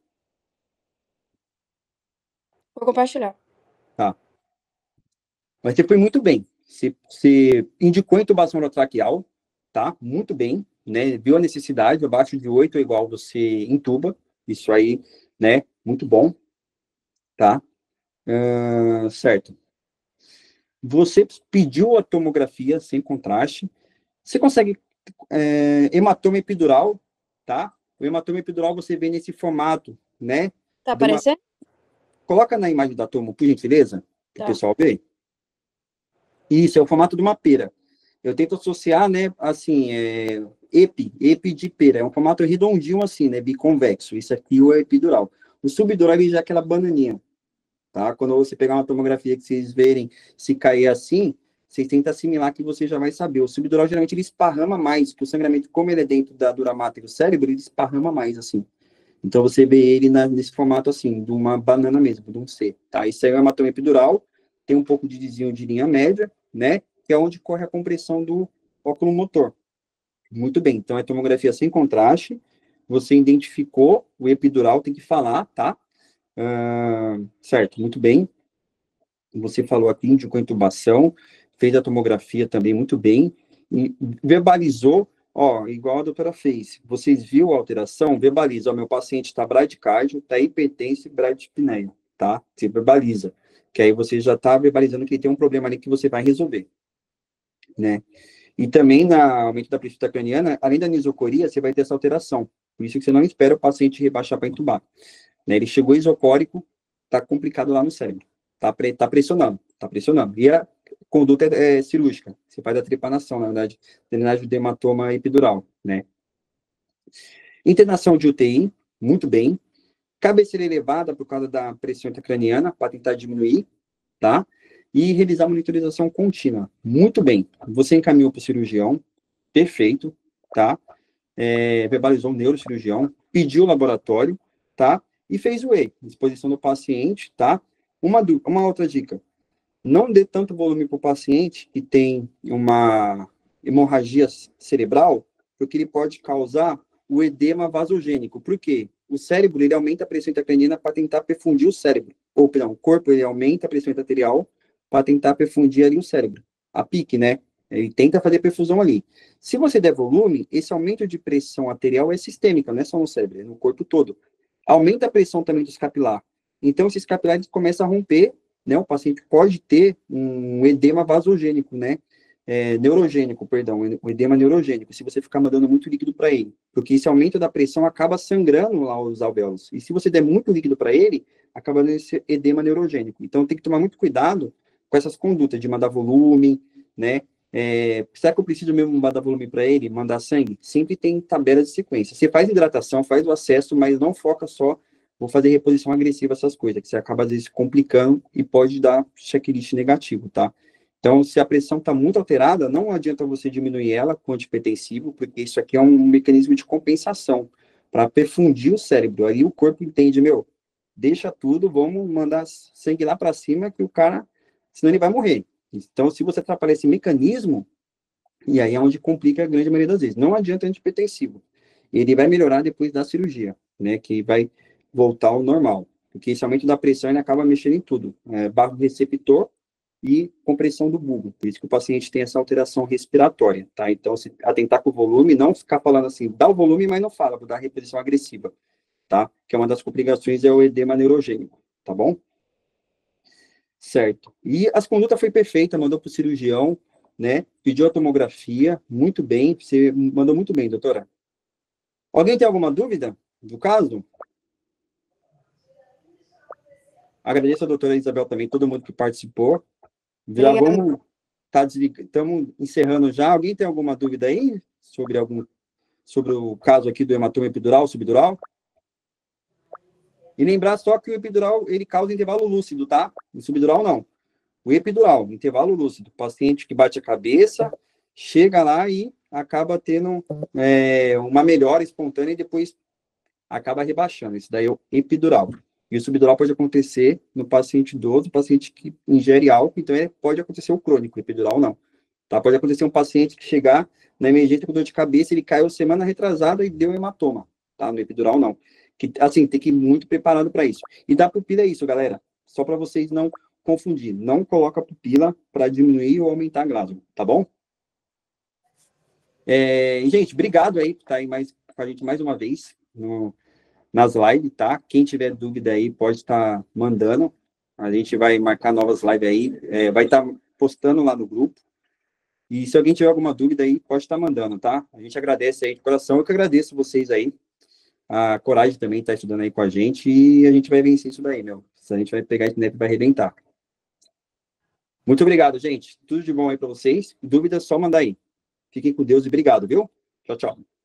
Vou compartilhar. Tá. Mas você foi muito bem. Você indicou intubação orotraqueal, tá? Muito bem, né? Viu a necessidade, abaixo de 8 é igual você intuba. Isso aí, né? Muito bom, tá? Certo. Você pediu a tomografia sem contraste. Você consegue hematoma epidural, tá? O hematoma epidural você vê nesse formato, né? Tá aparecendo? Coloca na imagem da tomo, por gentileza, para o Tá. pessoal ver. Isso, é o formato de uma pera. Eu tento associar, né, assim, epi de pera. É um formato redondinho assim, né, biconvexo. Isso aqui é o epidural. O subdural ele já é aquela bananinha, tá? Quando você pegar uma tomografia que vocês verem se cair assim, vocês tentam assimilar que você já vai saber. O subdural, geralmente, ele esparrama mais, porque o sangramento, como ele é dentro da dura mater do cérebro, ele esparrama mais, assim. Então, você vê ele nesse formato, assim, de uma banana mesmo, de um C, tá? Isso aí é o hematoma epidural, tem um pouco de desvio de linha média, né? Que é onde corre a compressão do óculo motor. Muito bem, então é tomografia sem contraste, você identificou o epidural, tem que falar, tá? Certo, muito bem. Você falou aqui, indicou intubação, fez a tomografia também muito bem, e verbalizou, igual a doutora fez. Vocês viram a alteração? Verbaliza, meu paciente está bradicárdio, está hipertenso e bradispneia, tá? Você verbaliza, que aí você já está verbalizando que ele tem um problema ali que você vai resolver. né? E também, no aumento da pressão intracraniana, além da anisocoria, você vai ter essa alteração. Por isso que você não espera o paciente rebaixar para entubar. Né? Ele chegou isocórico, tá complicado lá no cérebro. Tá pressionando. E a conduta é cirúrgica. Você faz a trepanação, na verdade, drenagem do hematoma epidural, né? Internação de UTI, muito bem. Cabeceira elevada por causa da pressão intracraniana, para tentar diminuir, tá? E realizar monitorização contínua. Muito bem. Você encaminhou para o cirurgião, perfeito, tá? Verbalizou o neurocirurgião, pediu o laboratório, tá? E fez o E, disposição do paciente, tá? Uma outra dica. Não dê tanto volume para o paciente que tem uma hemorragia cerebral, porque ele pode causar o edema vasogênico. Por quê? O cérebro, ele aumenta a pressão intracraniana para tentar perfundir o cérebro. Ou, perdão, o corpo, ele aumenta a pressão intraarterial para tentar perfundir ali o cérebro. A pique, né? Ele tenta fazer perfusão ali. Se você der volume, esse aumento de pressão arterial é sistêmica, não é só no cérebro, é no corpo todo. Aumenta a pressão também dos capilares. Então, esses capilares começam a romper, né? O paciente pode ter um edema vasogênico, né? Neurogênico, perdão, o edema neurogênico, se você ficar mandando muito líquido para ele, porque esse aumento da pressão acaba sangrando lá os alvéolos, e se você der muito líquido para ele, acaba dando esse edema neurogênico. Então, tem que tomar muito cuidado com essas condutas de mandar volume, né? Será que eu preciso mesmo mandar volume para ele, mandar sangue? Sempre tem tabela de sequência. Você faz hidratação, faz o acesso, mas não foca só, vou fazer reposição agressiva, essas coisas, que você acaba, às vezes, complicando e pode dar checklist negativo, tá? Então, se a pressão está muito alterada, não adianta você diminuir ela com antihipertensivo, porque isso aqui é um mecanismo de compensação para perfundir o cérebro. Aí o corpo entende, deixa tudo, vamos mandar sangue lá para cima, que o cara, senão ele vai morrer. Então, se você atrapalhar esse mecanismo, e aí é onde complica a grande maioria das vezes. Não adianta antihipertensivo. Ele vai melhorar depois da cirurgia, né, que vai voltar ao normal. Porque esse aumento da pressão, ele acaba mexendo em tudo. Barro receptor, e compressão do bulbo, por isso que o paciente tem essa alteração respiratória, tá? Então, se atentar com o volume, não ficar falando assim, dá o volume, mas não fala, vou dar reposição agressiva, tá? Que é uma das complicações, é o edema neurogênico, tá bom? Certo. E as condutas foi perfeita, mandou para o cirurgião, né? Pediu a tomografia, muito bem, você mandou muito bem, doutora. Alguém tem alguma dúvida do caso? Agradeço a doutora Isabel também, todo mundo que participou. Já vamos, estamos encerrando já. Alguém tem alguma dúvida aí sobre o caso aqui do hematoma epidural, subdural? E lembrar só que o epidural, ele causa intervalo lúcido, tá? O subdural não. O epidural, intervalo lúcido. Paciente que bate a cabeça, chega lá e acaba tendo uma melhora espontânea e depois acaba rebaixando. Isso daí é o epidural. E o subdural pode acontecer no paciente idoso, paciente que ingere álcool, então pode acontecer o crônico, o epidural não. Tá? Pode acontecer um paciente que chegar na emergência com dor de cabeça, ele caiu semana retrasada e deu hematoma, tá? No epidural não. Que, assim, tem que ir muito preparado para isso. E da pupila é isso, galera. Só para vocês não confundir. Não coloca a pupila para diminuir ou aumentar a glásula, tá bom? Gente, obrigado aí por estar aí com a gente mais uma vez nas lives, tá? Quem tiver dúvida aí pode estar mandando. A gente vai marcar novas lives aí. Vai estar postando lá no grupo. E se alguém tiver alguma dúvida aí, pode estar mandando, tá? A gente agradece aí de coração. Eu que agradeço vocês aí. A coragem também está estudando aí com a gente. E a gente vai vencer isso daí, A gente vai pegar esse NEP e vai arrebentar. Muito obrigado, gente. Tudo de bom aí para vocês. Dúvidas, só mandar aí. Fiquem com Deus e obrigado, viu? Tchau, tchau.